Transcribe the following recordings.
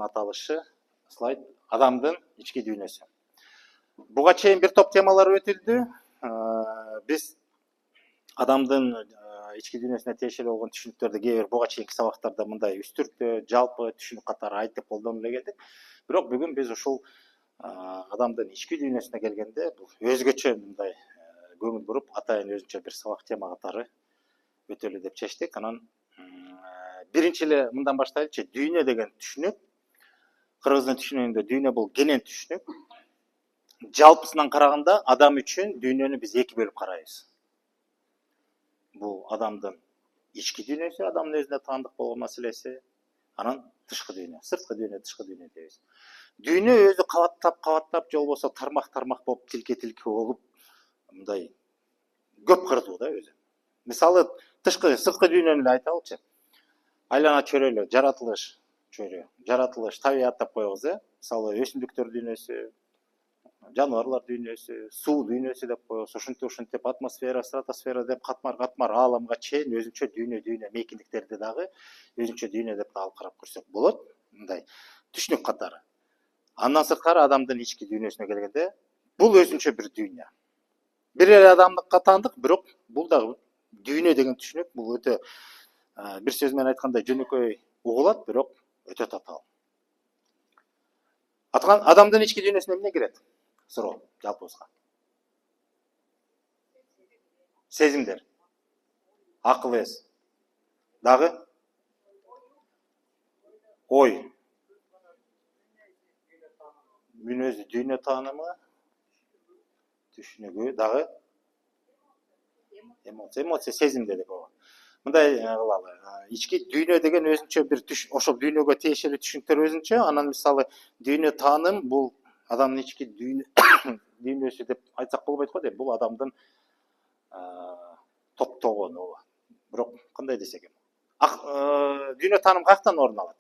аталышы слайд адамдын ички дүйнөсү. Буга чейин бир топ темалар өтүлдү. Биз адамдын ички дүйнөсүнө тиешелүү болгон түшүнүктөрдү кээ бир буга чейинки сабактарда мындай үстүртпө, жалпы түшүнүк катары айтып колдонуп эле келдик. Бирок бүгүн биз ушул адамдын ички дүйнөсүнө келгенде бул өзгөчө мындай көңүл буруп, атайын өзүнчө бир сабак тема катары өтөлү деп чечтик. Анан биринчи эле мындан баштайлычы. Дүйнө деген түшүнүк, кыргыздын түшүнүгүндө дүйнө бул кенен түшүнүк. Жалпысынан караганда адам үчүн дүйнөнү биз эки бөлүп карайбыз. Бул адамдын ички дүйнөсү, адамдын өзүнө таандык болгон маселеси, анан тышкы дүйнө, сырткы дүйнө, тышкы дүйнө дейбиз. Дүйнө өзү кабаттап, же болбосо тармак болуп, тилке болуп, мындай көп кырдуу да өзү. Мисалы, сырткы дүйнөнү эле айталычы. Айлана чөйрөлө, жаратылыш чөйрө, жаратылыш, табият деп коебуз, Мисалы, өсүмдүктөр дүйнөсү, жаныбарлар дүйнөсү, суу дүйнөсү деп коебуз. Ушинтип атмосфера, стратосфера деп катмар ааламга чейин өзүнчө дүйнө мейкиндиктерди дагы өзүнчө дүйнө деп алып карап көрсөк болот. Мындай түшүнүк катары. Андан сырткары адамдын ички дүйнөсүнө келгенде, бул өзүнчө бир дүйнө. Бир эле адамдыкка таандык, бирок бул дагы дүйнө деген түшүнүк, бул өтө бир сөз менен айтканда жөнөкөй угулат, бирок өтө татаал. Адамдын ички дүйнөсүнө эмне кирет? Суроо жалпыбызга. Сезимдер, акыл эс, дагы ой, мүнөзү, дүйнө таанымы, түшүнүгү, дагы эмоция, сезимдер деп коебуз. Мындай кылалы. Ички дүйнө деген өзүнчө бир ошол дүйнөгө тиешелүү түшүнүктөр өзүнчө. Анан мисалы дүйнө тааным бул адамдын ички дүйнөсү деп айтсак болбойт го деп. Бул адамдын топтогону. Бирок кандай десек эми? Дүйнө тааным каяктан орун алат?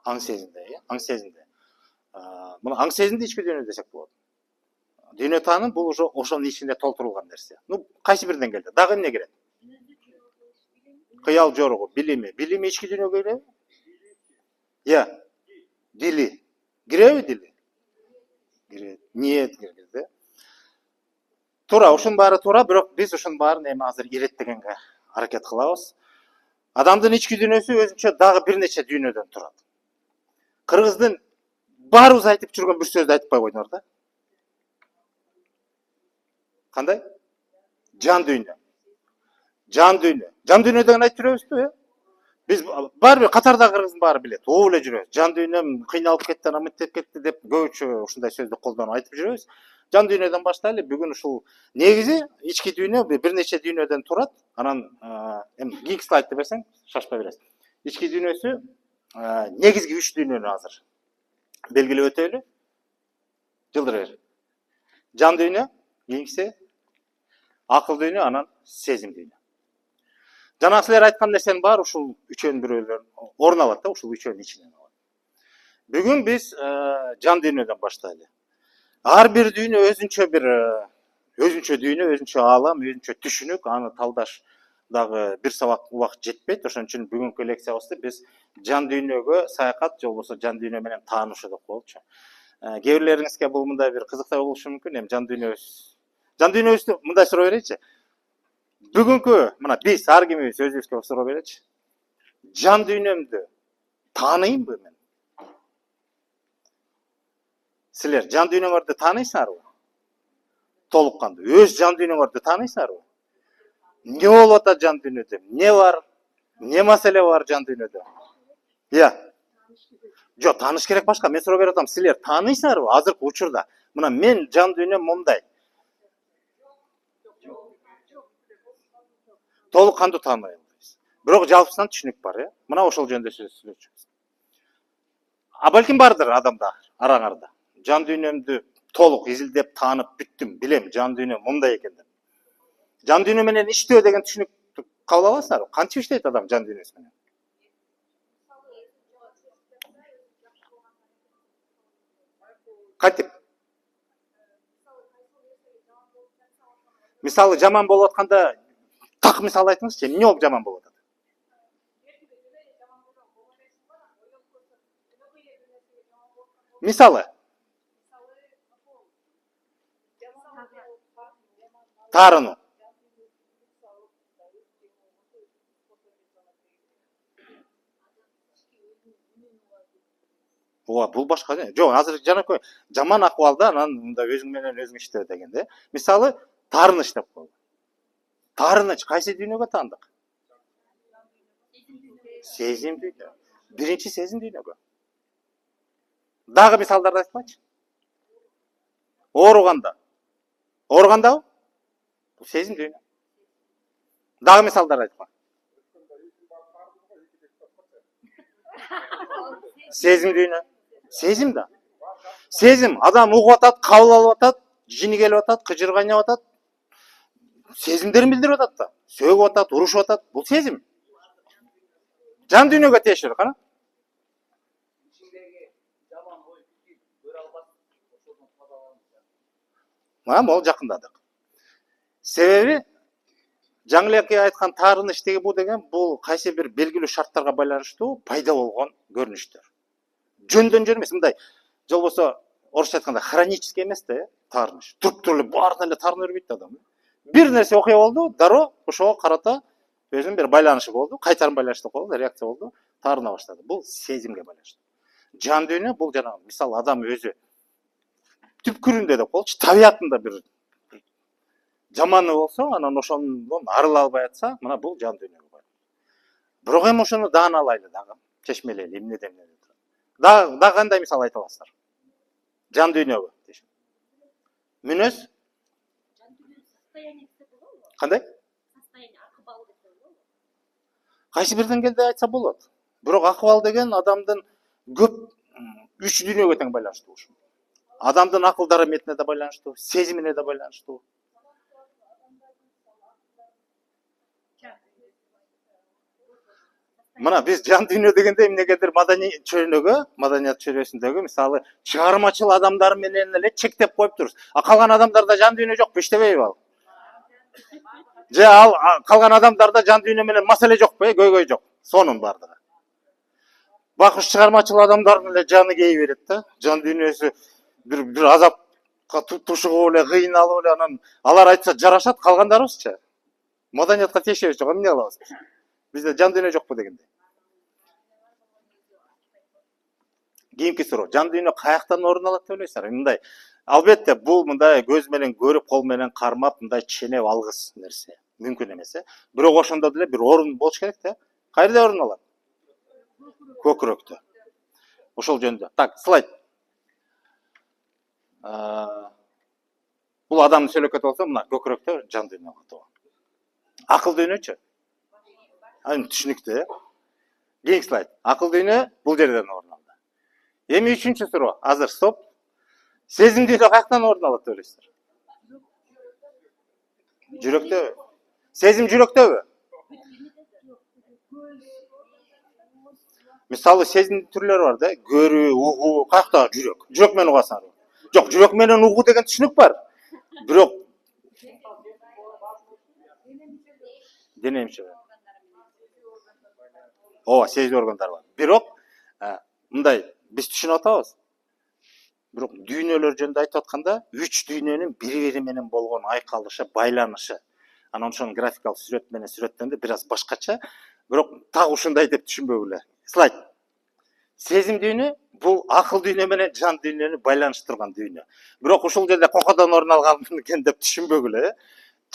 Аң сезимде, аң сезимде. Муну аң сезимди ички дүйнө десек болот. Дүйнө тааным бул уже ошонун ичинде толтурулган нерсе. Кайсы бир деңгээлде? Дагы эмне кирет? Кыял жоругу, билими. Билими ички дүйнөгө киреби? Дили. Киреби дили? Кирет. Ниет киргизди. Туура, ушунун баары туура, бирок биз ушунун баарын эми азыр иреттегенге аракет кылабыз. Адамдын ички дүйнөсү өзүнчө дагы бир нече дүйнөдөн турат. Кыргыздын баарыбыз айтып жүргөн бир сөздү айтып койгоңор да. Кандай? Жан дүйнө. Жан дүйнө. Жан дүйнө деген айтып жүрөбүзбү? Биз баары бир катарда кыргыздын баары билет. Угуп эле жүрөбүз. Жан дүйнөм кыйналып кетти, анан мынтип кетти деп көбүнчө ушундай сөздү колдонуп айтып жүрөбүз. Жан дүйнөдөн баштайлы. Бүгүн ушул негизи ички дүйнө бир нече дүйнөдөн турат. Анан эми кийинки слайдты берсең, шашпай бересиң. Ички дүйнөсү негизги 3 дүйнөнү азыр белгилеп өтөлү. Жылдыр бер. Жан дүйнө, кийинкиси акыл дүйнө, анан сезим дүйнө. Жана силер айткан нерсенин баары ушул үчөөнүн бирөөлөр орун алат да, ушул үчөөнүн ичинен. Бүгүн биз жан дүйнөдөн баштайлы. Ар бир дүйнө өзүнчө дүйнө, өзүнчө аалам, өзүнчө түшүнүк, аны талдаш дагы бир сабак убакыт жетпейт. Ошон үчүн бүгүнкү лекциябызды биз жан дүйнөгө саякат, же болбосо жан дүйнө менен таанышуу деп коелучу. Кээ бирлериңизге бул мындай бир кызыктай болушу мүмкүн. Эми жан дүйнөбүздү мындай суроо берейинчи. Бүгүнкү мына биз ар кимибиз өзүбүзгө суроо беречи. Жан дүйнөмдү тааныймбы мен? Силер жан дүйнөңөрдү тааныйсыңарбы? Толук кандуу. Өз жан дүйнөңөрдү тааныйсыңарбы? Не болуп атат жан дүйнөдө? Не бар? Не маселе бар жан дүйнөдө? Жок, тааныш керек башка. Мен суроо берип атам. Силер тааныйсыңарбы азыркы учурда? Мына мен жан дүйнөм мондай. Толук кандуу тааныбай албайбыз. Бирок жалпысынан түшүнүк бар, Мына ошол жөнүндө сөз сүйлөчүбүз. Балким бардыр адамда, араңарда. Жан дүйнөмдү толук изилдеп таанып бүттүм, билем жан дүйнө мындай экен деп. Жан дүйнө менен иштөө деген түшүнүктү кабыл аласыңарбы? Кантип иштейт адам жан дүйнөсү менен? Кантип? Мисалы жаман болуп атканда так мисал айтыңызчы, эмне болуп жаман болуп атат? Мисалы, таарыну. Бул башка. Жок, азыр жанакөй жаман акыбалда анан мында өзүң менен өзүң иштебе дегенде. Мисалы, таарыныч деп коелу. Таарыныч кайсы дүйнөгө таандык? Сезим дүйнө. Биринчи сезим дүйнөгө. Дагы мисалдарды айтпачы. Ооруганда. Ооругандабы? Бул сезим дүйнө. Дагы мисалдар айтпа. Сезим дүйнө. Сезим да. Сезим адам угуп атат, кабыл алып атат, жини келип атат, кыжыр кайнап атат. Сезимдерин билдирип атат да. Сөгүп атат, урушуп атат. Бул сезим. Жан дүйнөгө тиешелүү кана. Могу жакындадык. Себеби жаңы элекке айткан таарыныч деги бул деген бул кайсы бир белгилүү шарттарга байланыштуу пайда болгон көрүнүштөр. Жөндөн жөн эмес, мындай болбосо орусча айтканда хронический эмес да, таарыныч. Туруп эле баарына эле таарына бербейт да адам. Бир нерсе окуя болду, дароо ошого карата өзүнүн бир байланышы болду, кайтарым байланыштуу болду, реакция болду, таарына баштады. Бул сезимге байланыштуу. Жан дүйнө бул жанагы, мисалы адам өзү түпкүрүндө деп коелучу, табиятында бир жаманы болсо, анан ошондон арыла албай атса, мына бул жан дүйнөгө байланыштуу. Бирок эми ошону дааналайлы дагы, чечмелейли, эмнеден турат. Дагы кандай мисал айта аласыздар? Жан дүйнөгө. Мүнөз? Кандай? Кайсы бир деңгээлде айтса болот. Бирок акыбал деген адамдын көп үч дүйнөгө тең байланыштуу. Адамдын акылдары метине да байланыштуу, сезимине да байланыштуу. Мына биз жан дүйнө дегенде эмнегедир маданий чөйрөгө, маданият чөйрөсүндөгү мисалы чыгармачыл адамдар менен эле чектеп коюп турбуз. А калган адамдарда жан дүйнө жокпу, иштебейби ал? Же ал калган адамдарда жан дүйнө менен маселе жокпу, көйгөй жок. Сонун бардыгы. Бакыш чыгармачыл адамдардын эле жаны кей берет да. Жан дүйнөсү бир азапка тушугуп эле, кыйналып эле, анан алар айтса жарашат, калгандарыбызчы. Маданиятка тиешебиз жок, эмне кылабыз? Бизде жан дүйнө жокпу дегенде. Кийинки суроо. Жан дүйнө каяктан орун алат деп ойлойсуздар? Мындай. Албетте бул мындай көз менен көрүп, кол менен кармап, мындай ченеп алгыс нерсе. Мүмкүн эмес, Бирок ошондо деле бир орун болуш керек да. Кайерде орун алат? Көкүрөктө. Ошол жөнүндө. Так, слайд. Бул адамды сөйлөп кетип алса, мына көкүрөктө жан дүйнө катуу. Акыл дүйнөчү? Түшүнүктүү, Кийинки слайд. Акыл дүйнө бул жерден орун алды. Эми үчүнчү суроо. Азыр стоп. Сезим дүйнө каяктан орун алат деп ойлойсуздар? Жүрөктөбү? Сезим жүрөктөбү? Мисалы сезим түрлөрү бар да, көрүү, угуу, каяктагы жүрөк. Жүрөк менен угасың. Жок, жүрөк менен угуу деген түшүнүк бар. Бирок дене эмче? Ооба, сезүү органдары бар. Бирок мындай биз түшүнүп атабыз. Бирок дүйнөлөр жөнүндө айтып атканда, үч дүйнөнүн бири-бири менен болгон айкалышы, байланышы. Анан ошонун графикалык сүрөт менен сүрөттөнгөндө бир аз башкача, бирок так ушундай деп түшүнбөгүлө эле. Слайд. Сезим дүйнө бул акыл дүйнө менен жан дүйнөнү байланыштырган дүйнө. Бирок ушул жерде кокодон орун алган экен деп түшүнбөгүлө эле.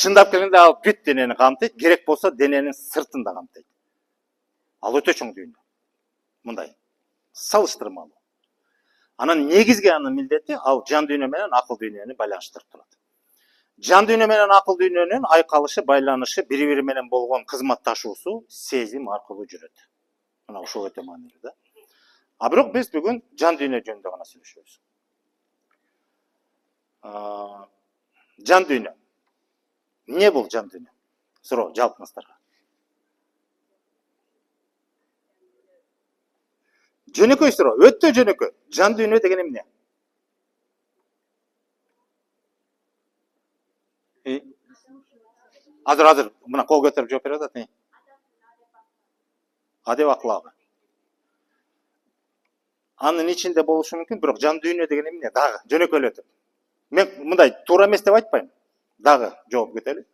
Чындап келгенде ал бүт денени камтыйт, керек болсо дененин сыртын да камтыйт. Ал өтө чоң дүйнө. Мындай салыштырмалуу. Анан негизги анын милдети ал жан дүйнө менен акыл дүйнөнү байланыштырып турат. Жан дүйнө менен акыл дүйнөнүн айкалышы, байланышы, бири-бири менен болгон кызматташуусу сезим аркылуу жүрөт. Мына ушул өтө маанилүү да. А бирок биз бүгүн жан дүйнө жөнүндө гана сүйлөшөбүз. Жан дүйнө. Эмне бул жан дүйнө? Суроо жалпыңыздарга. Жөнөкөй суроо, өтө жөнөкөй. Жан дүйнө деген эмне? Азыр мына кол көтөрүп жооп берип атат. Адеп аклагы. Анын ичинде болушу мүмкүн, бирок жан дүйнө деген эмне? Дагы жөнөкөйлөтүп. Мен мындай туура эмес деп айтпайм. Дагы жооп кетели.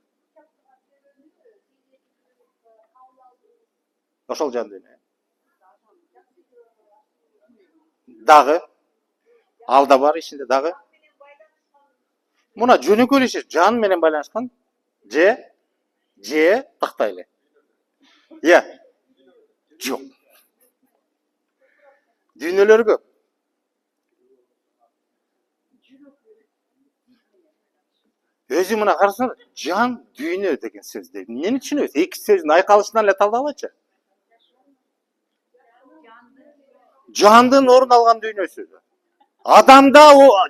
Ошол жан дүйнө. Дагы ал да бар ичинде дагы. Мына жөнөкөйлөшүп жан менен байланышкан же тактайлы. Жок. Дүйнөлөр көп. Өзү мына карасаңыз, жан дүйнө деген сөздү эмнени түшүнөбүз? Эки сөздүн айкалышынан эле талдагылачы. Жандын орун алган дүйнөсү. Адамда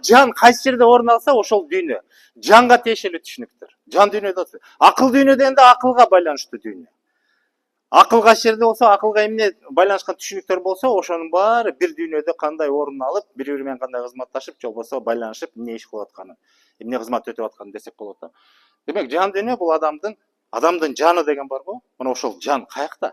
жан кайсы жерде орун алса, ошол дүйнө. Жанга тиешелүү түшүнүктөр. Жан дүйнөдө. Акыл дүйнө дегенде акылга байланыштуу дүйнө. Акыл кайсы жерде болсо, акылга эмне байланышкан түшүнүктөр болсо, ошонун баары бир дүйнөдө кандай орун алып, бири-бири менен кандай кызматташып, же болбосо байланышып, эмне иш кылып атканын, эмне кызмат өтүп атканын десек болот да. Демек, жан дүйнө бул адамдын жаны деген барбы? Мына ошол жан каякта?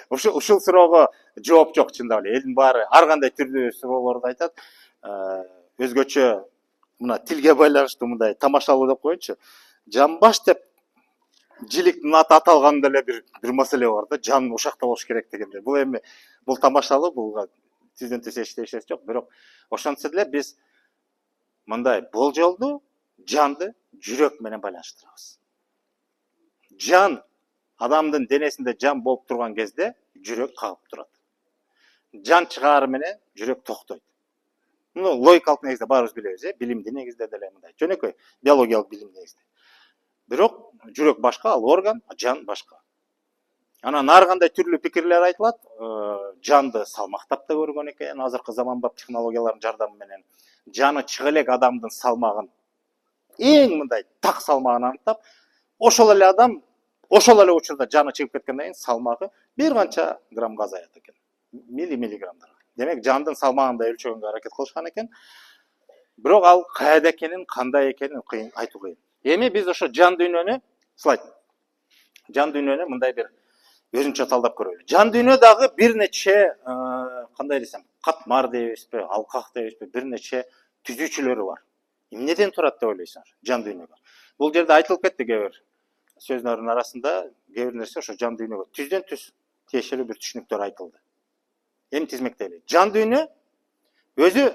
Ушул суроого жооп жок чындап эле. Элдин баары ар кандай түрдүү суроолорду айтат. Өзгөчө мына тилге байланыштуу мындай тамашалуу деп коеюнчу. Жанбаш деп жиликтин аты аталганда эле бир маселе бар да. Жан ушакта болуш керек дегенде. Бул эми бул тамашалуу, булга тизден тиз эч жок, бирок ошентсе деле биз мындай болжолду жанды жүрөк менен байланыштырабыз. Жан адамдын денесинде жан болуп турган кезде жүрөк кагып турат. Жан чыгаары менен жүрөк токтойт. Муну логикалык негизде баарыбыз билебиз, билимдин негизде деле мындай жөнөкөй биологиялык билим негизде. Бирок жүрөк башка, ал орган, жан башка. Анан ар кандай түрлүү пикирлер айтылат. Жанды салмактап да көргөн экен, азыркы заманбап технологиялардын жардамы менен. Жаны чыга элек адамдын салмагын, эң мындай так салмагын аныктап, ошол эле адам ошол эле учурда жаны чыгып кеткенден кийин салмагы бир канча граммга азаят экен. Миллиграмдар. Демек, жандын салмагын да өлчөгөнгө аракет кылышкан экен. Бирок ал кайда экенин, кандай экенин кыйын айтуу кыйын. Эми биз ошо жан дүйнөнү жан дүйнөнү мындай бир өзүнчө талдап көрөлү. Жан дүйнө дагы бир нече, кандай десем, катмар дейбизби, алкак дейбизби, бир нече түзүүчүлөрү бар. Эмнеден турат деп ойлойсуңар жан дүйнөгө? Бул жерде айтылып кетти кээ бир сөздөрдүн арасында, кээ бир нерсе ошо жан дүйнөгө түздөн түз тиешелүү бир түшүнүктөр айтылды. Эми тизмектели. Жан дүйнө өзү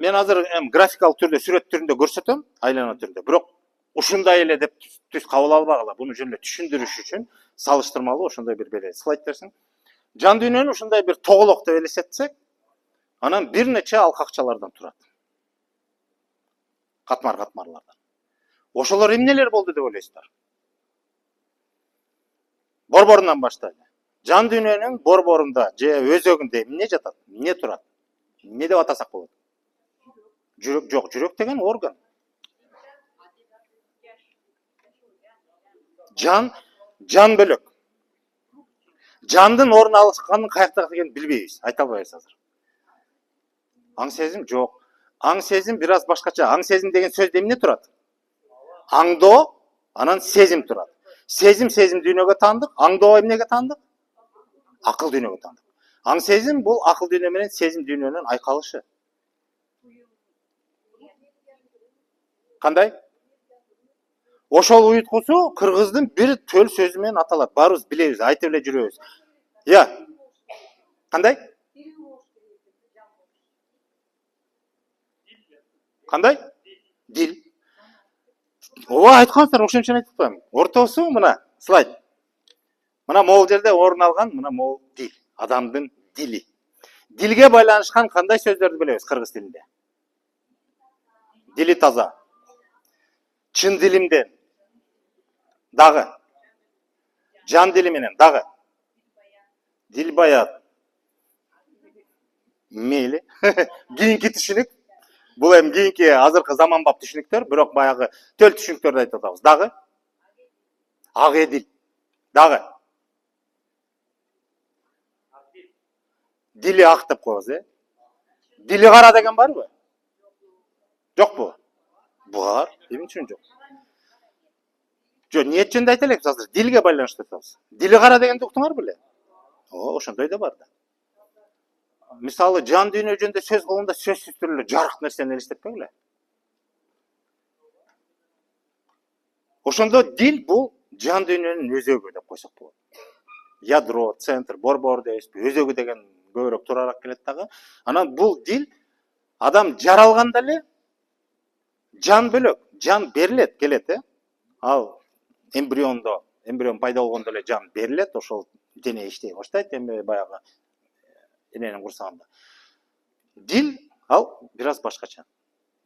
мен азыр графикалык түрдө сүрөт түрүндө көрсөтөм, айлана түрүндө. Бирок ушундай эле деп түз кабыл албагыла. Буну жөн эле түшүндүрүш үчүн салыштырмалуу ошондой бир берели. Слайд берсең. Жан дүйнөнү ушундай бир тоголок деп элестетсек, анан бир нече алкакчалардан турат. Катмарлардан. Ошолор эмнелер болду деп ойлойсуздар? Борборунан баштайлы. Жан дүйнөнүн борборунда же өзөгүндө эмне жатат? Эмне турат? Эмне деп атасак болот? Жүрөк жок, жүрөк деген орган. Жан бөлөк. Жандын орун алышканын каякта экенин билбейбиз, айта албайбыз азыр. Аң сезим жок. Аң сезим бир аз башкача. Аң сезим деген сөздө эмне турат? Аңдоо, анан сезим турат. Сезим дүйнөгө таандык, аңдоо эмнеге таандык? Акыл дүйнөгө таандык. Аң сезим бул акыл дүйнө менен сезим дүйнөнүн айкалышы. Кандай? Ошол уюткусу кыргыздын бир төл сөзү менен аталат. Баарыбыз билебиз, айтып эле жүрөбүз. Кандай? Кандай? Дил. Ооба, айткансыздар, ошончо айтып атпаймынбы? Ортосу мына слайд. Мына могул жерде орун алган, мына могул дил, адамдын дили. Дилге байланышкан кандай сөздөрдү билебиз кыргыз тилинде? Дили таза. Чын дилимден. Дагы. Жан дили менен дагы. Дил баят. Мейли. Кийинки түшүнүк. Бул эми кийинки азыркы заманбап түшүнүктөр, бирок баягы төл түшүнүктөрдү айтып атабыз. Дагы. Ак эдил. Дагы. Дили ак деп коебуз, Дили кара деген барбы? Жокпу? Бар. Эмне үчүн жок? Жо, ниет жөнүндө айта элек, азыр дилге байланыштуу айтабыз. Дили кара дегенди уктуңар беле? Ошондой да бар да. Мисалы, жан дүйнө жөнүндө сөз кылганда сөзсүз түрдө жарык нерсени элестетпеңиле. Ошондо дил бул жан дүйнөнүн өзөгү деп койсок болот. Ядро, центр, борбор дейбизби, өзөгү деген көбүрөөк туурараак келет дагы. Анан бул дил адам жаралганда эле жан бөлөк, жан берилет, келет, Ал эмбрион пайда болгондо эле жан берилет, ошол дене иштей баштайт, эми баягы эненин курсагында. Дил ал бир аз башкача.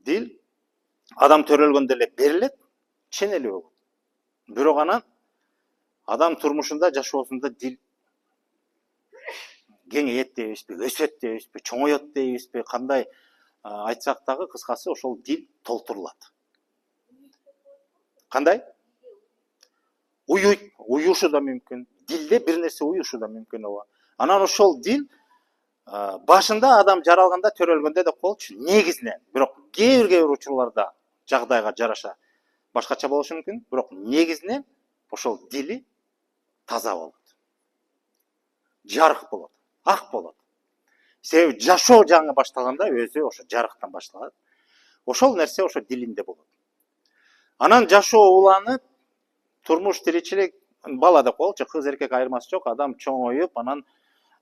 Дил адам төрөлгөндө эле берилет, ченелүү болот. Бирок анан адам турмушунда, жашоосунда дил кеңейет дейбизби, өсөт дейбизби, чоңоет дейбизби, кандай айтсак дагы кыскасы ошол дил толтурулат. Кандай? Уюшу да мүмкүн. Дилде бир нерсе уюшу да мүмкүн ооба. Анан ошол дил башында адам жаралганда, төрөлгөндө деп коелучу, негизинен, бирок кээ бир учурларда жагдайга жараша башкача болушу мүмкүн, бирок негизинен ошол дили таза болот. Жарык болот, ак болот. Себеби жашоо жаңы баштаганда өзү ошо жарыктан башталат. Ошол нерсе ошо дилинде болот. Анан жашоо уланып, турмуш, тиричилик, бала деп коелучу, кыз эркек айырмасы жок, адам чоңоюп, анан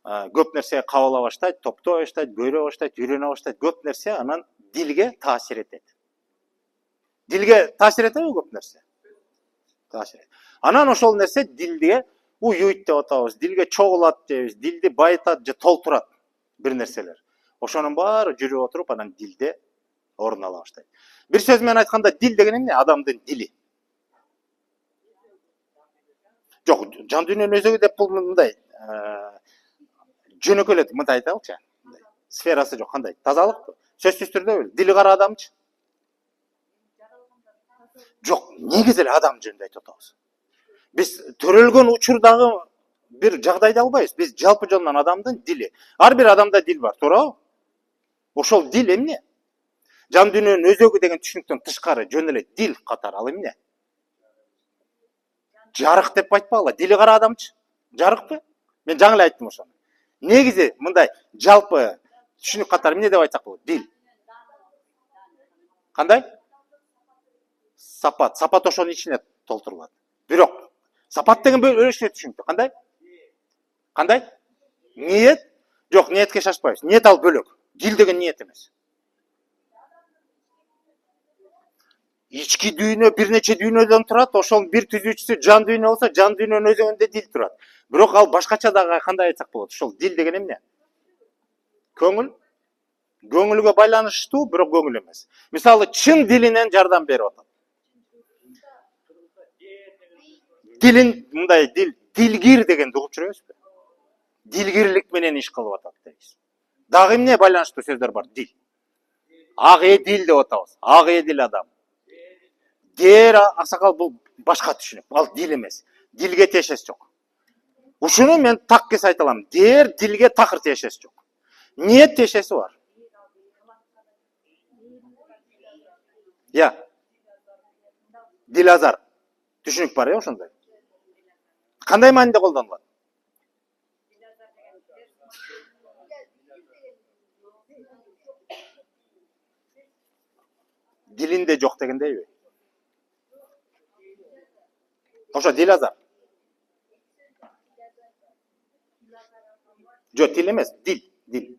көп нерсе кабыл ала баштайт, топтой баштайт, көрө баштайт, үйрөнө баштайт, көп нерсе анан дилге таасир этет. Дилге таасир этеби көп нерсе? Таасир этет. Анан ошол нерсе дилге уюйт деп атабыз, дилге чогулат дейбиз, дилди байытат же толтурат бир нерселер. Ошонун баары жүрүп отуруп, анан дилде орун ала баштайт. Бир сөз менен айтканда, дил деген эмне? Адамдын дили. Жок, жан дүйнөнүн өзөгү деп бул мындай жөнөкөйлөтүп мындай айтайлычы. Сферасы жок, кандай? Тазалык? Сөзсүз түрдө дили кара адамчы? Жок, негизи эле адам жөнүндө айтып атабыз. Биз төрөлгөн учурдагы бир жагдайды албайбыз. Биз жалпы жонунан адамдын дили. Ар бир адамда дил бар, туурабы? Ошол дил эмне? Жан дүйнөнүн өзөгү деген түшүнүктөн тышкары жөн эле дил катары ал эмне? Жарык деп айтпагыла, дили кара адамчы? Жарыкпы? Мен жаңы эле айттым ошону. Негизи мындай жалпы түшүнүк катары эмне деп айтсак болот? Дил. Кандай? Сапат. Сапат ошонун ичине толтурулат. Бирок сапат деген бөлөкчө түшүнүктүү. Кандай? Кандай? Ниет? Жок, ниетке шашпайбыз. Ниет ал бөлөк. Дил деген ниет эмес. Ички дүйнө бир нече дүйнөдөн турат, ошонун бир түзүүчүсү жан дүйнө болсо, жан дүйнөнүн өзөгүндө дил турат. Бирок ал башкача дагы кандай айтсак болот? Ошол дил деген эмне? Көңүл. Көңүлгө байланыштуу, бирок көңүл эмес. Мисалы, чын дилинен жардам берип атат. Дилин мындай дилгир дегенди угуп жүрөбүзбү? Дилгирлик менен иш кылып атат дейбиз. Дагы эмне байланыштуу сөздөр бар? Дил. Ак эдил деп атабыз. Ак эдил адам. Дер аксакал бул башка түшүнүк. Ал дил эмес. Дилге тиешеси жок. Ушуну мен так кес айта алам. Дер дилге такыр тиешеси жок. Ниет тиешеси бар. Дил азар. Түшүнүк бар, ошондой. Кандай мааниде колдонулат? Дилинде жок дегендейби? Ошо дил азар. Жок, тил эмес, дил.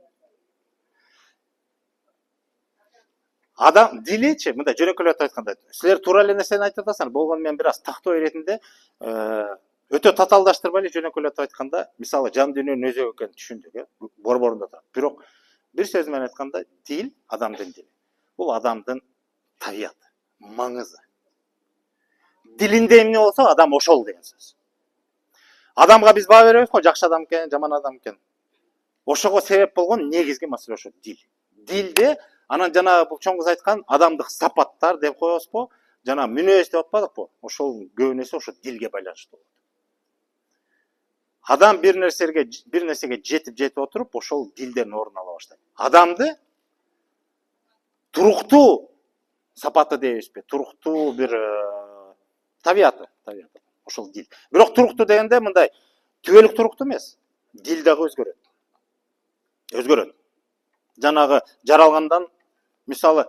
Адам диличи, мындай жөнөкөйлөп айтканда, силер туура эле нерсени айтып атасыңар. Болгону мен бир аз тактоо иретинде өтө татаалдаштырбай эле жөнөкөйлөп айтканда, мисалы, жан дүйнөнүн өзөгү экенин түшүндүк, борборунда турат. Бирок бир сөз менен айтканда, дил адамдын дили. Бул адамдын табияты, маңызы. Дилинде эмне болсо, адам ошол деген сөз. Адамга биз баа беребиз го, жакшы адам экен, жаман адам экен. Ошого себеп болгон негизги маселе ошо дил. Дилде анан жана бул чоң кыз айткан адамдык сапаттар деп коебузбу? Жана мүнөз деп атпадыкпы? Ошол көбүнесе ошо дилге байланыштуу болот. Адам бир нерсеге жетип отуруп, ошол дилден орун ала баштайт. Адамды туруктуу сапаты дейбизби? Туруктуу бир табияты. Ошол дил. Бирок туруктуу дегенде мындай түбөлүк туруктуу эмес. Дил дагы өзгөрөт. Жанагы жаралгандан, мисалы,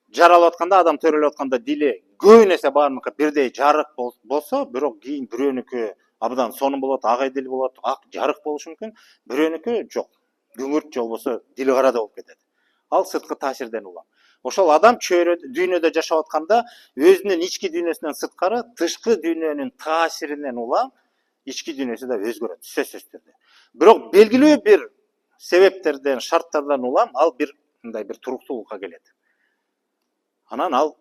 жаралып атканда, адам төрөлүп атканда дили көбүн эсе баарыныкы бирдей жарык болсо, бирок кийин бирөөнүкү абдан сонун болот, ак эдил болот, ак жарык болушу мүмкүн. Бирөөнүкү жок. Күңүрт же болбосо дили карада болуп кетет. Ал сырткы таасирден улам. Ошол адам дүйнөдө жашап атканда өзүнүн ички дүйнөсүнөн сырткары тышкы дүйнөнүн таасиринен улам ички дүйнөсү да өзгөрөт, сөзсүз түрдө. Бирок белгилүү бир себептерден, шарттардан улам ал мындай бир туруктуулукка келет. Анан ал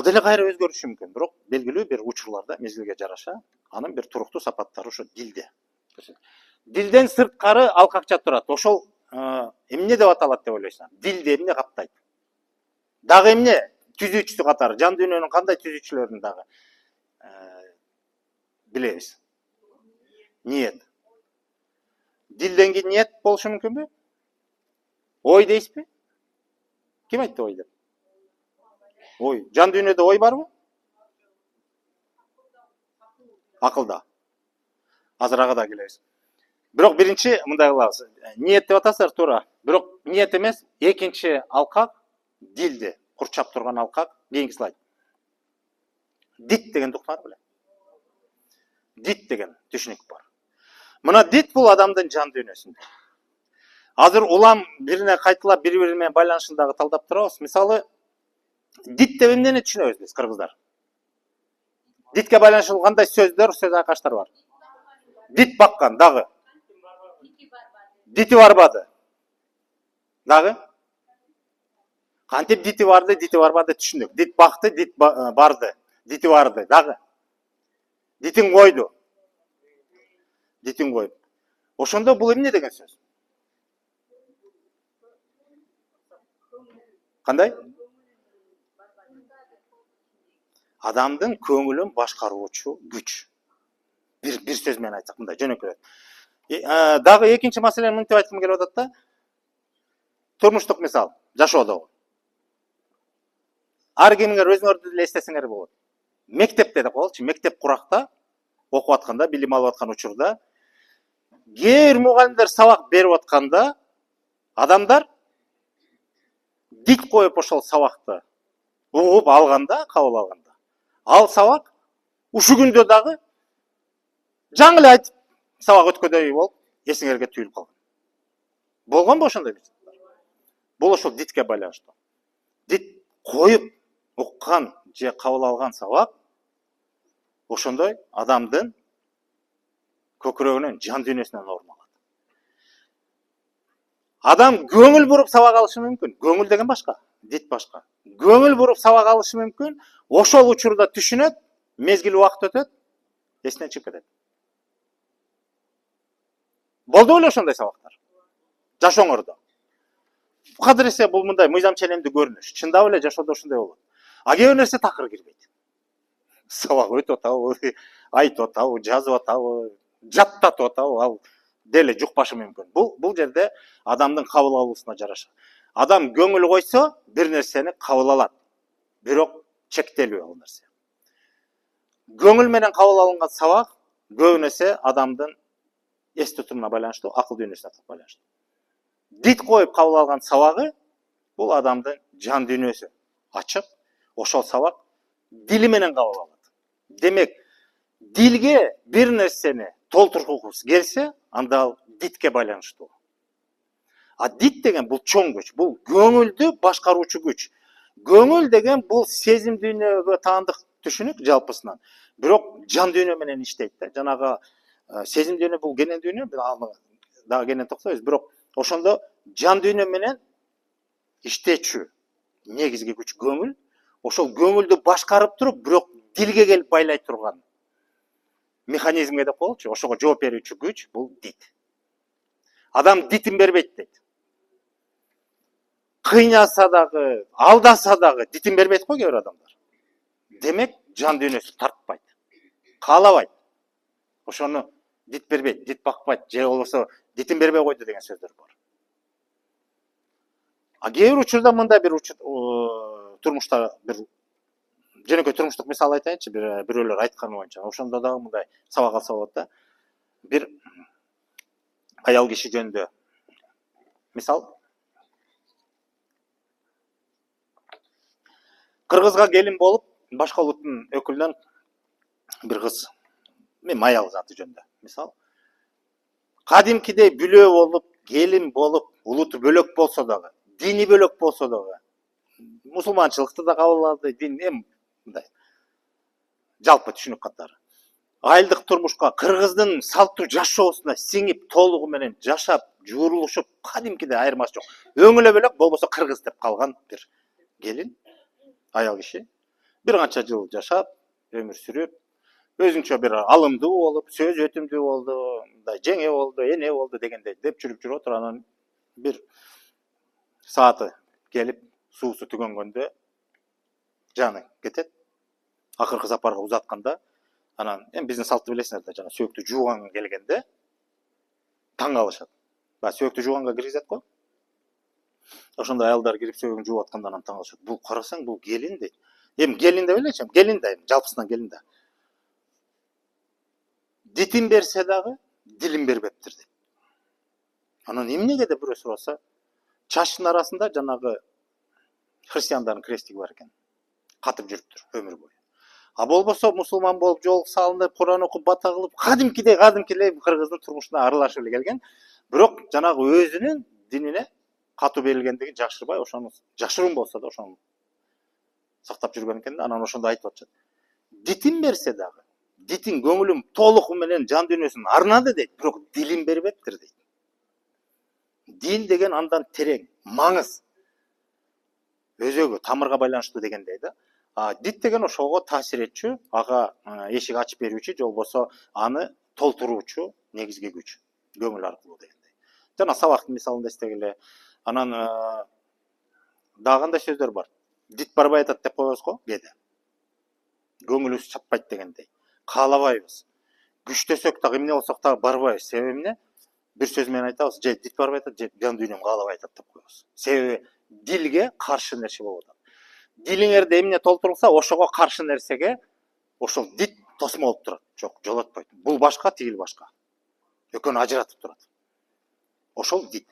деле кайра өзгөрүшү мүмкүн, бирок белгилүү бир учурларда мезгилге жараша анын бир туруктуу сапаттары ошо дилде. Дилден сырткары алкакча турат. Ошол эмне деп аталат деп ойлойсуң? Дилди эмне каптайт? Дагы эмне түзүүчүсү катары? Жан дүйнөнүн кандай түзүүчүлөрүн дагы билебиз? Ниет. Дилден кийин ниет болушу мүмкүнбү? Ой дейсизби? Ким айтты ой деп? Ой. Жан дүйнөдө ой барбы? Акылда. Азыр ага да келебиз. Бирок биринчи мындай кылабыз. Ниет деп атасыздар туура. Бирок ниет эмес, экинчи алкак дилди курчап турган алкак. Кийинки слайд. Дит деген уктуңар беле? Дит деген түшүнүк бар. Мына дит бул адамдын жан дүйнөсүндө. Азыр улам бирине кайталап бири-бири менен байланышын дагы талдап турабыз. Мисалы, дит деп эмнени түшүнөбүз биз кыргыздар? Дитке байланыштуу кандай сөздөр, сөз айкаштар бар? Дит баккан дагы. Дити барбады. Дагы? Кантип дити барды, дити барбады түшүндүк. Дит бакты, дит барды. Дити барды. Дагы? Дитин койду. Дитин коюп. Ошондо бул эмне деген сөз? Кандай? Адамдын көңүлүн башкаруучу күч. Бир сөз менен айтсак мындай жөнөкөйрөөт. Дагы экинчи маселени мынтип айткым келип атат да. Турмуштук мисал, жашоодогу. Ар кимиңер өзүңөрдү деле эстесеңер болот. Мектепте деп коелучу, мектеп куракта окуп атканда, билим алып аткан учурда кээ бир мугалимдер сабак берип атканда адамдар дит коюп ошол сабакты угуп алганда, кабыл алганда, ал сабак ушу күндө дагы жаңы эле айтып сабак өткөндөй болуп эсиңерге түйүлүп калган. Болгонбу ошондой? Бул ошол дитке байланыштуу. Дит коюп уккан же кабыл алган сабак ошондой адамдын көкүрөгүнөн, жан дүйнөсүнөн орун алат. Адам көңүл буруп сабак алышы мүмкүн. Көңүл деген башка, дит башка. Көңүл буруп сабак алышы мүмкүн. Ошол учурда түшүнөт, мезгил убакыт өтөт, эсинен чыгып кетет. Болду беле ошондой сабактар? Жашооңордо. Кадыресе бул мындай мыйзам ченемдүү көрүнүш. Чындап эле жашоодо ошондой болот. А кээ бир нерсе такыр кирбейт. Сабак өтүп атабы, айтып атабы, жазып атабы, жаттатып атабы, ал деле жукпашы мүмкүн. Бул жерде адамдын кабыл алуусуна жараша. Адам көңүл койсо, бир нерсени кабыл алат. Бирок чектелүү ал нерсе. Көңүл менен кабыл алынган сабак көбүн эсе адамдын эс тутумуна байланыштуу, акыл дүйнөсүнө байланыштуу. Дит коюп кабыл алган сабагы бул адамдын жан дүйнөсү ачык. Ошол сабак дили менен кабыл алат. Демек, дилге бир нерсени толтургубуз келсе, анда ал дитке байланыштуу. А дит деген бул чоң күч, бул көңүлдү башкаруучу күч. Көңүл деген бул сезим дүйнөгө таандык түшүнүк жалпысынан. Бирок жан дүйнө менен иштейт да. Жанагы сезим дүйнө бул кенен дүйнө, дагы кенен токтобойбуз. Бирок ошондо жан дүйнө менен иштечү негизги күч көңүл. Ошол көңүлдү башкарып туруп, бирок дилге келип байлай турган механизмге деп коелучу, ошого жооп берүүчү күч бул дит. Адам дитин бербейт дейт. Кыйнаса дагы, алдаса дагы дитин бербейт го кээ бир адамдар. Демек, жан дүйнөсү тартпайт, каалабайт. Ошону дит бербейт, дит бакпайт, же болбосо дитин бербей койду деген сөздөр бар. А кээ бир учурда мындай бир турмушта бир жөнөкөй турмуштук мисал айтайынчы, бирөөлөр айткан боюнча. Ошондо дагы мындай сабак алса болот да. Бир аял киши жөнүндө мисал. Кыргызга келин болуп, башка улуттун өкүлүнөн бир кыз, мен аял заты жөнүндө мисал. Кадимкидей бүлөө болуп, келин болуп, улуту бөлөк болсо дагы, дини бөлөк болсо дагы, мусулманчылыкты да кабыл алды, дин мындай жалпы түшүнүк катары. Айылдык турмушка кыргыздын салттуу жашоосуна сиңип, толугу менен жашап, жуурулушуп, кадимкидей айырмасы жок. Өңү эле бөлөк, болбосо кыргыз деп калган бир келин, аял киши бир канча жыл жашап, өмүр сүрүп, өзүнчө бир алымдуу болуп, сөз өтүмдүү болду, мындай жеңе болду, эне болду дегендей деп жүрүп отуруп, анан бир сааты келип, суусу түгөнгөндө жаны кетет. Акыркы сапарга узатканда, анан биздин салтты билесиңер да, жана сөөктү жууганга келгенде таң калышат. Баягы сөөктү жууганга киргизет го. Ошондо аялдар кирип сөөгүн жууп атканда анан таң калышат. Бул карасаң, бул келин дейт. Келин деп элечи, келин да, жалпысынан келин да. Дитин берсе дагы, дилин бербептир дейт. Анан эмнеге деп бирөө сураса, чачтын арасында жанагы христиандардын крестиги бар экен. Катып жүрүптүр өмүр бою. А болбосо мусулман болуп, жол салынып, Куран окуп, бата кылып, кадимкидей кыргыздын турмушуна аралашып эле келген. Бирок жанагы өзүнүн динине катуу берилгендигин жакшырбай, ошону жашыруун болсо да ошону сактап жүргөн экен. Анан ошондо айтып атышат. Дитин берсе дагы, дитин көңүлүм толугу менен жан дүйнөсүн арнады дейт, бирок дилин бербептир дейт. Дин деген андан терең, маңыз. Өзөгү, тамырга байланыштуу дегендей да. Дит деген ошого таасир этчү, ага эшик ачып берүүчү, же болбосо аны толтуруучу негизги күч, көңүл аркылуу дегендей. Жана сабактын мисалында эстегиле. Анан дагы кандай сөздөр бар? Дит барбай атат деп коебуз го, кээде. Көңүлүбүз чаппайт дегендей. Каалабайбыз. Күчтөсөк дагы, эмне болсок дагы барбайбыз. Себеби эмне? Бир сөз менен айтабыз, же дит барбай атат, же жан дүйнөм каалабай атат деп коебуз. Себеби дилге каршы нерсе болуп атат. Дилиңерде эмне толтурулса, ошого каршы нерсеге ошол дит тосмо болуп турат. Жок, жолотпойт. Бул башка, тигил башка. Экөөнү ажыратып турат. Ошол дит.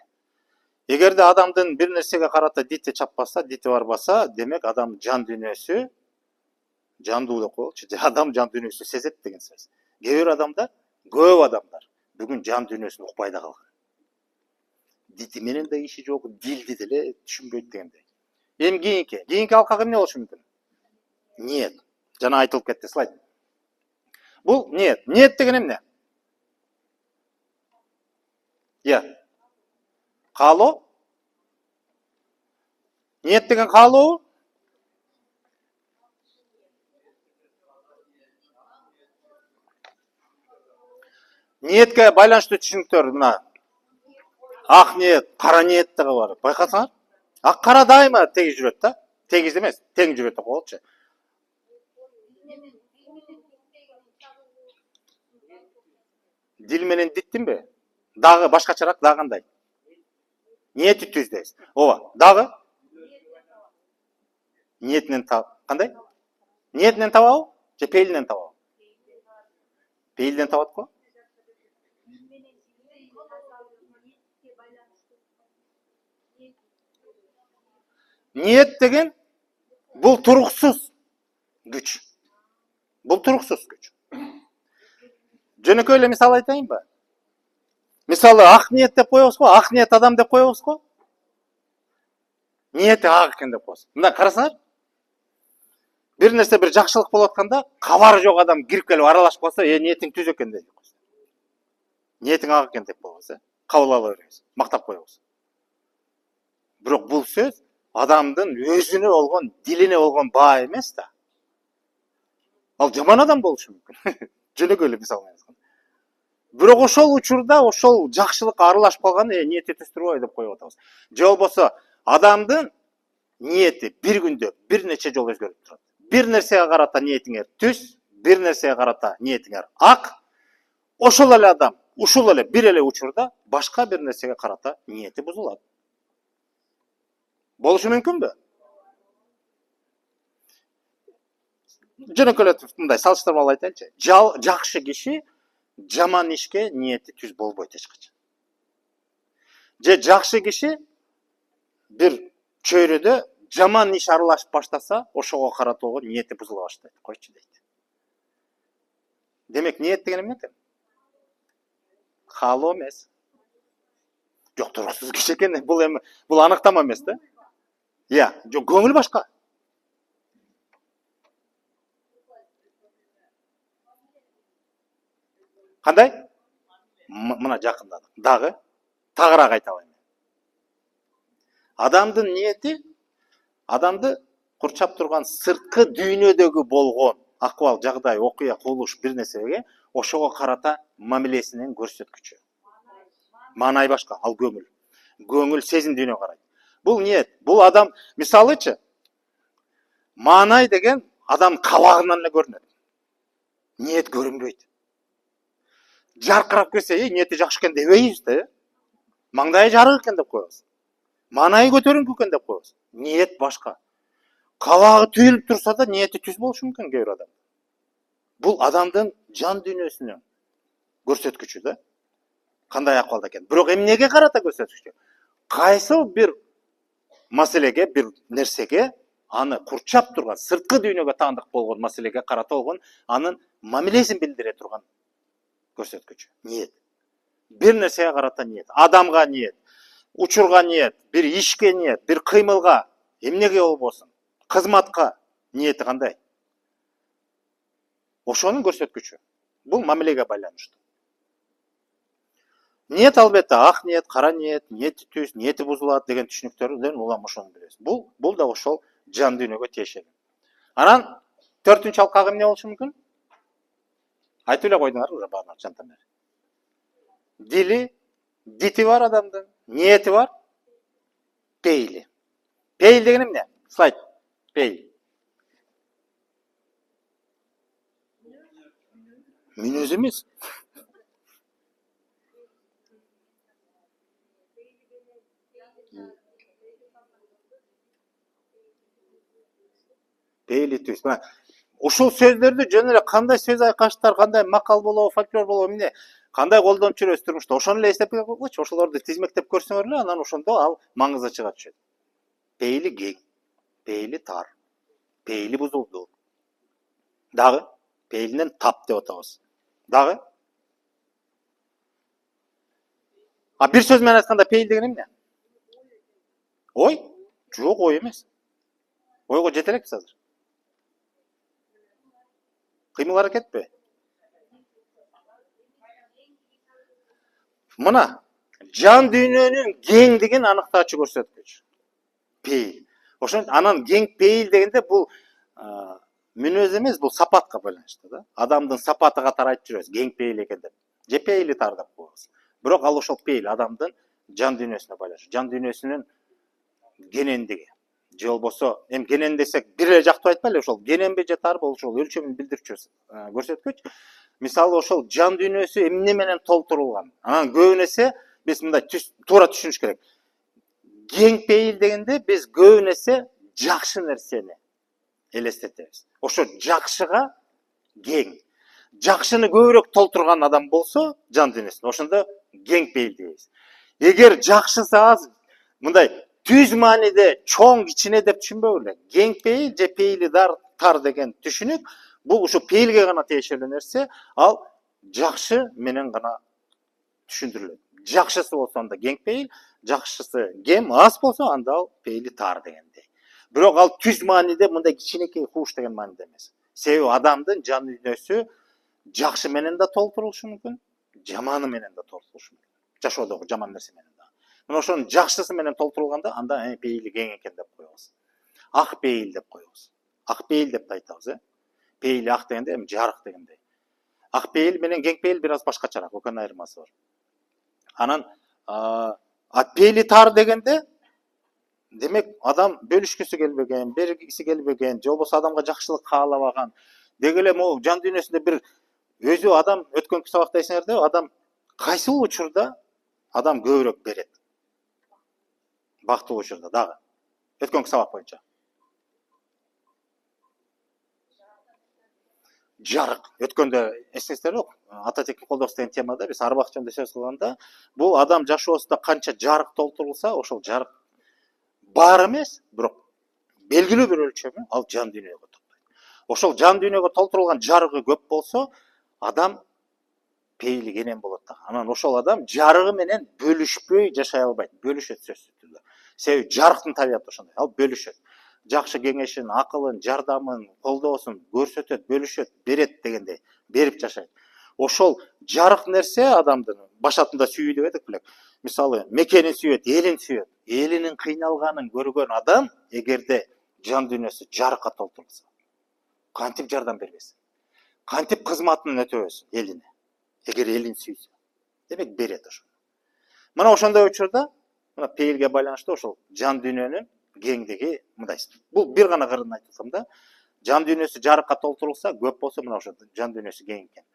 Эгерде адамдын бир нерсеге карата дити чаппаса, дити барбаса, демек адам жан дүйнөсү жандуу деп коелучу. Адам жан дүйнөсү сезет деген сөз. Кээ бир адамдар, көп адамдар бүгүн жан дүйнөсүн укпай да калган. Дити менен да иши жок, дилди деле түшүнбөйт дегендей. Кийинки алкага эмне болушу мүмкүн? Ниет. Жана айтылып кетти слайд. Бул ниет. Ниет деген эмне? Каалоо. Ниет деген каалоо. Ниетке байланыштуу түшүнүктөр мына. Ак ниет, кара ниет дагы бар. Байкасаңар? Ак кара дайыма тегиз жүрөт да. Тегиз эмес, тең жүрөт деп коелучу. Дил менен диттинби? Дагы башкачараак, дагы кандай? Ниети түз дейбиз. Ооба, дагы? Ниетинен кандай? Ниетинен табабы? Же пейилинен табабы? Пейилден табат го? Ниет деген бул туруксуз күч. Бул туруксуз күч. Жөнөкөй эле мисал айтайынбы? Мисалы ак ниет деп коебуз го, ак ниет адам деп коебуз го. Ниети ак экен деп коебуз. Мына карасаңар. Бир нерсе бир жакшылык болуп атканда, кабары жок адам кирип келип аралашып калса, ниетиң түз экен дейт. Ниетиң ак экен деп коебуз, кабыл ала беребиз, мактап коебуз. Бирок бул сөз адамдын өзүнө болгон, дилине болгон баа эмес да. Ал жаман адам болушу мүмкүн. Жөнөкөй эле мисал менен. Бирок ошол учурда ошол жакшылыкка аралашып калган, ниети түз турбайбы деп коюп атабыз. Же болбосо адамдын ниети бир күндө бир нече жолу өзгөрүп турат. Бир нерсеге карата ниетиңер түз, бир нерсеге карата ниетиңер ак. Ошол эле адам, ушул эле бир эле учурда башка бир нерсеге карата ниети бузулат. Болушу мүмкүнбү? жөнөкөлөтүп мындай салыштырмалуу айтайынчы. Жакшы киши жаман ишке ниети түз болбойт эч качан. Же жакшы киши бир чөйрөдө жаман иш аралашып баштаса, ошого каратууга ниети бузула баштайт. Койчу дейт. Демек ниет деген эмне экен? Каалоо эмес. Жок, туруксуз киши экен. Бул аныктама эмес да. Жок, көңүл башка. Кандай? Мына жакындадык. Дагы тагыраак айта алайын. Адамдын ниети адамды курчап турган сырткы дүйнөдөгү болгон акыбал, жагдай, окуя, кылыш бир нерсеге ошого карата мамилесинин көрсөткүчү. Маанай башка, ал көңүл. Көңүл сезим дүйнөгө карайт. Бул ниет. Бул адам, мисалычы, маанай деген адам кабагынан эле көрүнөт. Ниет көрүнбөйт. Жаркырап келсе, ниети жакшы экен дебейбиз да. Маңдайы жарык экен деп коебуз. Маанайы көтөрүңкү экен деп коебуз. Ниет башка. Кабагы түйүлүп турса да ниети түз болушу мүмкүн кээ бир адам. Бул адамдын жан дүйнөсүнүн көрсөткүчү да. Кандай акыбалда экен. Бирок эмнеге карата көрсөткүчү? Кайсыл бир маселеге, бир нерсеге, аны курчап турган, сырткы дүйнөгө таандык болгон маселеге карата болгон анын мамилесин билдире турган көрсөткүчү. Ниет. Бир нерсеге карата ниет, адамга ниет, учурга ниет, бир ишке ниет, бир кыймылга, эмнеге болбосун, кызматка ниети кандай? Ошонун көрсөткүчү. Бул мамилеге байланыштуу. Ниет албетте ак ниет, кара ниет, ниети түз, ниети бузулат деген түшүнүктөрдөн улам ошону билебиз. Бул да ошол жан дүйнөгө тиешелүү. Анан 4-үнчү алкага эмне болушу мүмкүн? Айтып эле койдуңар уже баарын жантан бери. Дили, дити бар адамдын, ниети бар, пейили. Пейил деген эмне? Слайд. Пейил. Мүнөз эмес. Пейили түз. Ушул сөздөрдү жөн эле кандай сөз айкаштар, кандай макал болобу, фольклор болобу, эмне, кандай колдонуп жүрөбүз турмушта, ошону эле эстеп койгучу, ошолорду тизмектеп көрсөңөр эле, анан ошондо ал маңызы чыга түшөт. Пейили кең, пейили тар, пейили бузулду. Дагы пейилинен тап деп атабыз. Дагы бир сөз менен айтканда пейил деген эмне? Ой? Жок, ой эмес. Ойго жете элекпиз азыр. Кыймыл аракетпи? Мына жан дүйнөнүн кеңдигин аныктаачы көрсөткүч. Пейил. Ошон анан кең пейил дегенде бул мүнөз эмес, бул сапатка байланыштуу да. Адамдын сапаты катары айтып жүрөбүз, кең пейил экен деп. Же пейили тар деп коебуз. Бирок ал ошол пейил адамдын жан дүйнөсүнө байланыштуу. Жан дүйнөсүнүн кенендиги. Же болбосо, кенен десек бир эле жактуу айтпайлы, ошол кененби же тарбы, ошол өлчөмүн билдирчү көрсөткүч. Мисалы ошол жан дүйнөсү эмне менен толтурулган. Анан көп нерсе биз мындай туура түшүнүш керек. Кең пейил дегенде биз көп нерсе жакшы нерсени элестетебиз. Ошо жакшыга кең. Жакшыны көбүрөөк толтурган адам болсо жан дүйнөсүндө, ошондо кең пейил дейбиз. Эгер жакшысы аз, мындай түз мааниде чоң кичине деп түшүнбөй эле. Кең пейил же пейили тар деген түшүнүк бул ушу пейилге гана тиешелүү нерсе, ал жакшы менен гана түшүндүрүлөт. Жакшысы болсо анда кең пейил, жакшысы кем, аз болсо анда ал пейили тар дегендей. Бирок ал түз мааниде мындай кичинекей кууш деген мааниде эмес. Себеби адамдын жан дүйнөсү жакшы менен да толтурулушу мүмкүн, жаманы менен да толтурулушу мүмкүн. Жашоодогу жаман нерсе менен да. Мына ошонун жакшысы менен толтурулганда анда пейили кең экен деп коебуз. Ак пейил деп коебуз. Ак пейил деп да айтабыз, Пейили ак дегенде жарык дегендей. Ак пейил менен кең пейил бир аз башкачараак, өкөн айырмасы бар. Анан пейили тар дегенде демек адам бөлүшкүсү келбеген, бергиси келбеген, же болбосо адамга жакшылык каалабаган. Деги эле могу жан дүйнөсүндө бир өзү адам өткөнкү сабакта эсиңерде, адам кайсыл учурда адам көбүрөөк берет. Бактылуу учурда дагы. Өткөнкү сабак боюнча. жарык. Өткөндө эсеңиздерби, Ататекти колдоосу деген темада биз арбак жөнүндө сөз кылганда, бул адам жашоосунда канча жарык толтурулса, ошол жарык бар эмес, бирок белгилүү бир өлчөмү ал жан дүйнөгө токтойт. Ошол жан дүйнөгө толтурулган жарыгы көп болсо, адам пейилик энем болот да. Анан ошол адам жарыгы менен бөлүшпөй жашай албайт, бөлүшөт сөзсүз түрдө. Себеби жарыктын табияты ошондой, ал бөлүшөт. Жакшы кеңешин, акылын, жардамын, колдоосун көрсөтөт, бөлүшөт, берет дегендей, берип жашайт. Ошол жарык нерсе адамдын башатында сүйүү деп эдик белек. Мисалы, мекенин сүйөт, элин сүйөт. Элинин кыйналганын көргөн адам, эгерде жан дүйнөсү жарыкка толтурулса, кантип жардам бербесин? Кантип кызматын өтөбөсүн элине? Эгер элин сүйсө, демек берет ошо. Мына ошондой учурда, мына пейилге байланыштуу ошол жан дүйнөнүн кеңдиги мындай. Бул бир гана кырын айтып атам да. Жан дүйнөсү жарыкка толтурулса, көп болсо мына ошо жан дүйнөсү кең экен.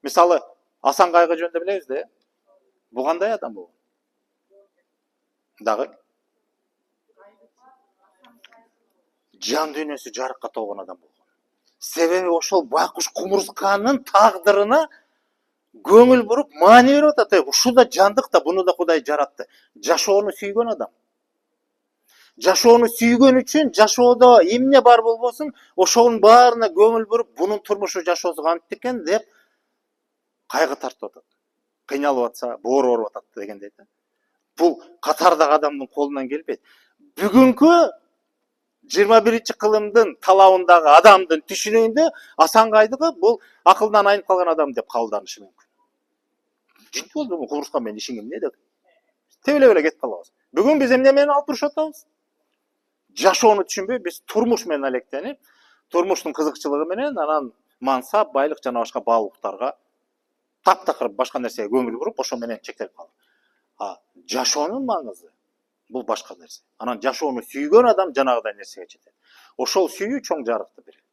Мисалы, Асан Кайгы жөнүндө билебиз да. Бул кандай адам бул? Дагы жан дүйнөсү жарыкка толгон адам болгон. Себеби ошол байкуш кумурсканын тагдырына көңүл буруп, маани берип атат. Ушул да жандык да, буну да Кудай жаратты. Жашоону сүйгөн адам. Жашоону сүйгөн үчүн жашоодо эмне бар болбосун, ошонун баарына көңүл буруп, бунун турмушу жашоосу кантип экен деп кайгы тартып атат. Кыйналып атса, боору ооруп атат дегендей да. Бул катардагы адамдын колунан келбейт. Бүгүнкү 21 кылымдын талабындагы адамдын түшүнүгүндө Асан Кайгы бул акылдан айнып калган адам деп кабылданышы мүмкүн. Жинти болду, кумурскан менен ишиң эмне деп. Тебелеп эле кетип калабыз. Бүгүн биз эмне менен алып турушуп атабыз? Жашоону түшүнбөй биз турмуш менен алектенип, турмуштун кызыкчылыгы менен анан мансап, байлык жана башка баалуулуктарга таптакыр башка нерсеге көңүл буруп, ошо менен чектелип калды. Жашоонун маңызы бул башка нерсе. Анан жашоону сүйгөн адам жанагыдай нерсеге жетет. Ошол сүйүү чоң жарыкты берет.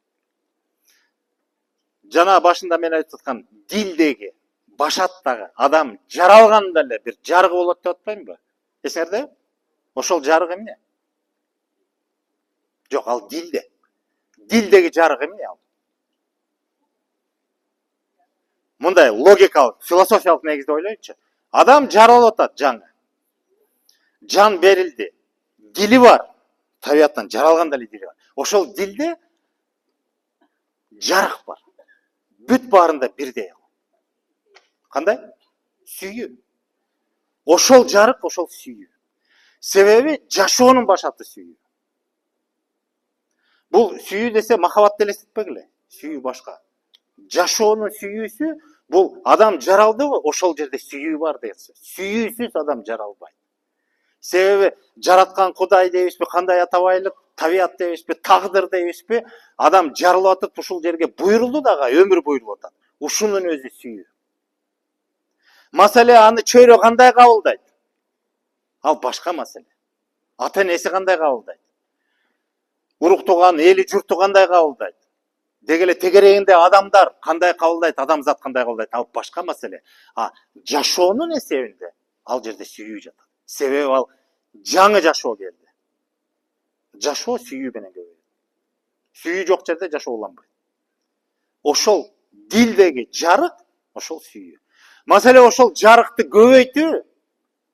Жана башында мен айтып аткан дилдеги, башаттагы адам жаралганда эле бир жарыгы болот деп атпаймынбы? Эсиңерде? Ошол жарык эмне? Жок, ал дилде. Дилдеги жарык эмне ал? Мындай логикалык, философиялык негизде ойлойчу. Адам жаралып атат жаңы. Жан берилди. Дили бар. Табияттан жаралганда эле дили бар. Ошол дилде жарык бар. Бүт баарында бирдей. Кандай? Сүйүү. Ошол жарык, ошол сүйүү. Себеби жашоонун башаты сүйүү. Бул сүйүү десе махабатты элестетпегиле. Сүйүү башка. Жашоонун сүйүүсү бул адам жаралдыбы, ошол жерде сүйүү бар деген сөз. Сүйүүсүз адам жаралбайт. Себеби жараткан Кудай дейбизби, кандай атабайлык, табият дейбизби, тагдыр дейбизби, адам жаралып атып ушул жерге буйрулду дагы, өмүр буйрулуп атат. Ушунун өзү сүйүү. Маселе аны чөйрө кандай кабылдайт? Ал башка маселе. Ата энеси кандай кабылдайт? Урук туган, эли журту кандай кабылдайт? Деги эле тегерегинде адамдар кандай кабылдайт, адамзат кандай кабылдайт? Ал башка маселе. Жашоонун эсебинде ал жерде сүйүү жатат. Себеби ал жаңы жашоо келди. Жашоо сүйүү менен көбөйөт. Сүйүү жок жерде жашоо уланбайт. Ошол дилдеги жарык, ошол сүйүү. Маселе ошол жарыкты көбөйтүү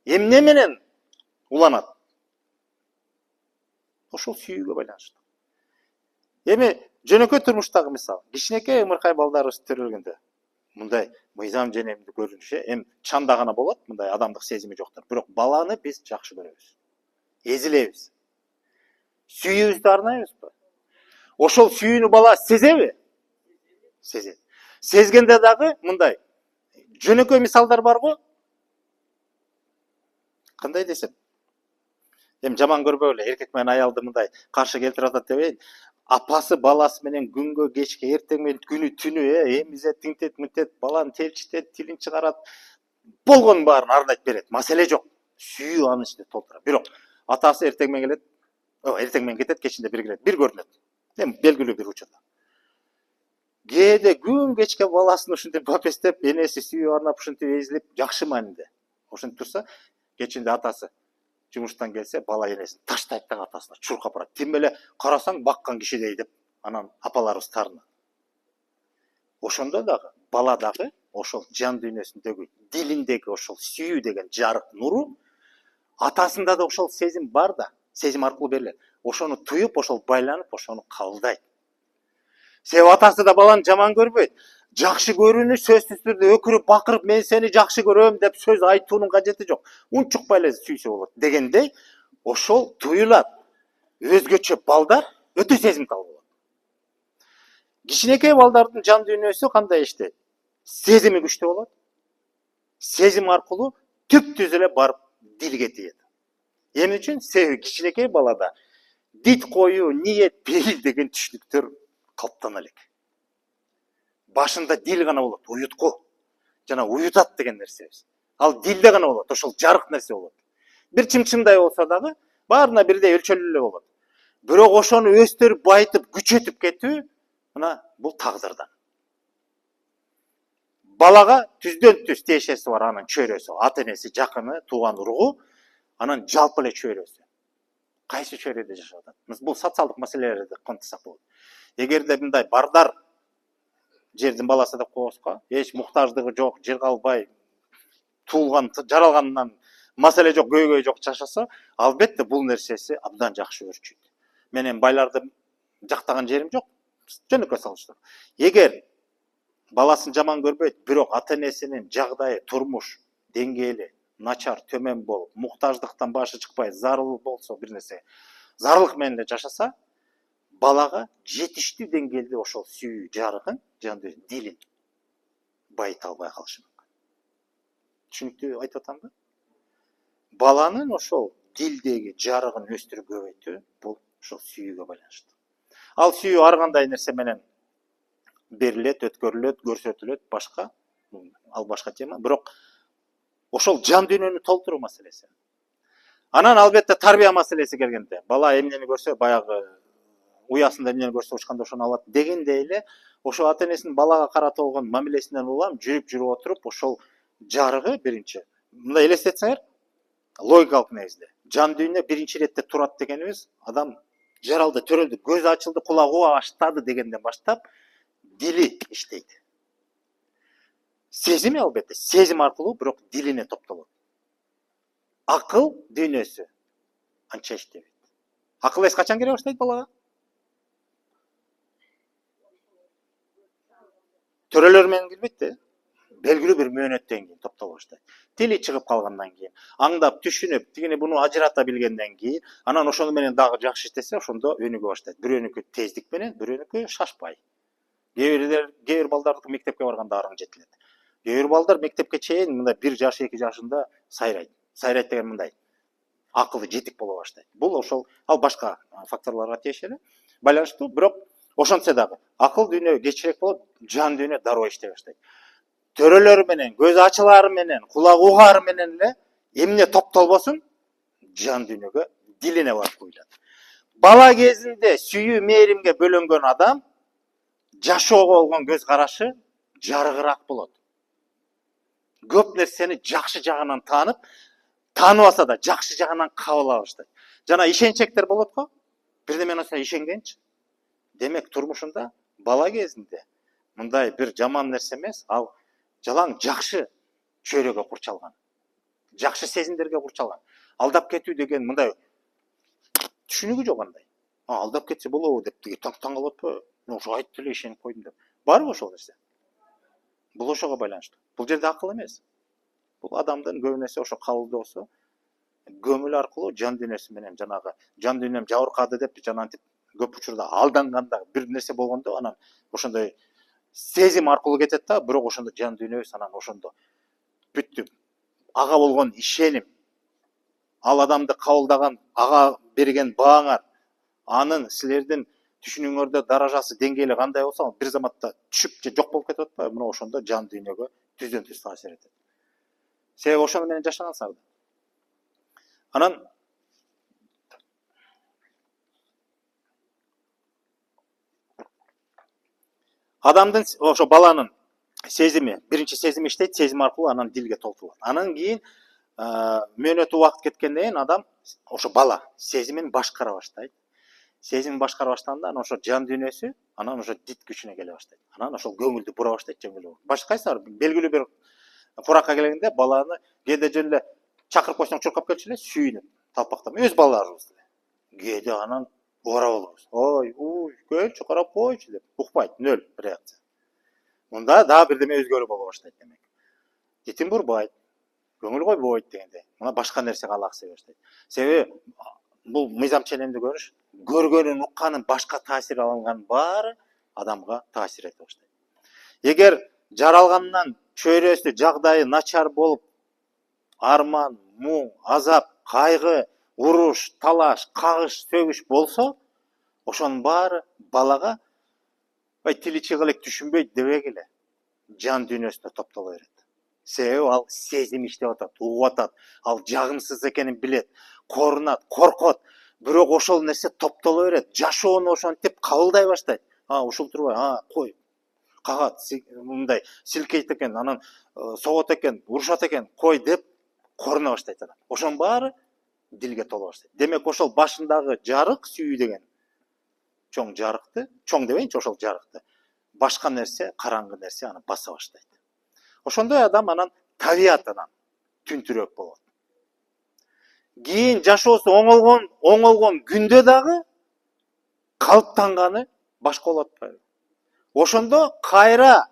эмне менен уланат? Ошол сүйүүгө байланыштуу. Эми жөнөкөй турмуштагы мисал, кичинекей ымыркай балдарыбыз төрөлгөндө мындай мыйзам женемдүү көрүнүшү эми чанда гана болот, мындай адамдык сезими жоктор. Бирок баланы биз жакшы көрөбүз. Эзилебиз. Сүйүүбүздү арнайбызбы? Ошол сүйүүнү бала сезеби? Сезет. Сезгенде дагы мындай жөнөкөй мисалдар бар го. Кандай десем? Эми жаман көрбөгүлө, эркек менен аялды мындай каршы келтирип атат дебейин. Апасы баласы менен күнгө кечке, эртең менен күнү түнү эмизет, тинтет, мынтет, баланы телчитет, тилин чыгарат. Болгонун баарын арнайт берет. Маселе жок. Сүйүү анын ичинде толтура. Бирок атасы эртең менен келет, эртең менен кетет, кечинде бир келет, бир көрүнөт. Эми белгилүү бир учурда. Кээде күн кечке баласын ушинтип бапестеп, энеси сүйүү арнап ушинтип эзилип, жакшы маанинде. Ошентип турса, кечинде атасы жумуштан келсе, бала энесин таштайт да атасына чуркап барат. Тим эле карасаң баккан кишидей деп, анан апаларыбыз тарынат. ошондо дагы бала дагы ошол жан дүйнөсүндөгү дилиндеги ошол сүйүү деген жарык нуру атасында да ошол сезим бар да, сезим аркылуу берилет. Ошону туюп, ошол байланып, ошону кабылдайт. Себеби атасы да баланы жаман көрбөйт. Жакшы көрүүнү сөзсүз түрдө өкүрүп бакырып мен сени жакшы көрөм деп сөз айтуунун кажети жок. Унчукпай эле сүйсө болот дегендей ошол туюлат. Өзгөчө балдар өтө сезимкал болот. Кичинекей балдардын жан дүйнөсү кандай иштейт? Сезими күчтүү болот. Сезим аркылуу түп-түз эле барып дилге тиет. Эмне үчүн? Себеби кичинекей балада дит коюу, ниет, пейил деген түшүнүктөр калыптана элек. Башында дил гана болот, уютку. Жана уютат деген нерсебиз. Ал дилде гана болот, ошол жарык нерсе болот. Бир чымчымдай болсо дагы баарына бирдей өлчөлүү эле болот. Бирок ошону өстөрүп, байытып, күчөтүп кетүү мына бул тагдырдан. Балага түздөн түз тиешеси бар анын чөйрөсү, ата энеси, жакыны, тууган уругу, анан жалпы эле чөйрөсү. Кайсы чөйрөдө жашап атат? Бул социалдык маселелерди камтысак болот. Эгерде мындай бардар жердин баласы деп коебузго, эч муктаждыгы жок, жер калбай, туулган, жаралганынан маселе жок, көйгөй жок жашаса, албетте бул нерсеси абдан жакшы өрчүйт. Менен байларды жактаган жерим жок, жөнөкөй салыштыр. Эгер баласын жаман көрбөйт, бирок ата энесинин жагдайы, турмуш деңгээли начар, төмөн болуп, муктаждыктан башы чыкпай, зарыл болсо бир нерсе, зарылык менен эле жашаса, балага жетиштүү деңгээлде ошол сүйүү жарыгын, жандын дилин байыта албай калышы мүмкүн. Түшүнүктүү айтып атамбы? Баланын ошол дилдеги жарыгын өстүрүп көбөйтүү бул ошол сүйүүгө байланыштуу. Ал сүйүү ар кандай нерсе менен берилет, өткөрүлөт, көрсөтүлөт, башка, ал башка тема. Бирок ошол жан дүйнөнү толтуруу маселеси. Анан албетте тарбия маселеси келгенде, бала эмнени көрсө, баягы уясында эмнени көрсө ошканда ошону алат дегендей эле, ошол ата энесинин балага карата болгон мамилесинен улам жүрүп отуруп ошол жарыгы биринчи. Мындай элестетсеңер, логикалык негизде. Жан дүйнө биринчи иретте турат дегенибиз, адам жаралды, төрөлдү, көзү ачылды, кулагы баштады дегенден баштап дили иштейт. Сезими албетте, сезим аркылуу бирок дилине топтолот. Акыл дүйнөсү анча иштебейт. Акыл эс качан келе баштайт балага? Төрөлөр менен келбейт да. Белгилүү бир мөөнөттөн кийин топтоло баштайт. Тили чыгып калгандан кийин, аңдап, түшүнүп, тигини буну ажырата билгенден кийин, анан ошону менен дагы жакшы иштесе, ошондо өнүгө баштайт. Бирөөнүкү тездик менен, бирөөнүкү шашпай. Кээ бир балдардыкы мектепке барганда арың жетилет. Кээ бир балдар мектепке чейин мындай 1 жаш, 2 жашында сайрайт. Сайрайт деген мындай. Акылы жетик боло баштайт. Бул ошол ал башка факторлорго тиешелүү, байланыштуу, бирок ошончо дагы акыл дүйнө кечирээк болот, жан дүйнө дароо иштей баштайт. Төрөлөр менен, көз ачылары менен, кулак угаары менен эле эмне топтолбосун, жан дүйнөгө, дилине барып куюлат. Бала кезинде сүйүү, мээримге бөлөнгөн адам жашоого болгон көз карашы жарыгыраак болот. Көп нерсени жакшы жагынан таанып, тааныбаса да жакшы жагынан кабыл ала баштайт. Жана ишенчектер болот го. Бирдеме нерсеге ишенгенчи. Демек турмушунда бала кезинде мындай бир жаман нерсе эмес, ал жалаң жакшы чөйрөгө курчалган. Жакшы сезимдерге курчалган. Алдап кетүү деген мындай түшүнүгү жок андай. Алдап кетсе болобу деп таң калып атпайбы? Ошо айтты эле ишенип койдум деп. Барбы ошол нерсе? Бул ошого байланыштуу. Бул жерде акыл эмес. Бул адамдын көбүнесе ошо кабылдоосу көңүл аркылуу жан дүйнөсү менен жанагы жан дүйнөм жабыркады деп жанантип көп учурда алданганда бир нерсе болгондо анан ошондой сезим аркылуу кетет да, бирок ошондо жан дүйнөбүз анан ошондо бүттү. Ага болгон ишеним, ал адамды кабылдаган, ага берген бааңар, анын силердин түшүнүүңөрдө даражасы, деңгээли кандай болсо, бир заматта түшүп же жок болуп кетип атпайбы? Мына ошондо жан дүйнөгө түздөн түз таасир этет. Себеби ошону менен жашагансыңар. Анан адамдын ошо баланын сезими, биринчи сезим иштейт, сезим аркылуу анан дилге толтурулат. Анан кийин мөөнөт убакыт кеткенден кийин адам ошо бала сезимин башкара баштайт. сезим башкара баштаганда анан ошо жан дүйнөсү анан ошо дит күчүнө келе баштайт. Анан ошол көңүлдү бура баштайт жеңил. Башкайсыңар белгилүү бир куракка келгенде баланы кээде жөн эле чакырып койсоң чуркап келчү эле сүйүнүп талпактап өз балдарыбыз эле. Кээде анан ора болобуз. Ой, келчү карап койчу деп укпайт, нөл реакция. Мында дагы бирдеме өзгөрүү боло баштайт демек. Дитин бурбайт, көңүл койбойт дегенде. Мына башка нерсеге алаксый баштайт. Себеби бул мыйзам ченемди көрүш, көргөнүн, укканын, башка таасир алганын баары адамга таасир эте баштайт. Эгер жаралгандан чөйрөсү жагдайы начар болуп, арман, муң, азап, кайгы, уруш, талаш, кагыш, сөгүш болсо, ошонун баары балага тили чыгылык түшүнбөйт дебегиле жан дүйнөсүнө топтоло берет. Себеби ал сезим иштеп атат, угуп атат, ал жагымсыз экенин билет, корунат, коркот, бирок ошол нерсе топтоло берет, жашоону ошентип кабылдай баштайт. Ушул турбай, кой, кагат, мындай силкейт экен, анан согот экен, урушат экен, кой деп коруна баштайт адам. Ошонун баары дилге толо баштайт. Демек ошол башындагы жарык, сүйүү деген чоң жарыкты, чоң дебейинчи, ошол жарыкты башка нерсе, караңгы нерсе аны баса баштайт. Ошондой адам анан табиятынан түнтүрөөк болот. Кийин жашоосу оңолгон күндө дагы калыптанганы башка болуп атпайбы? Ошондо кайра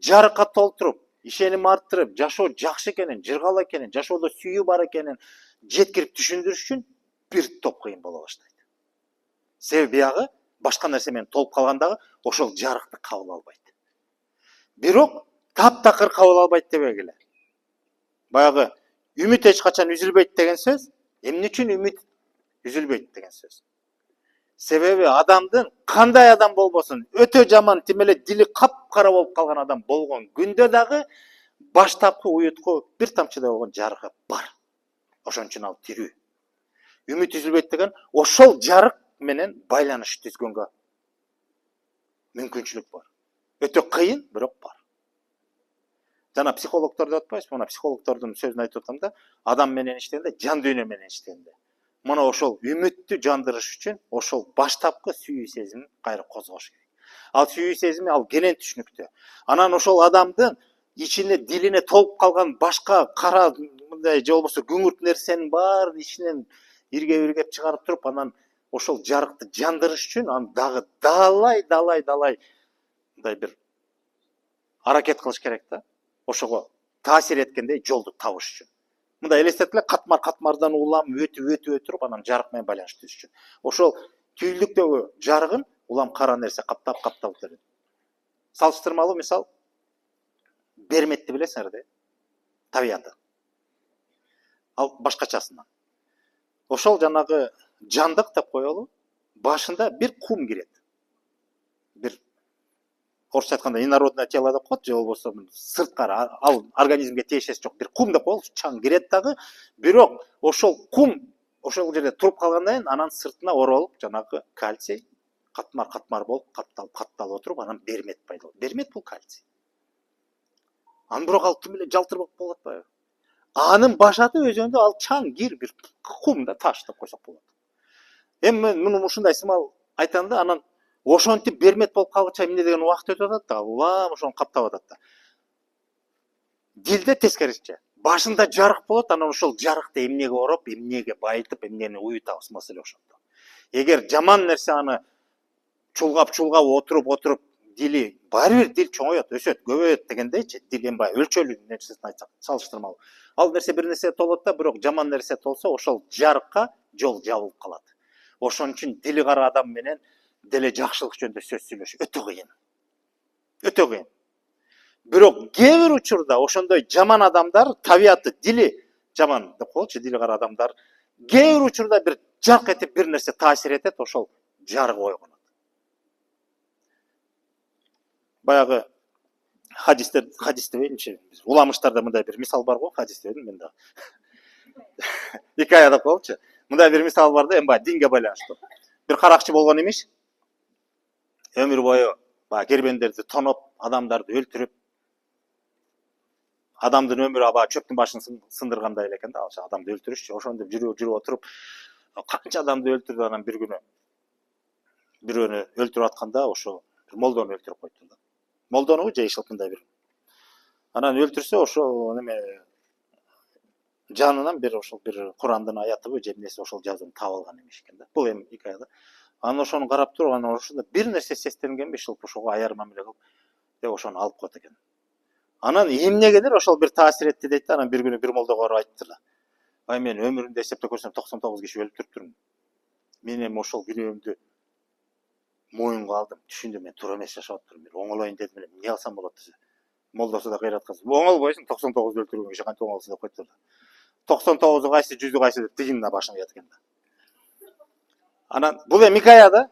жарыкка толтуруп, ишеним арттырып, жашоо жакшы экенин, жыргал экенин, жашоодо сүйүү бар экенин жеткирип түшүндүрүш үчүн бир топ кыйын боло баштайт. Себеби биягы башка нерсе менен толуп калгандагы ошол жарыкты кабыл албайт. Бирок таптакыр кабыл албайт дебегиле. Баягы үмүт эч качан үзүлбөйт деген сөз, эмне үчүн үмүт үзүлбөйт деген сөз. Себеби адамдын кандай адам болбосун, өтө жаман тим эле дили капкара болуп калган адам болгон күндө дагы баштапкы уютку бир тамчыдай болгон жарыгы бар. Ошон үчүн ал тирүү. Үмүт үзүлбөйт деген ошол жарык менен байланыш түзгөнгө мүмкүнчүлүк бар. Өтө кыйын, бирок бар. Жана психологдор деп атпайбызбы? Мына психологдордун сөзүн айтып атам да, адам менен иштегенде, жан дүйнө менен иштегенде. Мына ошол үмүттү жандырыш үчүн ошол баштапкы сүйүү сезимин кайра козгош керек. Ал сүйүү сезими ал кенен түшүнүктүү. Анан ошол адамдын ичине, дилине толуп калган башка кара мындай же болбосо күңүрт нерсенин баарын ичинен иргеп чыгарып туруп, анан ошол жарыкты жандырыш үчүн аны дагы далай мындай бир аракет кылыш керек да. Ошого таасир эткендей жолду табыш үчүн. Мындай элестетип эле катмардан улам өтүп туруп анан жарык менен байланыш түзүш үчүн. Ошол түйүлдүктөгү жарыгын улам кара нерсе каптап өтөт. Салыштырмалуу мисал берметти билесиңер да, табияты. Ал башкачасынан. Ошол жанагы жандык деп коелу, башында бир кум кирет. Бир орусча айтканда инородное тело деп коет, же болбосо сырткары, ал организмге тиешеси жок бир кум деп коелучу, чаң кирет дагы, бирок ошол кум ошол жерде туруп калгандан кийин анан сыртына оролуп жанагы кальций катмар болуп катталып отуруп, анан бермет пайда болот. Бермет бул кальций. Анан бирок ал тим эле жалтырып болуп атпайбы? Анын башаты өзүндө ал чаң кир бир кум да, таш деп койсок болот. Эми мен муну ушундай сымал айтам да, анан ошентип бермет болуп калгыча эмне деген убакыт өтүп атат да, улам ошону каптап атат да. Дилде тескерисинче. Башында жарык болот, анан ошол жарыкты эмнеге ороп, эмнеге байытып, эмнени уютабыз, маселе ошондо. Эгер жаман нерсе аны чулгап отуруп дили, баары бир дил чоңоет, өсөт, көбөйөт дегендейчи, дил эми баягы өлчөлүү нерсесин айтсак, салыштырмалуу. Ал нерсе бир нерсе толот да, бирок жаман нерсе толсо, ошол жарыкка жол жабылып калат. Ошон үчүн дили кара адам менен деле жакшылык жөнүндө сөз сүйлөш өтө кыйын. Өтө кыйын. Бирок кээ бир учурда ошондой жаман адамдар, табияты, дили жаман деп коелучу, дили кара адамдар кээ бир учурда бир жарк этип бир нерсе таасир этет, ошол жарык ойгонот. Баягы хадис дебейинчи, уламыштарда мындай бир мисал бар го, хадис дебедим мен да. Икая деп коелучу. Мындай бир мисал бар да, эми баягы динге байланыштуу. Бир каракчы болгон имиш. Өмүр бою баягы кербендерди тоноп, адамдарды өлтүрүп, адамдын өмүрү баягы чөптүн башын сындыргандай эле экен да, адамды өлтүрүшчү. Ошондо жүрүп отуруп канча адамды өлтүрдү, анан бир күнү бирөөнү өлтүрүп атканда ошо молдону өлтүрүп койту да. Молдонубу же ишылтындай бир. Анан өлтүрсө ошо неме жанынан бир ошол бир Курандын аятыбы же эмнеси ошол жазууну таап алган эмес экен да. Бул эми хикая да. Анан ошону карап туруп, анан ошондо бир нерсе сестенген шылп ошого аяр мамиле кылып, деп ошону алып коет экен. Анан эмнегедир ошол бир таасир этти дейт да. Анан бир күнү бир молдого барып айтыптыр. Ай мен өмүрүмдө эсептеп көрсөм 99 киши өлтүрүптүрмүн. Мен эми ошол күнөөмдү моюнга алдым. Түшүндүм, мен туура эмес жашап атыптырмын. Бир оңолоюн дедим эле. Эмне кылсам болот десе. Молдосу да кыйраткан. Оңолбойсуң, 99 өлтүргөн киши кантип оңолсун деп койтур да. 99'u кайсы, 100'ü кайсы деп тигине башына кыят экен да. Анан бул эми хикая да.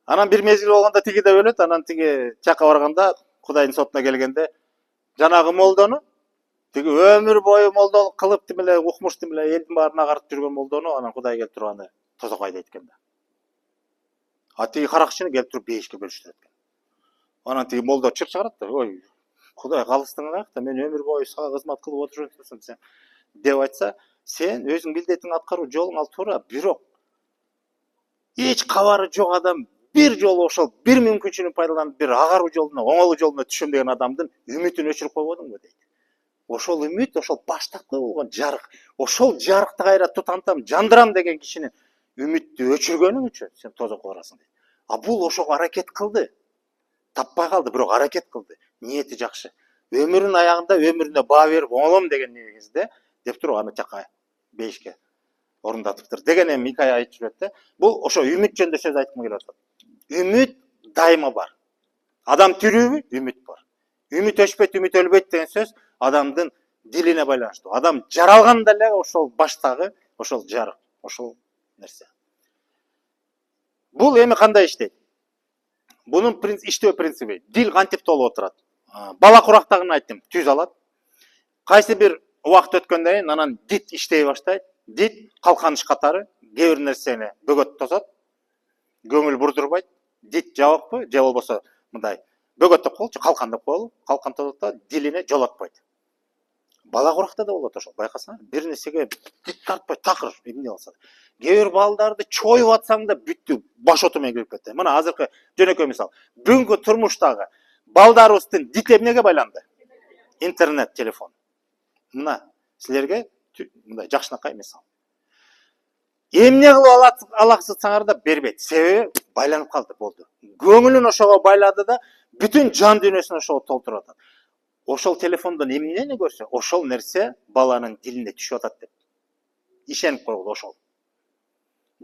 Анан бир мезгил болгондо тиги да өлөт, анан тиги жакка барганда, Кудайдын сотуна келгенде, жанагы молдону, тиги өмүр бою молдолук кылып тим эле укмуш тим эле элдин баарын агарып жүргөн молдону анан Кудай келип туруп аны тозокко айдайт экен да. А тиги каракчыны келип туруп бейишке бөлүштүрөт экен. Анан тиги молдо чыр чыгарат да, ой, Кудай калыстыгың каякта, мен өмүр бою сага кызмат кылып отурсун сен деп айтса, сен өзүң милдетиңди аткаруу жолуң ал туура, бирок эч кабары жок адам бир жолу ошол бир мүмкүнчүлүктү пайдаланып бир агаруу жолуна, оңолуу жолуна түшөм деген адамдын үмүтүн өчүрүп койбодуңбу дейт. Ошол үмүт, ошол баштапкы болгон жарык, ошол жарыкты кайра тутантам, жандырам деген кишинин үмүттү өчүргөнүң үчүн сен тозокко барасың дейт. А бул ошого аракет кылды. Таппай калды, бирок аракет кылды. Ниети жакшы. Өмүрүнүн аягында өмүрүнө баа берип оңолом деген негизде деп туруп аны жакка бейишке орундатыптыр деген эми хикая айтып жүрөт да. Бул ошо үмүт жөнүндө сөз айткым келип атат. Үмүт дайыма бар. Адам тирүүбү? Үмүт бар. Үмүт өчпөйт, үмүт өлбөйт деген сөз адамдын дилине байланыштуу. Адам жаралганда эле ошол баштагы ошол жарык, ошол нерсе. Бул эми кандай иштейт? Бунун иштөө принциби, дил кантип толуп отурат? Бала курактагын айттым, түз алат. Кайсы бир убакыт өткөндөн кийин анан дит иштей баштайт. Дит калканыч катары кээ бир нерсени бөгөт тосот, көңүл бурдурбайт. Дит жабыкпы, же болбосо мындай бөгөт деп коелучу, калкан деп коелу. Калкан тосот да дилине жолотпойт. Бала куракта да болот ошол, байкасаң, бир нерсеге дит тартпай такыр эмне кылса. Кээ бир балдарды чоюп атсаң да бүттү, баш оту менен кирип кетти. Мына азыркы жөнөкөй мисал. Бүгүнкү турмуштагы балдарыбыздын дити эмнеге байланды? Интернет, телефон. Мына силерге мындай жакшынакай мисал. Эмне кылып алаксытсаңар да бербейт. Себеби байланып калды, болду. Көңүлүн ошого байлады да, бүтүн жан дүйнөсүн ошого толтуруп атат. Ошол телефондон эмнени көрсө, ошол нерсе баланын дилине түшүп атат деп ишенип койгула ошол.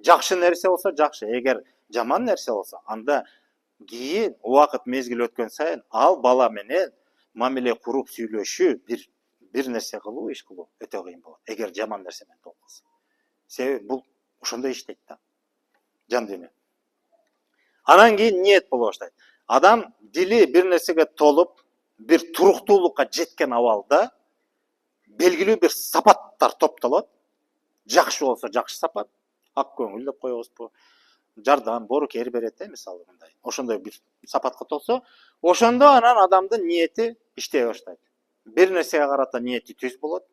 Жакшы нерсе болсо жакшы, эгер жаман нерсе болсо, анда кийин убакыт мезгил өткөн сайын ал бала менен мамиле куруп сүйлөшүү, бир нерсе кылуу, иш кылуу өтө кыйын болот. Эгер жаман нерсе менен толкулса. Себеби бул ошондой иштейт да. Жан дүйнө. Анан кийин ниет боло баштайт. Адам дили бир нерсеге толуп, бир туруктуулукка жеткен абалда белгилүү бир сапаттар топтолот. Жакшы болсо жакшы сапат, ак көңүл деп коебузбу, жардам, боорукер берет мисалы мындай. Ошондой бир сапатка толсо, ошондо анан адамдын ниети иштей баштайт. Бир нерсеге карата ниети түз болот.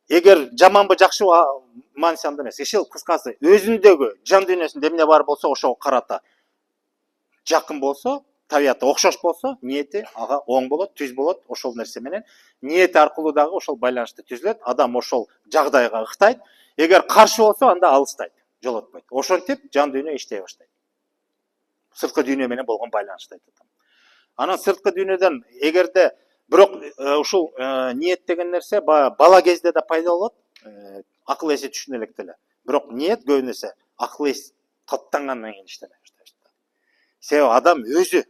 Эгер жаманбы жакшыбы мааниси анда эмес. Ишил кыскасы, өзүндөгү жан дүйнөсүндө эмне бар болсо, ошого карата жакын болсо, табияты окшош болсо, ниети ага оң болот, түз болот. Ошол нерсе менен ниети аркылуу дагы ошол байланышты түзүлөт. Адам ошол жагдайга ыктайт. Эгер каршы болсо, анда алыстайт, жолотпойт. Ошентип жан дүйнө иштей баштайт. Сырткы дүйнө менен болгон байланышты айтат. Анан сырткы дүйнөдөн эгерде бирок ушул ниет деген нерсе бала кезде да пайда болот, акыл эси түшүнө электе эле. Бирок ниет көбүнө эсе акыл эс топтангандан кийин иштей баштайт. Себеби адам өзү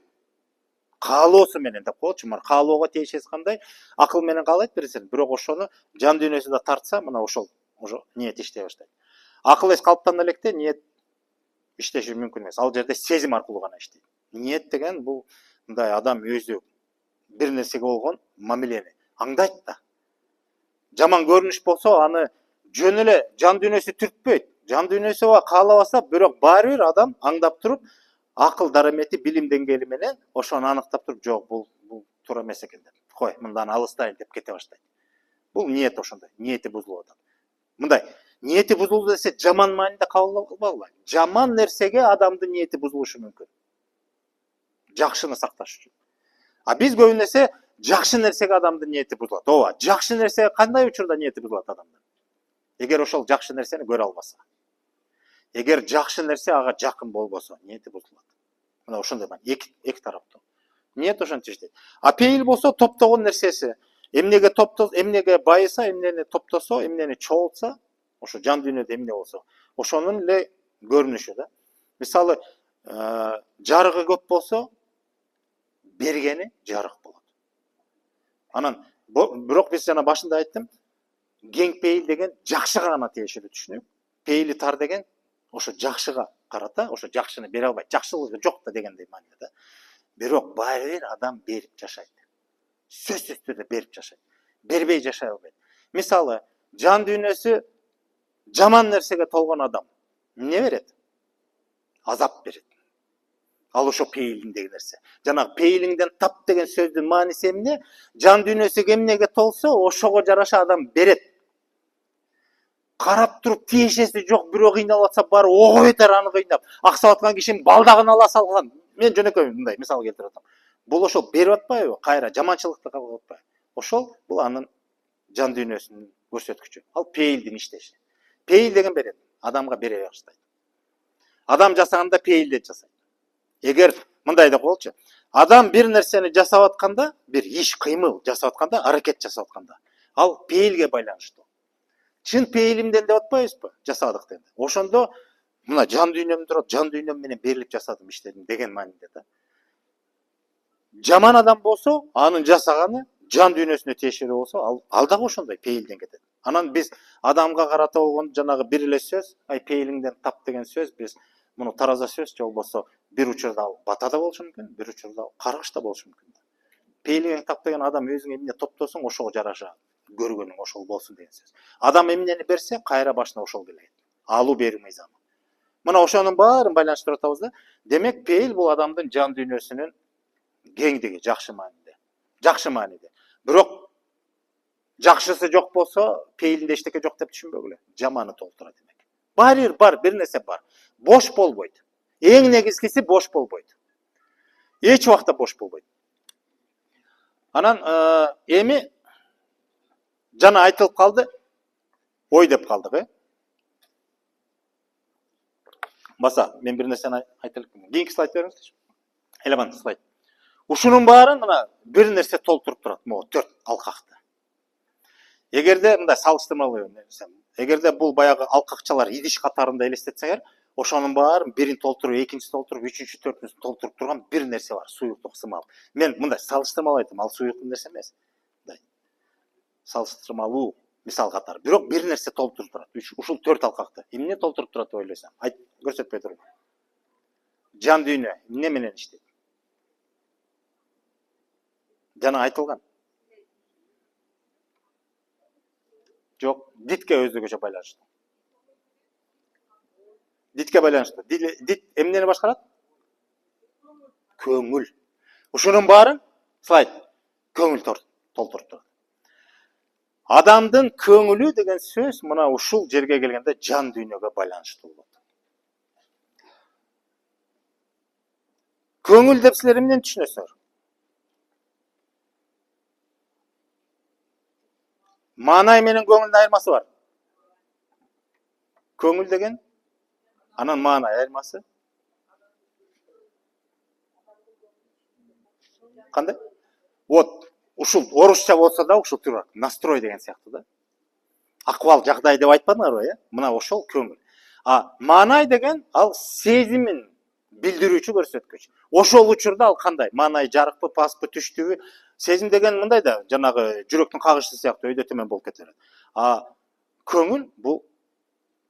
каалоосу менен деп коелучу, мына каалоого тиешеси кандай? Акыл менен каалайт бир нерсени, бирок ошону жан дүйнөсү да тартса, мына ошол ниет иштей баштайт. Акыл эс калыптана электе ниет иштеши мүмкүн эмес. Ал жерде сезим аркылуу гана иштейт. Ниет деген бул мындай адам өзү бир нерсеге болгон мамилени аңдайт да. Жаман көрүнүш болсо, аны жөн эле жан дүйнөсү түртпөйт. Жан дүйнөсү каалабаса, бирок баары бир адам аңдап туруп, акыл дарамети, билим деңгээли менен ошону аныктап туруп, жок, бул туура эмес экен деп. Кой, мындан алыстайын деп кете баштайт. Бул ниет ошондой, ниети бузулуп атат. Мындай, Ниети бузулду десе жаман маанинде кабыл албагыла. Жаман нерсеге адамдын ниети бузулушу мүмкүн. Жакшыны сакташ үчүн. А биз көбүн эсе жакшы нерсеге адамдын ниети бузулат. Ооба, жакшы нерсеге кандай учурда ниети бузулат адамдын? Эгер ошол жакшы нерсени көрө албаса. Эгер жакшы нерсе ага жакын болбосо, ниети бузулат. Мына ошондой эки тараптуу. Ниет ошентип иштейт. А пейил болсо топтогон нерсеси. Эмнеге байыса, эмнени топтосо, эмнени чогултса, ошо жан дүйнөдө эмне болсо, ошонун эле көрүнүшү да. Мисалы, жарыгы көп болсо, бергени жарык болот. Анан бирок биз жана башында айттым, кең пейил деген жакшыга гана тиешелүү түшүнүк. Пейили тар деген ошо жакшыга карата, ошо жакшыны бере албайт, жакшылыгы жок да дегендей мааниде да. Бирок баары бир адам берип жашайт. Сөзсүз түрдө берип жашайт. Бербей жашай албайт. Мисалы, жан дүйнөсү жаман нерсеге толгон адам эмне берет? Азап берет. Ал ошо пейилиңдеги нерсе. Жанагы пейилиңден тап деген сөздүн мааниси эмне? Жан дүйнөсү эмнеге толсо, ошого жараша адам берет. Карап туруп тиешеси жок, бирөө кыйналып атса бары ого бетер аны кыйнап, аксап аткан кишинин балдагын ала салган. Мен жөнөкөй мындай мисал келтирип атам. Бул ошол берип атпайбы? Кайра жаманчылыкты кылып атпайбы? Ошол бул анын жан дүйнөсүнүн көрсөткүчү. Ал пейилдин иштеши. Пейил деген берет, адамга бере баштайт. Адам жасаганда пейилде жасайт. Эгер мындай деп коелучу, адам бир нерсени жасап атканда, бир иш, кыймыл жасап атканда, аракет жасап атканда, ал пейилге байланыштуу. Чын пейилимден деп атпайбызбы? Жасадык дегенде. Ошондо мына жан дүйнөм турат, жан дүйнөм менен берилип жасадым, иштедим деген мааниде да. Жаман адам болсо, анын жасаганы жан дүйнөсүнө тиешелүү болсо, ал дагы ошондой пейилден кетет. Анан биз адамга карата болгон жанагы бир эле сөз, пейилиңден тап деген сөз, биз муну тараза сөз же болбосо бир учурда ал бата да болушу мүмкүн, бир учурда каргыш да болушу мүмкүн. Пейилиңден тап деген адам өзүң эмне топтосуң, ошого жараша көргөнүң ошол болсун деген сөз. Адам эмнени берсе, кайра башына ошол келет. Алуу берүү мыйзамы. Мына ошонун баарын байланыштырып атабыз да. Демек, пейил бул адамдын жан дүйнөсүнүн кеңдиги, жакшы мааниде. Жакшы мааниде. Бирок жакшысы жок болсо, пейилинде эчтеке жок деп түшүнбөгүлө. Жаманы толтурат демек. Бар, бир нерсе бар. Бош болбойт. Эң негизгиси бош болбойт. Эч убакта бош болбойт. Анан эми жана айтылып калды, ой деп калдык, Баса, мен бир нерсени айтып элем. Кийинки слайд бериңизчи. Элемент слайд. Ушунун баарын мына бир нерсе толтуруп турат, могу 4 алкакты. Эгерде мындай салыштырмалуу нерсе, эгерде бул баягы алкакчалар идиш катарында элестетсеңер, ошонун баарын бирин толтуруп, экинчисин толтуруп, үчүнчү, төртүнчүсүн толтуруп турган бир нерсе бар, суюктук сымал. Мен мындай салыштырмалуу айтам, ал суюктуу нерсе эмес. Мындай салыштырмалуу мисал катары. Бирок бир нерсе толтуруп турат. Ушул 4 алкакты. Эмне толтуруп турат деп ойлойсуң? Айт, көрсөтпөй туруп. Жан дүйнө эмне менен иштейт? Жана айтылган. Жок, дитке өзгөчө байланыштуу. Дитке байланыштуу. Дит эмнени башкарат? Көңүл. Ушунун баарын слайд көңүл толтуруп турат. Адамдын көңүлү деген сөз мына ушул жерге келгенде жан дүйнөгө байланыштуу болот. Көңүл деп силер эмнени түшүнөсүңөр? Маанай менен көңүлдүн айырмасы бар. Көңүл деген, анан маанай айырмасы. Кандай? Вот, ушул орусча болсо да ушул турат. Настрой деген сыяктуу да. Акыбал, жагдай деп айтпадыңарбы, Мына ошол көңүл. А маанай деген ал сезимин билдирүүчү көрсөткүч. Ошол учурда ал кандай? Маанай жарыкпы, паспы, түштүбү? Сезим деген мындай да, жанагы жүрөктүн кагышы сыяктуу өйдө төмөн болуп кете берет. А көңүл бул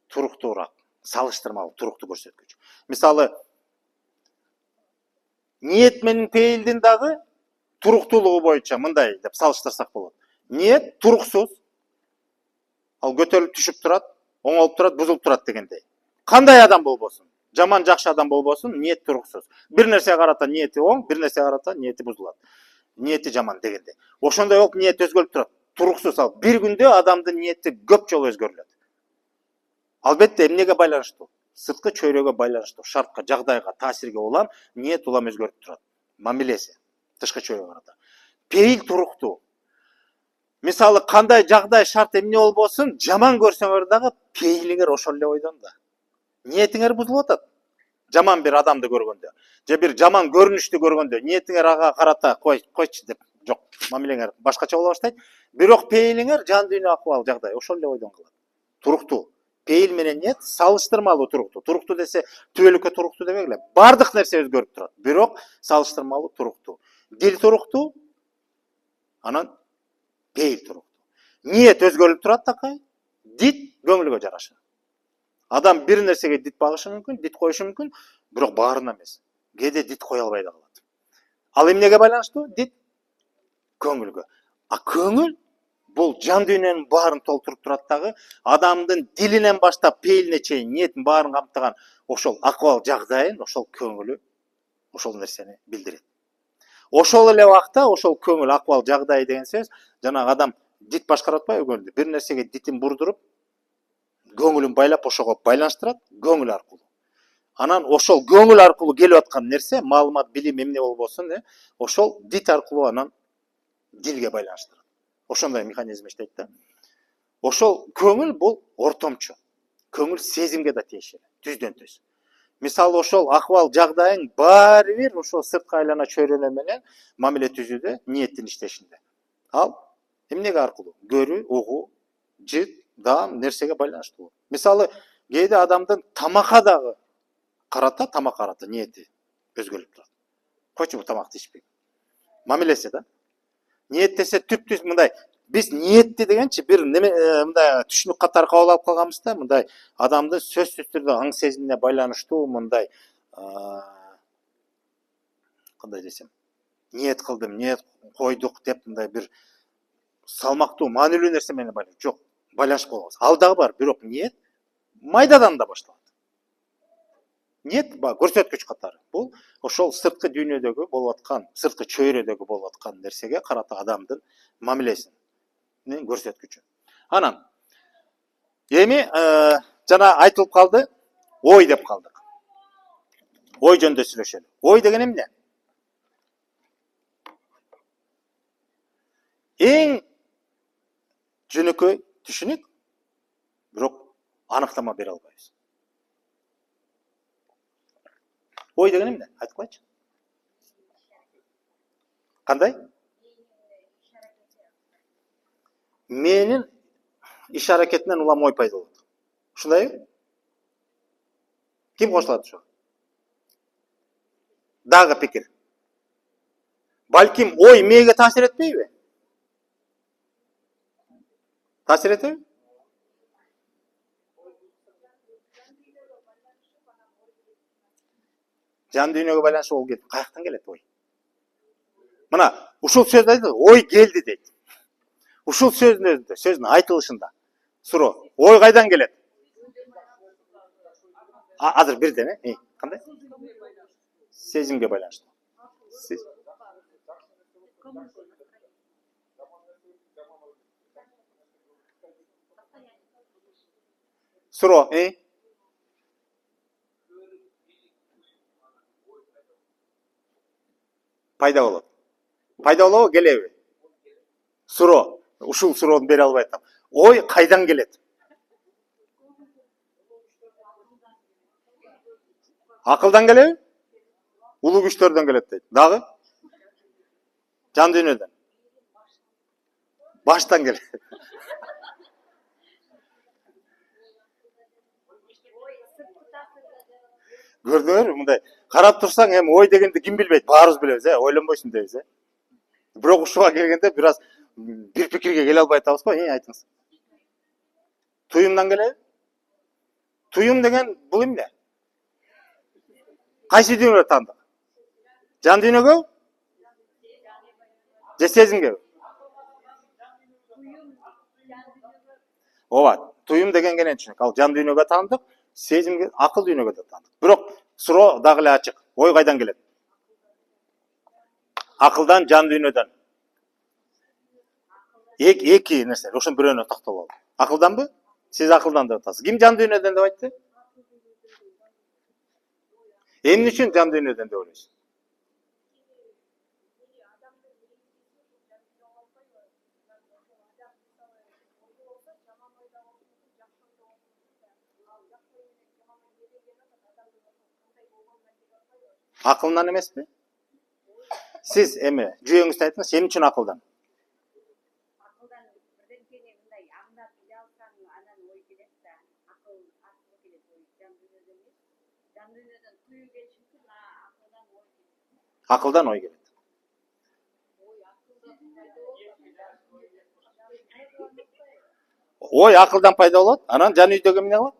туруктуураак, салыштырмалуу, туруктуу көрсөткүч. Мисалы, ниет менен пейилдин дагы туруктуулугу боюнча мындай деп салыштырсак болот. Ниет туруксуз, ал көтөрүлүп түшүп турат, оңолуп турат, бузулуп турат дегендей. Кандай адам болбосун, жаман жакшы адам болбосун, ниет туруксуз. Бир нерсеге карата ниети оң, бир нерсеге карата ниети бузулат. Ниети жаман дегендей. Ошондой болуп ниет өзгөрүп турат. Туруксуз ал. Бир күндө адамдын ниети көп жолу өзгөрүлөт. Албетте эмнеге байланыштуу? Сырткы чөйрөгө байланыштуу, шартка, жагдайга, таасирге улам ниет улам өзгөрүп турат. Мамилеси тышкы чөйрөгө карата. Пейил туруктуу. Мисалы кандай жагдай, шарт эмне болбосун, жаман көрсөңөр дагы пейилиңер ошол эле ойдон да. Ниетиңер бузулуп атат. Жаман бир адамды көргөндө, же бир жаман көрүнүштү көргөндө, ниетиңер ага карата койчу деп, жок, мамилеңер башкача боло баштайт. Бирок пейилиңер жан дүйнө акыбал жагдай ошол эле ойдон калат. Туруктуу. Пейил менен ниет салыштырмалуу туруктуу. Туруктуу десе түбөлүккө туруктуу демегиле. Бардык нерсе өзгөрүп турат. Бирок салыштырмалуу туруктуу. Дил туруктуу, анан пейил туруктуу. Ниет өзгөрүп турат такай. Дит көңүлгө жараша. Адам бир нерсеге дит багышы мүмкүн, дит коюшу мүмкүн, бирок баарына эмес. Кээде дит кое албай да калат. Ал эмнеге байланыштуу? Дит көңүлгө. А көңүл бул жан дүйнөнүн баарын толтуруп турат дагы, адамдын дилинен баштап пейилине чейин ниетин баарын камтыган ошол акыбал жагдайын, ошол көңүлү ошол нерсени билдирет. Ошол эле убакта ошол көңүл акыбал жагдай деген сөз, жанагы адам дит башкарып атпайбы көңүлдү? Бир нерсеге дитин бурдуруп, көңүлүн байлап ошого байланыштырат көңүл аркылуу. Анан ошол көңүл аркылуу келип аткан нерсе, маалымат, билим эмне болбосун, ошол дит аркылуу анан дилге байланыштырат. Ошондой механизм иштейт да. Ошол көңүл бул ортомчу. Көңүл сезимге да тиешелүү, түздөн түз. Мисалы ошол акыбал жагдайын баары бир ошол сырткы айлана чөйрөнө менен мамиле түзүүдө, ниеттин иштешинде. Ал эмнеге аркылуу? Көрүү, угуу, жыт, даам нерсеге байланыштуу. Мисалы, кээде адамдын тамакка дагы карата ниети өзгөрүп турат. Койчу бу тамакты ичпейм. Мамилеси да. Ниеттесе түп-түз мындай. Биз ниетти дегенчи бир мындай түшүнүк катары кабыл алып калганбыз да, мындай адамдын сөзсүз түрдө аң сезимине байланыштуу мындай кандай десем, ниет кылдым, ниет койдук деп мындай бир салмактуу, маанилүү нерсе менен байланыштуу. Жок, байланышып калганбыз. Ал дагы бар, бирок ниет майдадан да башталат. Ниет көрсөткүч катары. Бул ошол сырткы дүйнөдөгү болуп аткан, сырткы чөйрөдөгү болуп аткан нерсеге карата адамдын мамилесин көрсөткүчү. Анан эми жана айтылып калды, ой деп калдык. Ой жөнүндө сүйлөшөлү. Ой деген эмне? Эң жөнөкөй түшүнүк, бирок аныктама бере албайбыз. Ой деген эмне? Айтып койчу. Кандай? Менин иш аракетинен улам ой пайда болот. Ушундайбы? Ким кошулат ошого? Дагы пикир. Балким ой мээге таасир этпейби? Таасир этеби? Жан дүйнөгө байланышы ол келет. Каяктан келет ой? Мына, ушул сөздү айтты, ой келди дейт. Ушул сөздүн айтылышында суроо, ой кайдан келет? Азыр бирден, кандай? Сезимге байланыштуу. Суроо, пайда болот. Пайда болобу, келеби? Суроо. Ушул суроону бере албай атам. Ой кайдан келет? Акылдан келеби? Улуу күчтөрдөн келет дейт. Дагы? Жан дүйнөдөн. Баштан келет. Көрдүңөрбү мындай? Карап турсаң, эми ой дегенди ким билбейт? Баарыбыз билебиз, ойлонбойсуң дейбиз, Бирок ушуга келгенде бир аз бир пикирге келе албай атабыз го, айтыңыз. Туюмдан келеби? Туюм деген бул эмне? Кайсы дүйнөгө таандык? Жан дүйнөгө? Же сезимге? Ооба, туюм деген кенен түшүнүк. Ал жан дүйнөгө таандык, сезимге, акыл дүйнөгө да таандык. Бирок суроо дагы эле ачык. Ой кайдан келет? Акылдан, жан дүйнөдөн. Эки нерсе, ошонун бирөөнө токтололу. Акылданбы? Siz akıldan деп атасыз. Ким жан дүйнөдөн деп айтты? Эмне үчүн жан дүйнөдөн деп ойлойсуз? Акылдан эмеспи? Siz эми жүйөңүздү айтыңыз, эмне үчүн акылдан? Акылдан ой келет. Ой акылдан пайда болот, анан жан үйдөгү эмне кылат?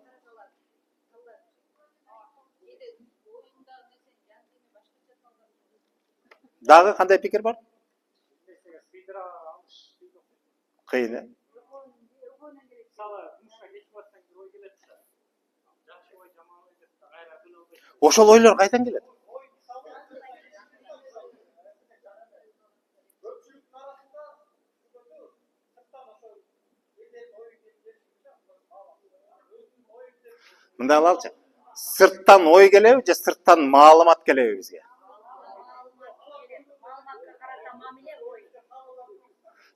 Дагы кандай пикир бар? Кыйын, э? Ошол ойлор кайдан келет? Мындай кылалычы. Сырттан ой келеби же сырттан маалымат келеби бизге?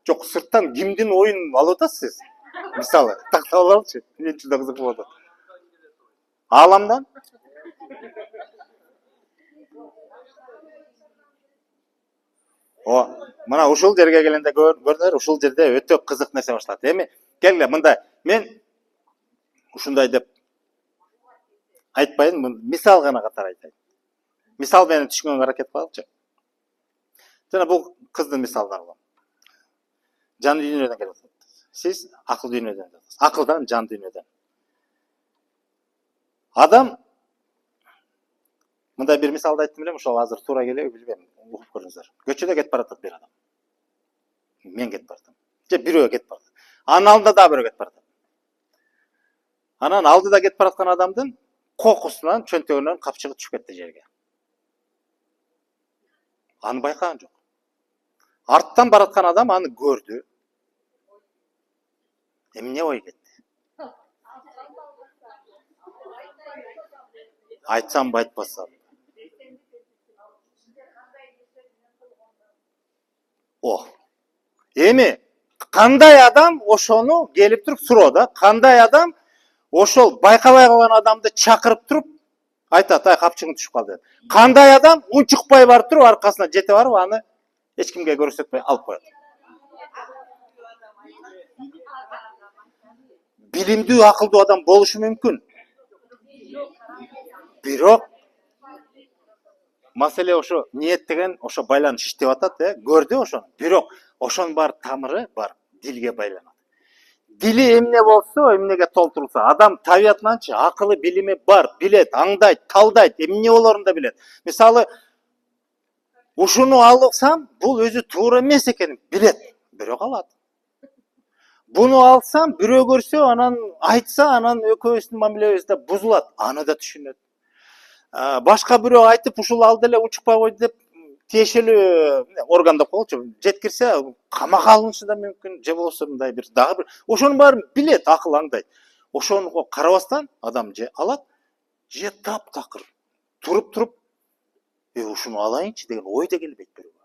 Жок, сырттан кимдин оюн алып атасыз сиз? Мисалы, тактап алалычы. Мен үчүн да кызык болот. Ааламдан? О, мына ушул жерге келгенде көрдүңөр, ушул жерде өтө кызык нерсе башталат. Эми келгиле, мындай мен ушундай деп айтпайын, мисал гана катары айтайын. Мисал менен түшүнгөнгө аракет кылалычы. Жана бул кыздын мисалын алам. Жан дүйнөдөн келип атат. Сиз акыл дүйнөдөн деп атасыз. Акылдан, жан дүйнөдөн. Адам мындай бир мисалды айттым элем, ошол азыр туура келеби билбейм. Угуп көрүңүздөр. Көчөдө кетип баратат бир адам. Мен кетип баратам. Же бирөө кетип баратат. Анын алдында да бирөө кетип баратат. Анан алдыда кетип бараткан адамдын кокусунан, чөнтөгүнөн капчыгы түшүп кетти жерге. Аны байкаган жок. Арттан бараткан адам аны көрдү. Эмне ой кетти? Айтсам ба айтпасам. О. Эми кандай адам ошону келип туруп суроо, кандай адам ошол байкабай калган адамды чакырып туруп айтат, ай капчыгың түшүп калды деп. Кандай адам унчукпай барып туруп аркасына жете барып аны эч кимге көрсөтпөй алып коет. Билимдүү, акылдуу адам болушу мүмкүн. Бирок маселе ошо ниет деген ошо байланыш иштеп атат, көрдү ошону. Бирок ошонун бар тамыры бар, дилге байланат. Дили эмне болсо, эмнеге толтурулса, адам табиятынанчы акылы, билими бар, билет, аңдайт, талдайт, эмне болорун да билет. Мисалы, ушуну алсам, бул өзү туура эмес экенин билет, бирок алат. Буну алсам, бирөө көрсө, анан айтса, анан экөөбүздүн мамилебиз да бузулат, аны да түшүнөт. Башка бирөө айтып, ушул алды эле учукпай койду деп тиешелүү орган деп коелучу, жеткирсе камакка алынышы да мүмкүн, же болбосо мындай бир дагы бир. Ошонун баарын билет, акыл аңдайт. Ошону карабастан адам же алат, же таптакыр туруп, ушуну алайынчы деген ой да келбейт бирөөгө.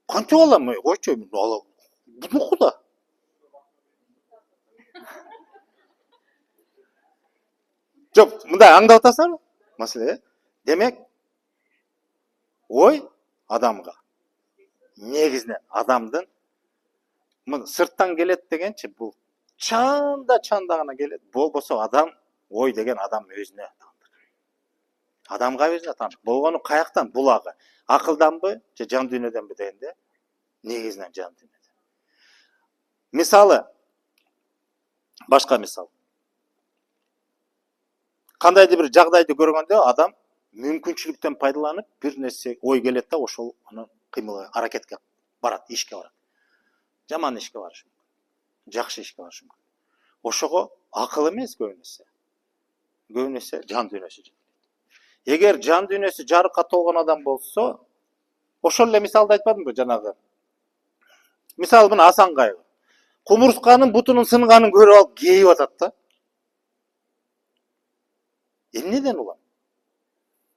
Кантип алам, койчу, алам. Бунуку да. Жок, мындай аңдап атасызбы? Маселе, демек ой адамга негизинен адамдын сырттан келет дегенчи бул чанда гана келет. Болбосо адам ой деген адам өзүнө таандык. Адамга өзүнө таандык. Болгону каяктан булагы? Акылданбы же жан дүйнөдөнбү дегенде негизинен жан дүйнөдөн. Мисалы, башка мисал. Кандайдыр бир жагдайды көргөндө адам мүмкүнчүлүктөн пайдаланып бир нерсе ой келет да, ошол аны кыймылга, аракетке барат, ишке барат. Жаман ишке барышы мүмкүн, жакшы ишке барышы мүмкүн. Ошого акыл эмес көбүнесе жан дүйнөсү жетет. Эгер жан дүйнөсү жарыкка толгон адам болсо, ошол эле мисалды айтпадымбы жанагы? Мисалы мына Асан Кайгы. кумурсканын бутунун сынганын көрүп алып кейип атат да. Эмнеден улам?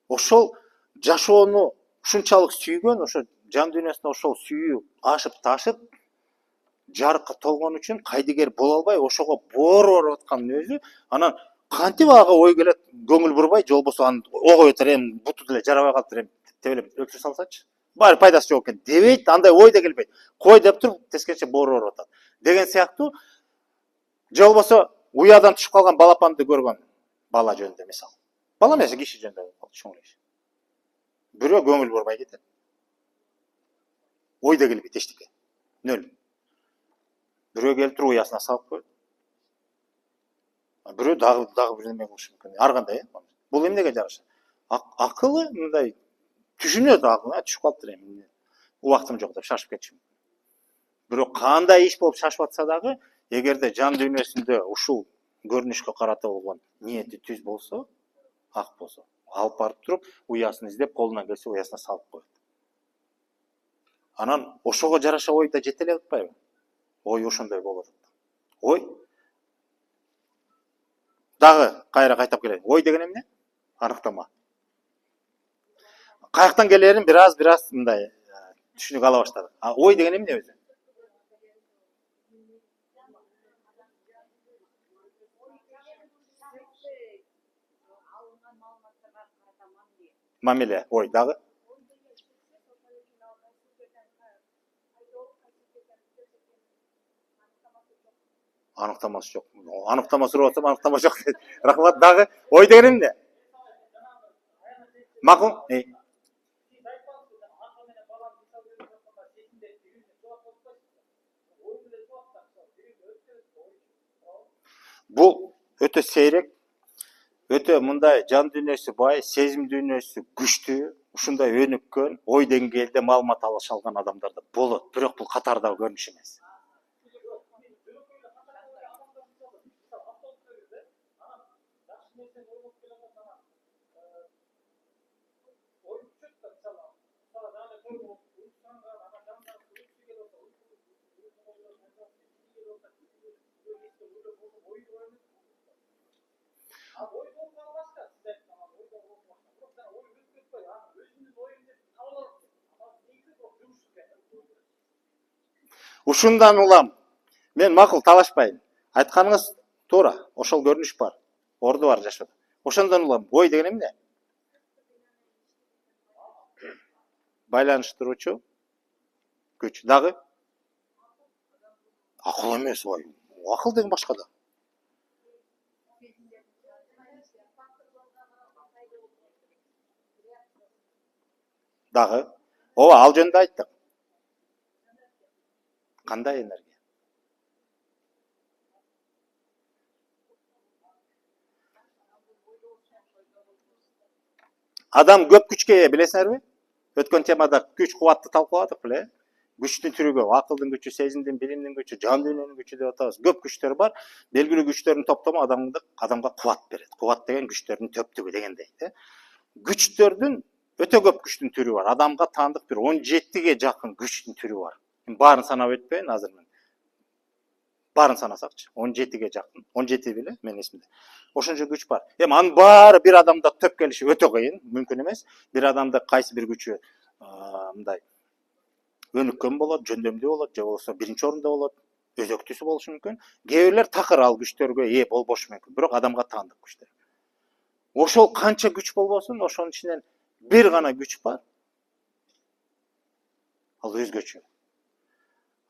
Ошол жашоону ушунчалык сүйгөн, ошо жан дүйнөсүнө ошол сүйүү ашып ташып, жарыкка толгон үчүн кайдыгер боло албай, ошого боор оруп аткандын өзү, анан кантип ага ой келет, көңүл бурбай, же болбосо аны ого өтөр, эми буту деле жарабай калыптыр, эми тебелеп өлтүрө салсачы. Баары пайдасы жок экен дебейт, андай ой да келбейт. Кой деп туруп, тескерисинче боор оруп атат. Деген сыяктуу, же болбосо уядан түшүп калган балапанды көргөн бала жөнүндө мисал. Бала эмес, киши жөнүндө чоңойш. Бирөө көңүл бурбай кетет. Ой да келбейт эчтеке. Нөл. Бирөө келип туруп уясына салып коет. Бирөө дагы бирдеме кылышы мүмкүн. Ар кандай, бул эмнеге жараша? Акылы мындай түшүнөт, акылына түшүп калыптыр эми. Убактым жок деп шашып кетишим. Бирок кандай иш болуп шашып атса дагы, эгерде жан дүйнөсүндө ушул көрүнүшкө карата болгон ниети түз болсо, ак болсо, алып барып туруп, уясын издеп, колунан келсе уясына салып коет. Анан ошого жараша ой да жете эле атпайбы? Ой ошондой болот. Ой дагы кайра кайтап келейин. Ой деген эмне? Аныктама. Каяктан келерин бир аз мындай түшүнүк ала баштадык. Ой деген эмне өзү? Мамиле, ой дагы. Аныктамасы жок. Аныктама сурап атсам, аныктама жок дейт. Рахмат, дагы. Ой деген эмне? Макул? Бул өтө сейрек, өтө мындай жан дүйнөсү бай, сезим дүйнөсү күчтүү, ушундай өнүккөн, ой деңгээлде маалымат алыша алган адамдарда болот. Бирок бул катардагы көрүнүш эмес. Ушундан улам мен макул талашпайм. Айтканыңыз туура, ошол көрүнүш бар. Орду бар жашоодо. Ошондон улам ой деген эмне? Байланыштыруучу күч. Дагы акыл эмес ой. Акыл деген башка да. Дагы. Ооба, ал жөнүндө айттык. Кандай энергия? Адам көп күчкө ээ, билесиңерби? Өткөн темада күч кубатты талкууладык беле? Күчтүн түрү көп. Акылдын күчү, сезимдин, билимдин күчү, жан дүйнөнүн күчү деп атабыз. Көп күчтөр бар. Белгилүү күчтөрдүн топтому адамга кубат берет. Кубат деген күчтөрдүн төптүгү дегендей. Күчтөрдүн өтө көп күчтүн түрү бар. Адамга таандык бир 17ге жакын күчтүн түрү бар. Баарын санап өтпөйүн азыр мен. Баарын санасакчы. 17ге жакын. 17 беле менин эсимде. Ошончо күч бар. Эми анын баары бир адамда төп келиши өтө кыйын, мүмкүн эмес. Бир адамда кайсы бир күчү мындай өнүккөн болот, жөндөмдүү болот, же болбосо биринчи орунда болот, өзөктүүсү болушу мүмкүн. Кээ бирлер такыр ал күчтөргө ээ болбошу мүмкүн, бирок адамга таандык күчтөр. Ошол канча күч болбосун, ошонун ичинен бир гана күч бар. Ал өзгөчө.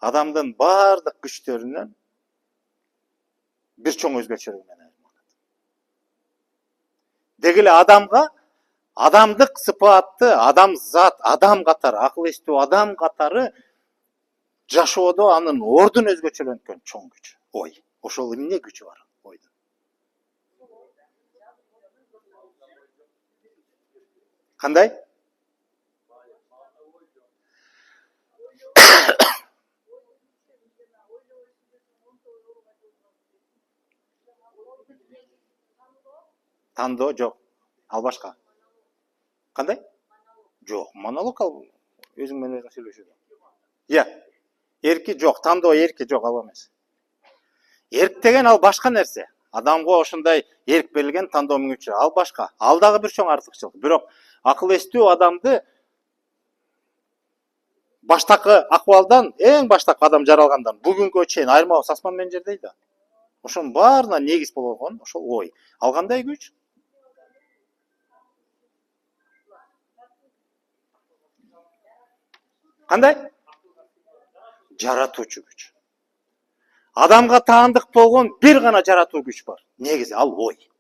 Адамдын баардык күчтөрүнөн бир чоң өзгөчөлүгү менен айырмаланат. Деги эле адамга адамдык сыпаатты, адам зат, адам катары, акыл эстүү адам катары жашоодо анын ордун өзгөчөлөнткөн чоң күч. Ой. Ошол эмне күчү бар ойдун? Кандай? Тандоо жок. Ал башка. Кандай? Жок, монолог ал өзүң менен өзүң сүйлөшүү. Эрки жок, тандоо эрки жок, ал эмес. Эрк деген ал башка нерсе. Адамга ошондой эрк берилген тандоо мүмкүнчүлүгү ал башка. Ал дагы бир чоң артыкчылык. Бирок акыл эстүү адамды баштакы акыбалдан, эң баштакы адам жаралгандан бүгүнгө чейин айырмабыз асман менен жердей да. Ошонун баарына негиз болгон ошол ой. Ал кандай күч? Кандай? Жаратуучу күч. Адамга таандык болгон бир гана жаратуу күч бар. Негизи ал ой.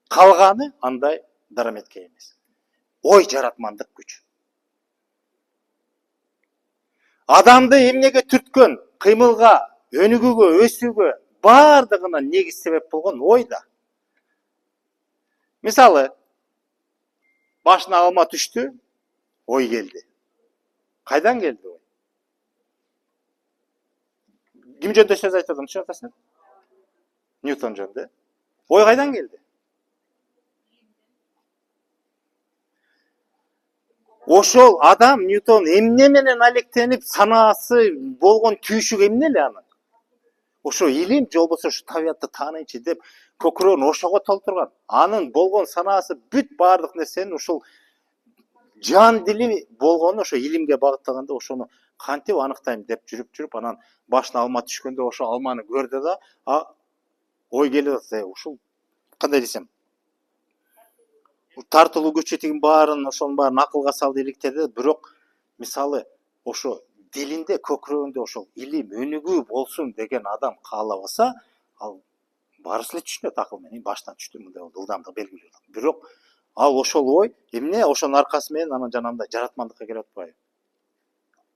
Калганы андай дараметке эмес. Ой жаратмандык күч. Адамды эмнеге түрткөн? Кыймылга, өнүгүүгө, өсүүгө баардыгына негиз себеп болгон ой да. Мисалы, башына алма түштү, ой келди. Кайдан келди ой? Ким жөнүндө сөз айтып атам, түшүнүп атасың? Ньютон жөнүндө. Ой кайдан келди? Ошол адам Ньютон эмне менен алектенип санаасы болгон түйшүк эмне эле анын? Ошо илим же болбосо ушу табиятты тааныйчы деп көкүрөгүн ошого толтурган. Анын болгон санаасы бүт баардык нерсенин ушул жан дили болгону ошо илимге багыттаганда ошону кантип аныктайм деп жүрүп анан башына алма түшкөндө ошо алманы көрдү да, ой келип атат. Ушул кандай десем, тартылуу күчү тигин баарын ошонун баарын акылга салды, иликтеди. Бирок мисалы ошо дилинде, көкүрөгүндө ошол илим, өнүгүү болсун деген адам каалабаса, ал баарысы эле түшүнөт акыл менен. Баштан түштү, мындай болду, ылдамдык белгилүү. Бирок ал ошол ой эмне ошонун аркасы менен анан жанагындай жаратмандыкка келип атпайбы?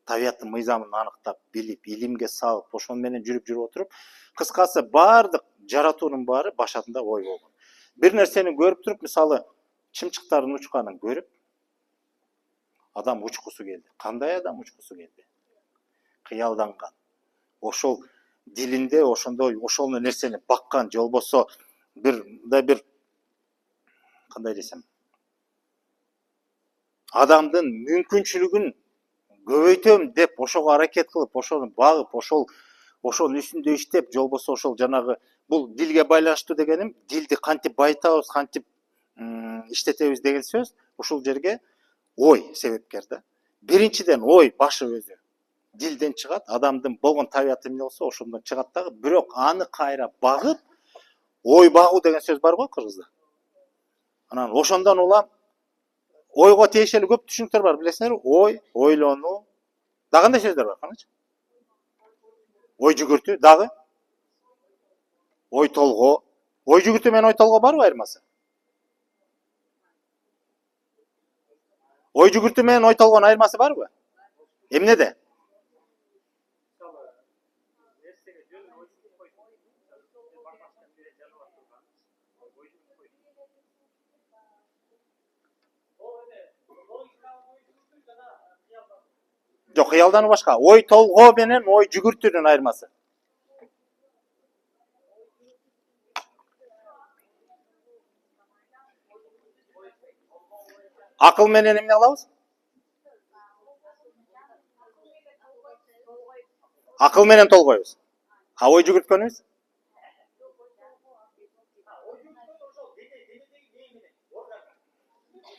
Табияттын мыйзамын аныктап, билип, илимге салып, ошону менен жүрүп отуруп, кыскасы баардык жаратуунун баары башатында ой болгон. Бир нерсени көрүп туруп, мисалы, чымчыктардын учканын көрүп, адам учкусу келди. Кандай адам учкусу келди? Кыялданган. Ошол дилинде ошондой ошол нерсени баккан же болбосо бир кандай десем, адамдын мүмкүнчүлүгүн көбөйтөм деп ошого аракет кылып, ошону багып, ошонун үстүндө иштеп, же болбосо ошол жанагы бул дилге байланыштуу дегеним, дилди кантип байытабыз, кантип иштетебиз деген сөз. Ушул жерге ой себепкер да. Биринчиден ой башы өзү дилден чыгат, адамдын болгон табияты эмне болсо ошондон чыгат дагы. Бирок аны кайра багып, ой багуу деген сөз бар го кыргызда. Анан ошондон улам ойго тиешелүү көп түшүнүктөр бар, билесиңерби? Ой, ойлонуу. Дагы кандай сөздөр бар, каначы? Ой жүгүртүү, дагы ой толгоо. Ой жүгүртүү менен ой толгоо барбы айырмасы? Ой жүгүртүү менен ой толгоонун айырмасы барбы? Эмнеде? Жок, кыялдануу башка. Ой толгоо менен ой жүгүртүүнүн айырмасы. Акыл менен эмне алабыз? Акыл менен толгойбуз. А ой жүгүрткөнүбүз?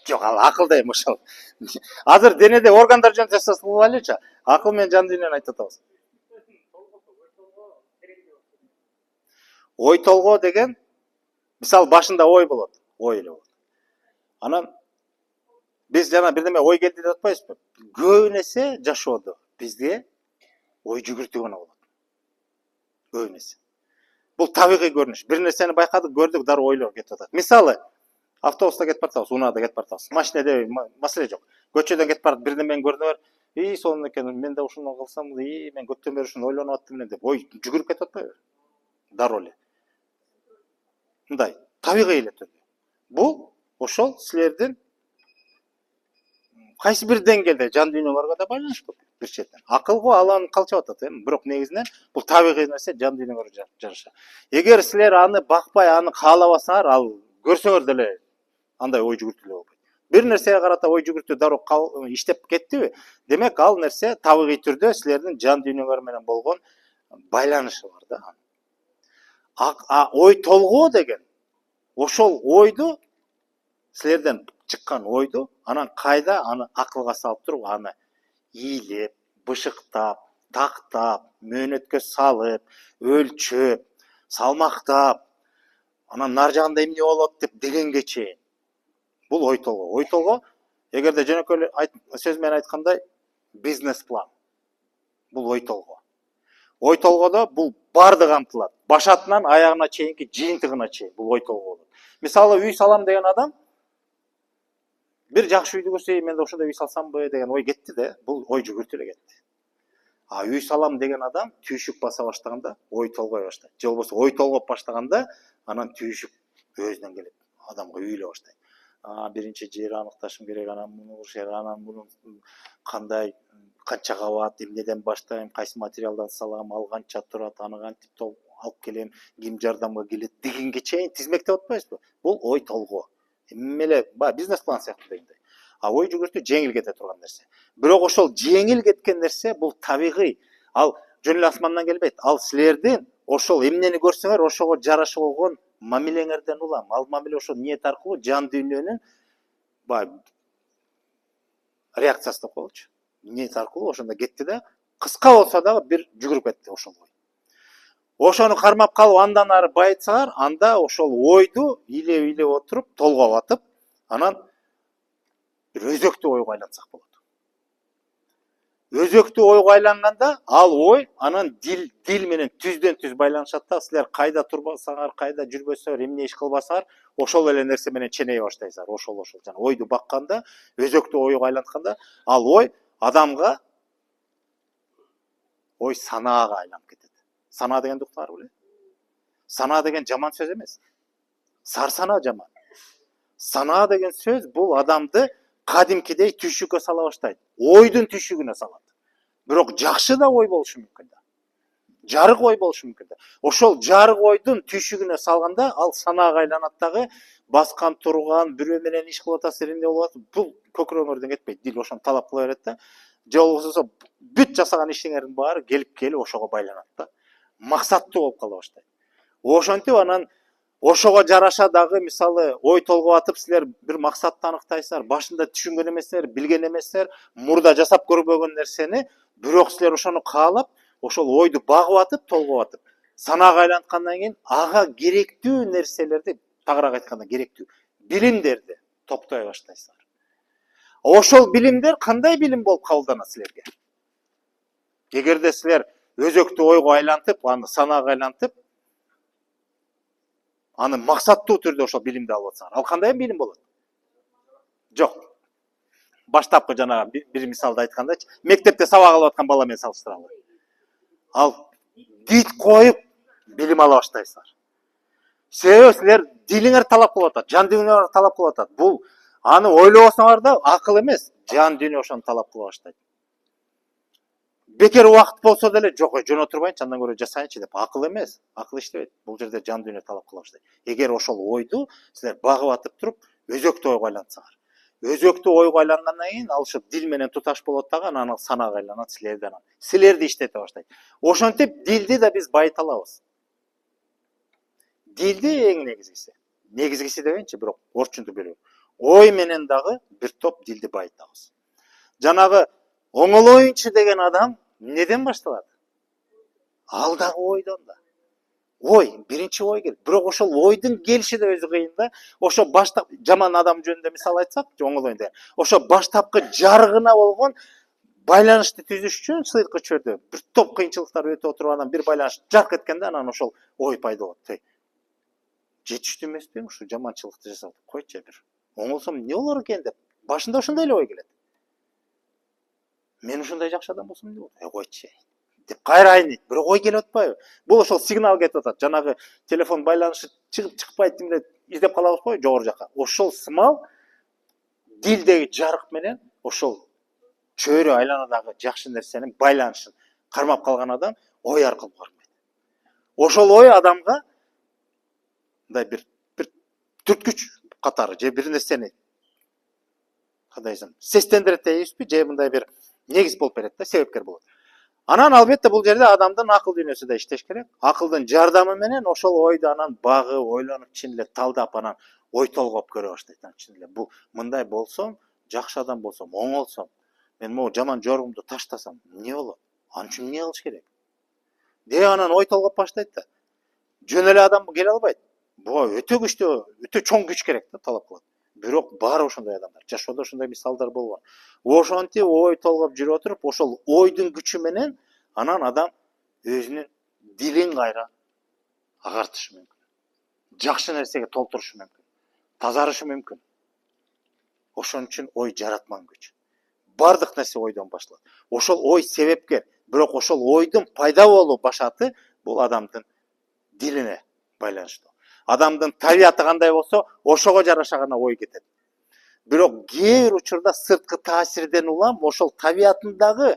Жок, ал акылда эми ошол. Азыр денеде органдар жөнүндө сөз кылып алайлычы. Акыл менен жан дүйнөнү айтып атабыз. Ой толгоо деген, мисалы башында ой болот, ой эле болот. Анан биз жана бирдеме ой келди деп атпайбызбы? Көп нерсе жашоодо бизге ой жүгүртүү гана болот. Көп нерсе. Бул табигый көрүнүш. Бир нерсени байкадык, көрдүк, дароо ойлор кетип атат. Мисалы, автобуста кетип баратабыз, унаада кетип баратабыз. Машинеде маселе жок. Көчөдөн кетип барат, бирдемени көрдүңөр, сонун экен, мен да ушуну кылсам, мен көптөн бери ушуну ойлонуп аттым эле деп ой жүгүрүп кетип атпайбы? Дароо эле. Мындай, табигый эле түрдө. Бул ошол силердин кайсы бир деңгээлде жан дүйнөңөргө да байланыштуу бир четинен. Акылго ал аны калчап атат, бирок негизинен бул табигый нерсе жан дүйнөңөргө жараша. Эгер силер аны бакпай, аны каалабасаңар, ал көрсөңөр деле андай ой жүгүртүүлөр болбойт. Бир нерсеге карата ой жүгүртүү дароо иштеп кеттиби, демек ал нерсе табигый түрдө силердин жан дүйнөңөр менен болгон байланышы бар да. ой толгоо деген ошол ойду силерден чыккан ойду анан кайда аны акылга салып туруп аны ийилеп, бышыктап, тактап, мөөнөткө салып, өлчөп, салмактап, анан нар жагында эмне болот деп дегенге чейин. Бул ой толгоо. Ой толгоо, эгерде жөнөкөй сөз менен айткандай, бизнес план. Бул ой толгоо. Ой толгоодо бул бардыгы камтылат. Башатынан аягына чейинки жыйынтыгына чейин бул ой толгоо болот. Мисалы үй салам деген адам бир жакшы үйдү көрсө, мен да ошондой үй салсамбы деген ой кетти да, бул ой жүгүртүп эле кетти. А үй салам деген адам түйшүк баса баштаганда ой толгой баштайт. Же болбосо ой толгоп баштаганда анан түйшүк өзүнөн келет. Адамга үйлө баштайт. Биринчи жер аныкташым керек, анан муну жер, анан муну кандай, канча кабат, эмнеден баштайм, кайсы материалдан салам, ал канча турат, аны кантип алып келем, ким жардамга келет дегенге чейин тизмектеп атпайсызбы? Бул ой толгоо. Эми эле бизнес план сыяктуу дегендей. А ой жүгүртүү жеңил кете турган нерсе. Бирок ошол жеңил кеткен нерсе бул табигый. Ал жөн эле асмандан келбейт. Ал силердин ошол эмнени көрсөңөр, ошого жараша болгон мамилеңерден улам. Ал мамиле ошол ниет аркылуу жан дүйнөнүн реакциясы деп коелучу. Ниет аркылуу ошондо кетти да, кыска болсо дагы бир жүгүрүп кетти ошол ой. Ошону кармап калып андан ары байытсаңар, анда ошол ойду илеп отуруп, толгоп атып, анан бир өзөктүү ойго айлансак болот. Өзөктүү ойго айланганда, ал ой анан дил менен түздөн түз байланышат да, силер кайда турбасаңар, кайда жүрбөсөңөр, эмне иш кылбасаңар, ошол эле нерсе менен ченее баштайсыңар. Ошол жана ойду бакканда, өзөктүү ойго айлантканда, ал ой адамга ой санаага айланып кетет. Санаа дегенди уктуңарбы беле? Санаа деген жаман сөз эмес. Сарсанаа жаман. Санаа деген сөз бул адамды кадимкидей түйшүккө сала баштайт. Ойдун түйшүгүнө салат. Бирок жакшы да ой болушу мүмкүн да. Жарык ой болушу мүмкүн да. Ошол жарык ойдун түйшүгүнө салганда ал санаага айланат дагы, баскан турган, бирөө менен иш кылып атасыз, эмне болуп атат, бул көкүрөңөрдөн кетпейт. Дил ошону талап кыла берет да. Же болбосо бүт жасаган ишиңердин баары келип ошого байланат да. Максаттуу болуп кала баштайт. Ошентип анан ошого жараша дагы мисалы ой толгоп атып силер бир максатты аныктайсыңар, башында түшүнгөн эмессиңер, билген эмессиңер, мурда жасап көрбөгөн нерсени, бирок силер ошону каалап, ошол ойду багып атып, толгоп атып, санаага айланткандан кийин ага керектүү нерселерди, тагыраак айтканда керектүү билимдерди топтой баштайсыңар. Ошол билимдер кандай билим болуп кабылданат силерге? Эгерде силер өзөктүү ойго айлантып, аны санаага айлантып, аны максаттуу түрдө ошол билимди алып атсаңар, ал кандай билим болот? Жок. Баштапкы жана бир мисалды айткандачы, мектепте сабак алып аткан бала менен салыштыралы. Ал дит коюп билим ала баштайсыңар. Себеби силер дилиңер талап кылып атат, жан дүйнөңөр талап кылып атат. Бул аны ойлобосоңор да акыл эмес, жан дүйнө ошону талап кыла баштайт. Бекер убакыт болсо деле, жок, жөн отурбайынчы, андан көрө жасайынчы деп, акыл эмес, акыл иштебейт. Бул жерде жан дүйнө талап кыла баштайт. Эгер ошол ойду силер багып атып туруп, өзөктүү ойго айлантсаңар. Өзөктүү ойго айлангандан кийин ал ошо дил менен туташ болот дагы, анан санаага айланат, силерди иштете баштайт. Ошентип дилди да биз байыта алабыз. Дилди эң негизгиси дебейинчи, бирок орчунду берүү. Ой менен дагы бир топ дилди байытабыз. Жанагы оңолоюнчу деген адам неден башталат? Ал дагы ойдон да. Ой, биринчи ой келет. Бирок ошол ойдун келиши да өзү кыйын да. Ошо баштап жаман адам жөнүндө мисал айтсак, оңолоюн деген. Ошо баштапкы жарыгына болгон байланышты түзүш үчүн сыйкы чөйрдө бир топ кыйынчылыктар өтүп отуруп анан бир байланыш жарк эткенде анан ошол ой пайда болот. Жетиштүү эмеспи ушу жаманчылыкты жасап койчу бир. Оңолсом эмне болор экен деп башында ошондой эле ой келет. Мен ушундай жакшы адам болсом эмне болот? Койчу деп кайрайын дейт. Бирок ой келип атпайбы? Бул ошол сигнал кетип атат. Жанагы телефон байланышы чыкпайт эмне издеп калабыз го жогору жака. Ошол сымал дилдеги жарык менен ошол чөйрө айланадагы жакшы нерсенин байланышын кармап калган адам ой аркылуу кармайт. Ошол ой адамга мындай бир түрткүч катары же бир нерсени кандай десем, сестендирет дейбизби, же мындай бир негиз болуп берет да, себепкер болот. Анан албетте бул жерде адамдын акыл дүйнөсү да иштеш керек. Акылдын жардамы менен ошол ойду анан багып, ойлонуп, чын эле талдап, анан ой толгоп көрө баштайт. Чын эле бул мындай болсом, жакшы адам болсом, оңолсом, мен могу жаман жорумду таштасам эмне болот? Ал үчүн эмне кылыш керек? Деп анан ой толгоп баштайт да. Жөн эле адам келе албайт. Буга өтө күчтүү, өтө чоң күч керек да, талап кылат. Бирок баары ошондой адамдар. Жашоодо ошондой мисалдар болгон. Ошентип ой толгоп жүрүп отуруп, ошол ойдун күчү менен анан адам өзүнүн дилин кайра агартышы мүмкүн. Жакшы нерсеге толтурушу мүмкүн. Тазарышы мүмкүн. Ошон үчүн ой жаратман күч. Бардык нерсе ойдон башталат. Ошол ой себепкер. Бирок ошол ойдун пайда болуу башаты бул адамдын дилине байланыштуу. Адамдын табияты кандай болсо, ошого жараша гана ой кетет. Бирок кээ бир учурда сырткы таасирден улам ошол табиятындагы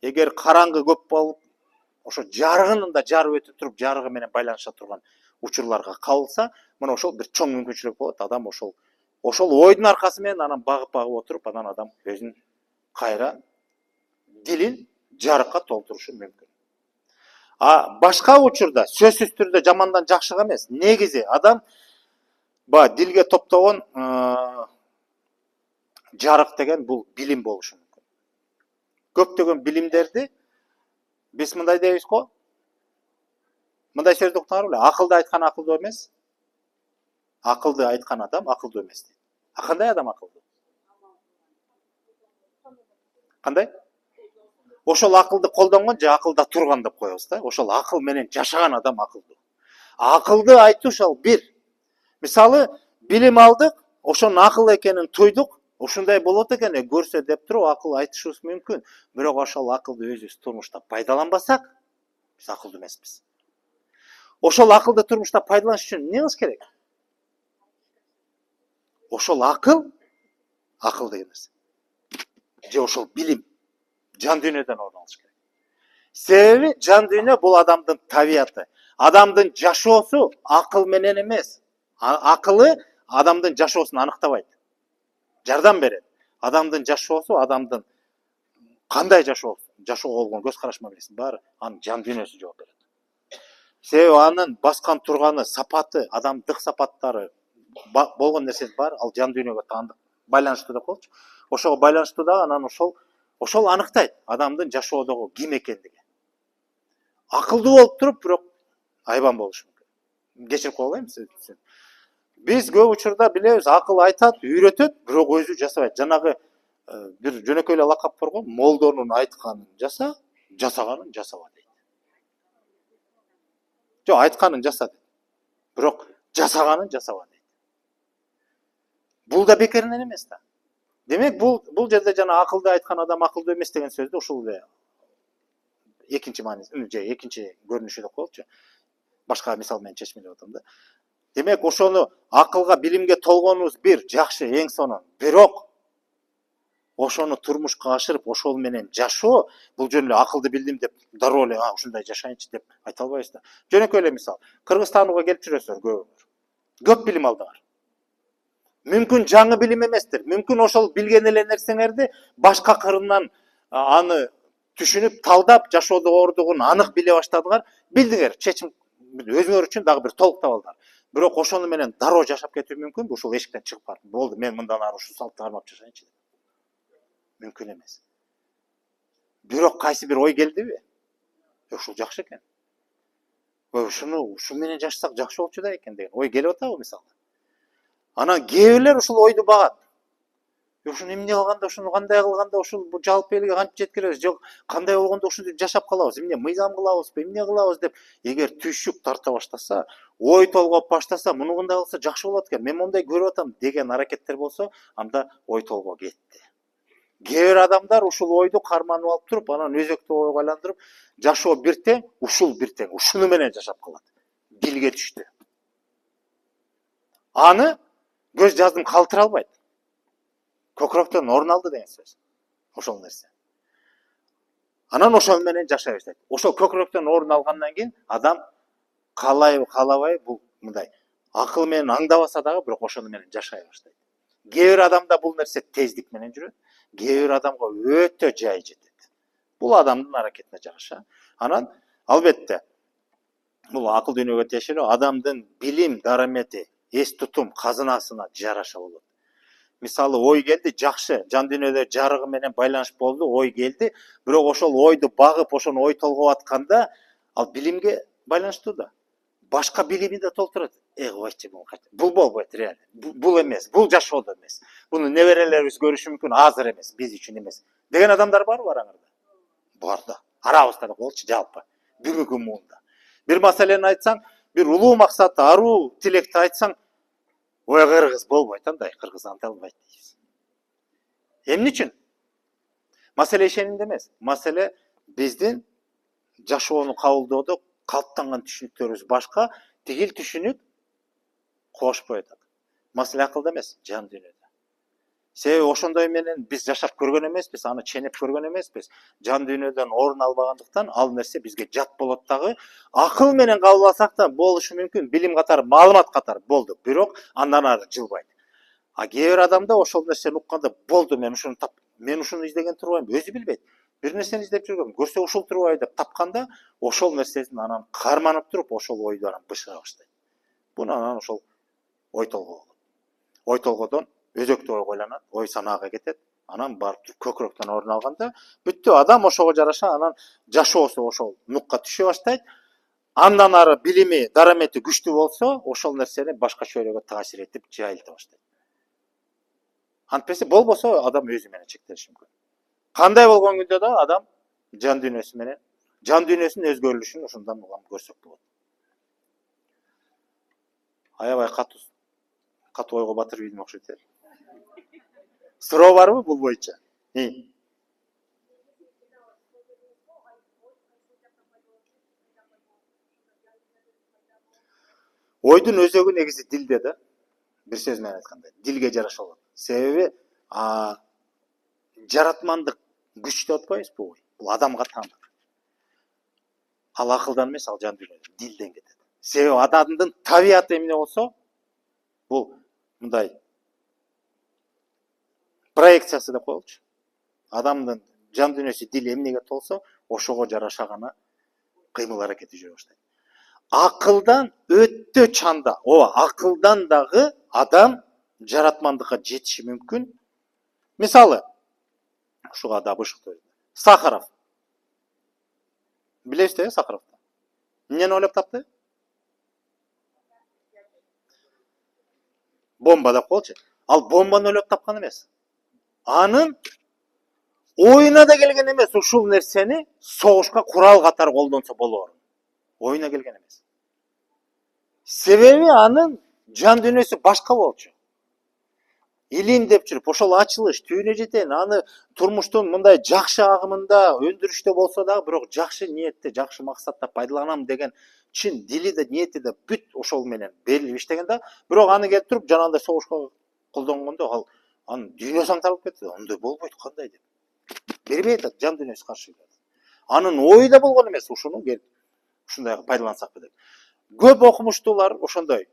эгер караңгы көп болуп, ошо жарыгынын да жарып өтүп туруп, жарыгы менен байланыша турган учурларга кабылса, мына ошол бир чоң мүмкүнчүлүк болот. Адам ошол ойдун аркасы менен анан багып отуруп, анан адам өзүнүн кайра дилин жарыкка толтурушу мүмкүн. Башка учурда сөзсүз түрдө жамандан жакшыга эмес. Негизи адам дилге топтогон жарык деген бул билим болушу мүмкүн. Көптөгөн билимдерди биз мындай дейбиз го. Мындай сөздү уктуңар беле? Акылды айткан акылдуу эмес. Акылды айткан адам акылдуу эмес дейт. Кандай адам акылдуу? Кандай? Ошол акылды колдонгон же акылда турган деп коебуз да. Ошол акыл менен жашаган адам акылдуу. Акылды айтыш ал бир. Мисалы, билим алдык, ошонун акыл экенин туйдук, ушундай болот экен көрсө деп туруп акыл айтышыбыз мүмкүн. Бирок ошол акылды өзүбүз турмушта пайдаланбасак, биз акылдуу эмеспиз. Ошол акылды турмушта пайдаланыш үчүн эмне кылыш керек? Ошол акыл деген нерсе. Же ошол билим жан дүйнөдөн орун алыш керек. Себеби жан дүйнө бул адамдын табияты. Адамдын жашоосу акыл менен эмес. Акылы адамдын жашоосун аныктабайт. Жардам берет. Адамдын жашоосу адамдын кандай жашоого болгон көз караш мамилесин баары анын жан дүйнөсү жооп берет. Себеби анын баскан турганы, сапаты, адамдык сапаттары болгон нерсенин баары ал жан дүйнөгө таандык байланыштуу деп коелучу. Ошого байланыштуу да анан ошол аныктайт адамдын жашоодогу ким экендиги. Акылдуу болуп туруп, бирок айбан болушу мүмкүн. Кечирип коелайм сизди. Биз көп учурда билебиз, акыл айтат, үйрөтөт, бирок өзү жасабайт. Жанагы бир жөнөкөй эле лакап бар го, молдонун айтканын жаса, жасаганын жасаба дейт. Жок, айтканын жаса дейт. Бирок жасаганын жасаба дейт. Бул да бекеринен эмес да. Демек бул жерде жана акылды айткан адам акылдуу эмес деген сөздү ушул эле экинчи мааниси же экинчи көрүнүшү деп коелучу. Башка мисал менен чечмелеп атам да. Демек ошону акылга, билимге толгонубуз бир жакшы эң сонун. Бирок ошону турмушка ашырып, ошол менен жашоо бул жөн эле акылды билдим деп дароо эле ушундай жашайынчы деп айта албайбыз да. Жөнөкөй эле мисал. Кыргызстанга келип жүрөсүздөр көбүңөр. Көп билим алдыңар. Мүмкүн жаңы билим эместир. Мүмкүн ошол билген эле нерсеңерди башка кырынан аны түшүнүп, талдап, жашоодогордугун анык биле баштадыңар. Билдиңер, чечим өзүңөр үчүн дагы бир толуктап алдыңар. Бирок ошону менен дароо жашап кетүү мүмкүнбү? Ушул эшиктен чыгып барып, болду, мен мындан ары ушул салтты кармап жашайынчы деп. Мүмкүн эмес. Бирок кайсы бир ой келдиби? Ушул жакшы экен. Ушул менен жашасак жакшы болчу да экен деген ой келип атабы мисалы? Анан кээ бирлер ушул ойду багат. Ушуну эмне кылганда, ушуну кандай кылганда ушул жалпы элге кантип жеткиребиз? Жок, кандай болгондо ушинтип жашап калабыз? Эмне мыйзам кылабызбы, эмне кылабыз деп эгер түйшүк тарта баштаса, ой толгоп баштаса, муну кандай кылса жакшы болот экен, мен мондай көрүп атам деген аракеттер болсо, анда ой толгоо кетти. Кээ бир адамдар ушул ойду карманып алып туруп, анан өзөктү ойго айландырып, жашоо бир тең, ушуну менен жашап калат. Дилге түштү. Аны көз жаздым калтыра албайт. Көкүрөктөн орун алды деген сөз. Ошол нерсе. Анан ошол менен жашай баштайт. Ошол көкүрөктөн орун алгандан кийин адам каалабай бул мындай акыл менен аңдабаса дагы, бирок ошону менен жашай баштайт. Кээ бир адамда бул нерсе тездик менен жүрөт, кээ бир адамга өтө жай жетет. Бул адамдын аракетине жараша. Анан албетте бул акыл дүйнөгө тиешелүү адамдын билим дарамети, эс тутум казынасына жараша болот. Мисалы ой келди, жакшы, жан дүйнөдө жарыгы менен байланыш болду, ой келди, бирок ошол ойду багып, ошону ой толгоп атканда, ал билимге байланыштуу да. Башка билими да толтурат. Койчу бул болбойт реально. Бул эмес, бул жашоодо эмес. Буну неберелерибиз көрүшү мүмкүн, азыр эмес, биз үчүн эмес деген адамдар барбы араңарда? Бар да. Арабызда да болчу жалпы. Бүгүнкү муунда. Бир маселени айтсаң, бир улуу максатты, аруу тилекти айтсаң, ой кыргыз болбойт андай, кыргыз ante албайт дейбиз. Эмне үчүн? Маселе ишенимде эмес. Маселе биздин жашоону кабылдоодо калыптанган түшүнүктөрүбүз башка, тигил түшүнүк кошпой атат. Маселе акылда эмес, жан дүйнөдө. Себеби ошондой менен биз жашап көргөн эмеспиз, аны ченеп көргөн эмеспиз. Жан дүйнөдөн орун албагандыктан ал нерсе бизге жат болот дагы. Акыл менен кабыл алсак да болушу мүмкүн, билим катары, маалымат катары болду, бирок андан ары жылбайт. А кээ бир адамда ошол нерсени укканда болду, мен ушуну издеген турбайм, өзү билбейт. Бир нерсени издеп жүргөм, көрсө ушул турбайбы деп тапканда, ошол нерсесин анан карманып туруп, ошол ойду анан бышыра баштайт. Буну анан ошол ой толгоо болот. Ой толгодон өзөктүү ой ойлонот, ой санаага кетет, анан барып көкүрөктөн орун алганда, бүттү, адам ошого жараша анан жашоосу ошол нукка түшө баштайт. Андан ары билими, дарамети күчтүү болсо, ошол нерсени башка чөйрөгө таасир этип жайылта баштайт. Антпесе болбосо адам өзү менен чектелиши мүмкүн. Кандай болгон күндө да адам жан дүйнөсү менен, жан дүйнөсүнүн өзгөрүлүшүн ошондон улам көрсөк болот. Аябай катуу ойго батырып ийдим окшойт. Суроо барбы бул боюнча? Ойдун өзөгү негизи дилде да. Бир сөз менен айтканда, дилге жараша болот. Себеби жаратмандык күч деп атпайбызбы ой? Бул адамга таандык. Ал акылдан эмес, ал жан дүйнөдөн, дилден кетет. Себеби адамдын табияты эмне болсо, бул мындай проекциясы деп коелучу. Адамдын жан дүйнөсү, дили эмнеге толсо, ошого жараша гана кыймыл аракети жүрө баштайт. Акылдан өтө чанда, акылдан дагы адам жаратмандыкка жетиши мүмкүн. Мисалы, ушуга да бышыктоо. Сахаров. Билесизби, Сахаровду? Эмнени ойлоп тапты? Бомба деп коелучу. Ал бомбаны ойлоп тапкан эмес. Анын оюна да келген эмес ушул нерсени согушка курал катары колдонсо болоорун. Оюна келген эмес. Себеби анын жан дүйнөсү башка болчу. Илим деп жүрүп, ошол ачылыш, түйүнү жетен, аны турмуштун мындай жакшы агымында өндүрүштө болсо дагы, бирок жакшы ниетте, жакшы максатта пайдаланам деген чын дили да, ниети да бүт ошол менен берилип иштеген да, бирок аны келип туруп жанагындай согушка колдонгондо ал анын дүйнөсү аңтарылып кетти. Андай болбойт, кандай деп. Бербей атат, жан дүйнөсү каршы келет. Анын ою да болгон эмес, ушуну келип ушундай пайдалансакпы деп. Көп окумуштуулар ошондой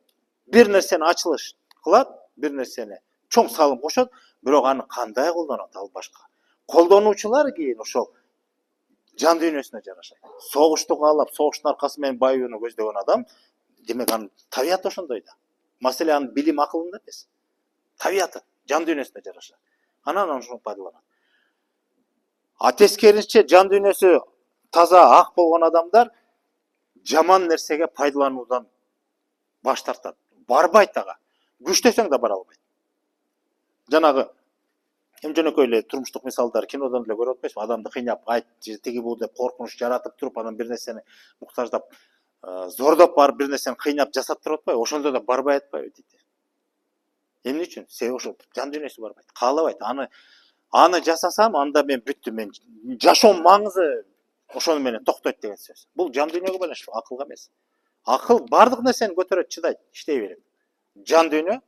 бир нерсени ачылыш кылат, бир нерсени чоң салым кошот, бирок аны кандай колдонот ал башка. Колдонуучулар кийин ошол жан дүйнөсүнө жараша. Согушту каалап, согуштун аркасы менен байууну көздөгөн адам, демек анын табияты ошондой да. Маселе анын билим акылында эмес. Табияты, жан дүйнөсүнө жараша. Анан ошону пайдаланат. А тескерисинче жан дүйнөсү таза ак болгон адамдар жаман нерсеге пайдалануудан баш тартат. Барбайт ага. Күчтөсөң да бара албайт. Жанагы жөнөкөй эле турмуштук мисалдар кинодон эле көрүп атпайсызбы? Адамды кыйнап, айт, тиги бул деп коркунуч жаратып туруп, анан бир нерсени муктаждап, зордоп барып бир нерсени кыйнап жасап туруп атпайбы? Ошондо да барбай атпайбы дейт. Эмне үчүн? Себеби ошол жан дүйнөсү барбайт. Каалабайт. Аны жасасам, анда мен бүттүм, мен жашоом маңызы ошону менен токтойт деген сөз. Бул жан дүйнөгө байланыштуу, акылга эмес. Акыл бардык нерсени көтөрөт, чыдайт, иштей берет. Жан дүйнө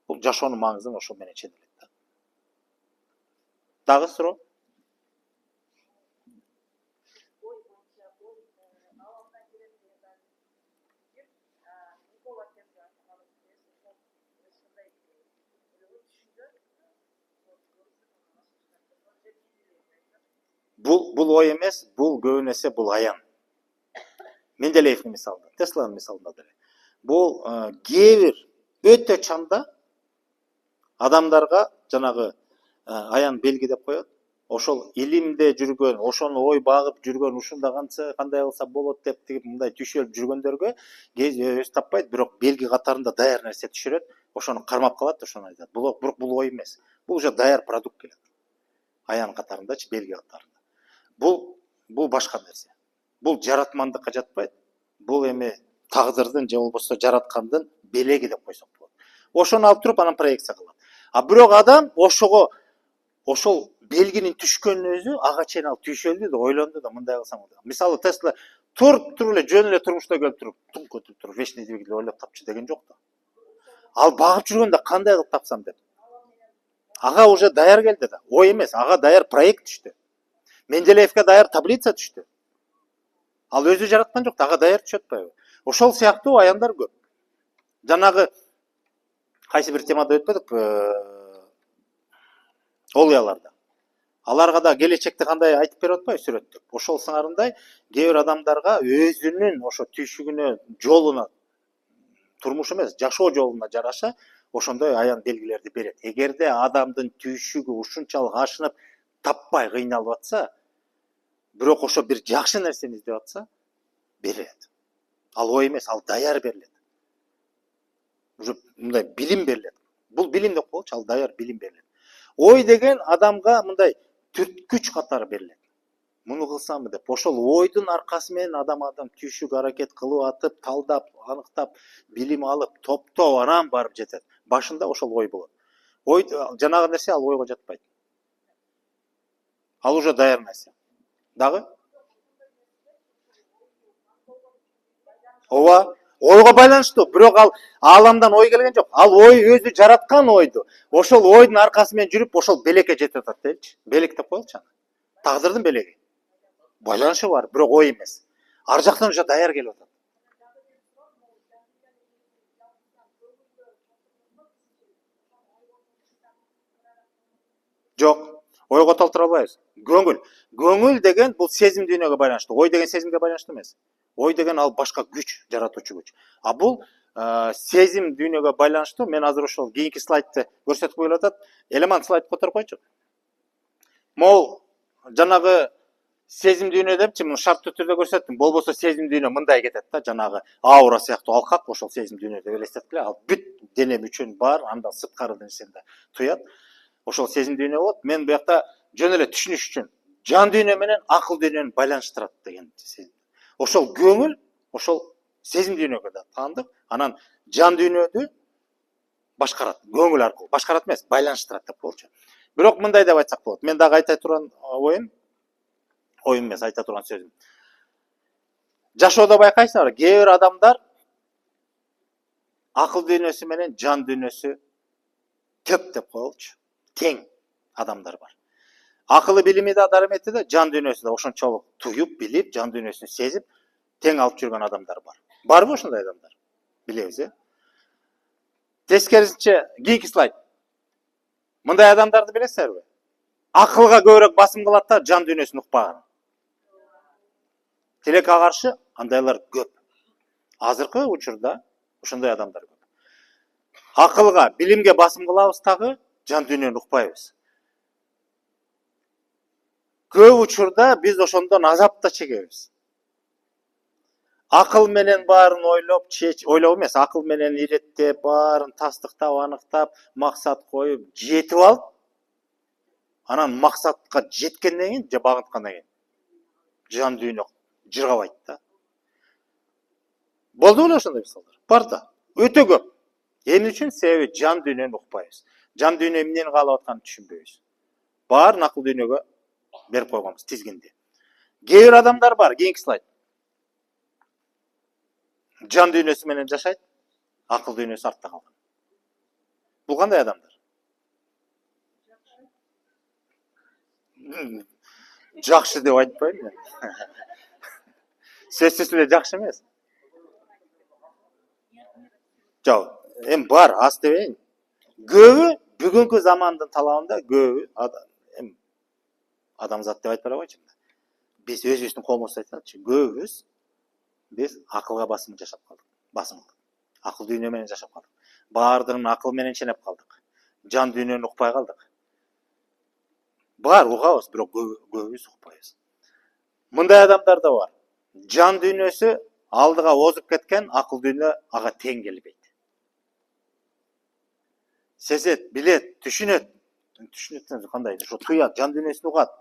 бул жашоонун маңызын ошол менен ченелет. Дагы суроо? Бул ой эмес, бул көбүнесе бул аян. Менделеевдин мисалында, Тесланын мисалында деле. Бул кээ бир өтө чанда адамдарга жанагы аян белги деп коет. Ошол илимде жүргөн, ошону ой багып жүргөн, ушунда кандай кылса болот деп тигип мындай түшөлүп жүргөндөргө өзү таппайт, бирок белги катарында даяр нерсе түшүрөт, ошону кармап калат, ошону айтат. Бирок бул ой эмес. Бул уже даяр продукт келет. Аян катарындачы, белги катарында. Бул башка нерсе. Бул жаратмандыкка жатпайт. Бул эми тагдырдын же болбосо жараткандын белеги деп койсок болот. Ошону алып туруп анан проекция кылат. А бирок адам ошол белгинин түшкөнүн өзү ага чейин ал түйшөлдү да, ойлонду да, мындай кылсам болот. Мисалы Тесла туруп эле жөн эле турмушта келип туруп, тунк өтүп туруп, вечный двигатель ойлоп тапчы деген жок да. Ал багып жүргөндө кандай кылып тапсам деп. Ага уже даяр келди да. Ой эмес, ага даяр проект түштү. Менделеевке даяр таблица түштү. Ал өзү жараткан жок, ага даяр түшүп атпайбы? Ошол сыяктуу аяндар көп. Жанагы кайсы бир темада өтпөдүк, олуяларда. Аларга да келечекти кандай айтып берип атпайбы сүрөттөп. Ошол сыңарындай кээ бир адамдарга өзүнүн ошо түйшүгүнө, жолуна, турмуш эмес, жашоо жолуна жараша ошондой аян белгилерди берет. Эгерде адамдын түйшүгү ушунчалык ашынып таппай кыйналып атса, бирок ошо бир жакшы нерсени издеп атса, берет. Ал ой эмес, ал даяр берилет. Уже мындай билим берилет. Бул билим деп коелучу, ал даяр билим берилет. Ой деген адамга мындай түрткүч катары берилет. Муну кылсамбы деп. Ошол ойдун аркасы менен адам түйшүк аракет кылып атып, талдап, аныктап, билим алып, топтоп, анан барып жетет. Башында ошол ой болот. Ой жанагы нерсе ал ойго жатпайт. Ал уже даяр нерсе. Дагы? Ооба, ойго байланыштуу, бирок ал ааламдан ой келген жок. Ал ой өзү жараткан ойду. Ошол ойдун аркасы менен жүрүп, ошол белекке жетип атат дейчи. Белек деп коелучу аны. Тагдырдын белеги. Байланышы бар, бирок ой эмес. Ар жактан уже даяр келип атат. Жок, ойго толтура албайбыз. Көңүл деген бул сезим дүйнөгө байланыштуу. Ой деген сезимге байланыштуу эмес. Ой деген ал башка күч, жаратуучу күч. А бул сезим дүйнөгө байланыштуу. Мен азыр ошол кийинки слайдты көрсөтүп коюлуп атат. Элемент слайд которуп койчу. Могул жанагы сезим дүйнө депчи, муну шарттуу түрдө көрсөттүм. Болбосо сезим дүйнө мындай кетет да, жанагы аура сыяктуу алкак, ошол сезим дүйнө деп элестеткиле. Ал бүт дене мүчөнүн бар, анда сырткары нерсени да туят. Ошол сезим дүйнө болот. Мен буякта жөн эле түшүнүш үчүн жан дүйнө менен акыл дүйнөнү байланыштырат деген сезим. Ошол көңүл, ошол сезим дүйнөгө да таандык, анан жан дүйнөдү башкарат. Көңүл аркылуу башкарат эмес, байланыштырат деп коелучу. Бирок мындай деп айтсак болот. Мен дагы айта турган оюм эмес, айта турган сөзүм. Жашоодо байкайсыңар, кээ бир адамдар акыл дүйнөсү менен жан дүйнөсү төп деп коелучу. Тең адамдар бар. Акылы билими да, дарамети да, жан дүйнөсү да ошончолук туюп, билип, жан дүйнөсүн сезип, тең алып жүргөн адамдар бар. Барбы ошондой адамдар? Билебиз, э? Тескерисинче, кийинки слайд. Мындай адамдарды билесиздерби? Акылга көбүрөөк басым кылат да, жан дүйнөсүн укпаган. Тилекке каршы андайлар көп. Азыркы учурда ошондой адамдар көп. Акылга, билимге басым кылабыз дагы, жан дүйнөнү укпайбыз. Көп учурда биз ошондон азап да чегебиз. Акыл менен баарын ойлоп эмес, акыл менен иреттеп, баарын тастыктап, аныктап, максат коюп, жетип алып, анан максатка жеткенден кийин, же багынткандан кийин жан дүйнө жыргабайт да. Болду беле ошондой мисалдар? Бар да. Өтө көп. Эмне үчүн? Себеби жан дүйнөнү укпайбыз. Жан дүйнө эмнени каалап атканын түшүнбөйбүз. Баарын акыл дүйнөгө берип койгонбуз тизгинди. Кээ бир адамдар бар, кийинки слайд. Жан дүйнөсү менен жашайт, акыл дүйнөсү артта калган. Бул кандай адамдар? Жакшы деп айтпайм мен. Сөзсүз эле жакшы эмес. Жок, эми бар, аз дебейин. Көбү бүгүнкү замандын талабында көбү адамзат деп айтып барабайчы. Биз өзүбүздүн колубузда айтсачы, көбүбүз биз акылга басым жашап калдык. Акыл дүйнө менен жашап калдык. Баардыгын акыл менен ченеп калдык. Жан дүйнөнү укпай калдык. Бар угабыз, бирок көбүбүз укпайбыз. Мындай адамдар да бар. Жан дүйнөсү алдыга озуп кеткен, акыл дүйнө ага тең келбейт. Сезет, билет, түшүнөт кандай, ошо туят, жан дүйнөсүн угат.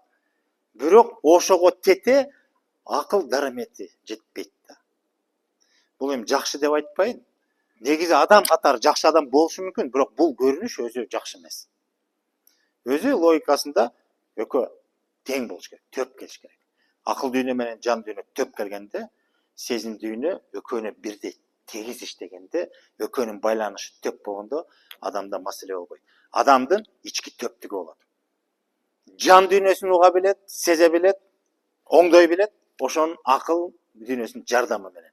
Бирок ошого тете акыл дарамети жетпейт да. Бул эми жакшы деп айтпайын. Негизи адам катары жакшы адам болушу мүмкүн, бирок бул көрүнүш өзү жакшы эмес. Өзү логикасында экөө тең болуш керек, төп келиш керек. Акыл дүйнө менен жан дүйнө төп келгенде, сезим дүйнө экөөнө бирдей тегиз иштегенде, экөөнүн байланышы төп болгондо адамда маселе болбойт. Адамдын ички төптүгү болот. Жан дүйнөсүн уга билет, сезе билет, оңдой билет, ошонун акыл дүйнөсүнүн жардамы менен.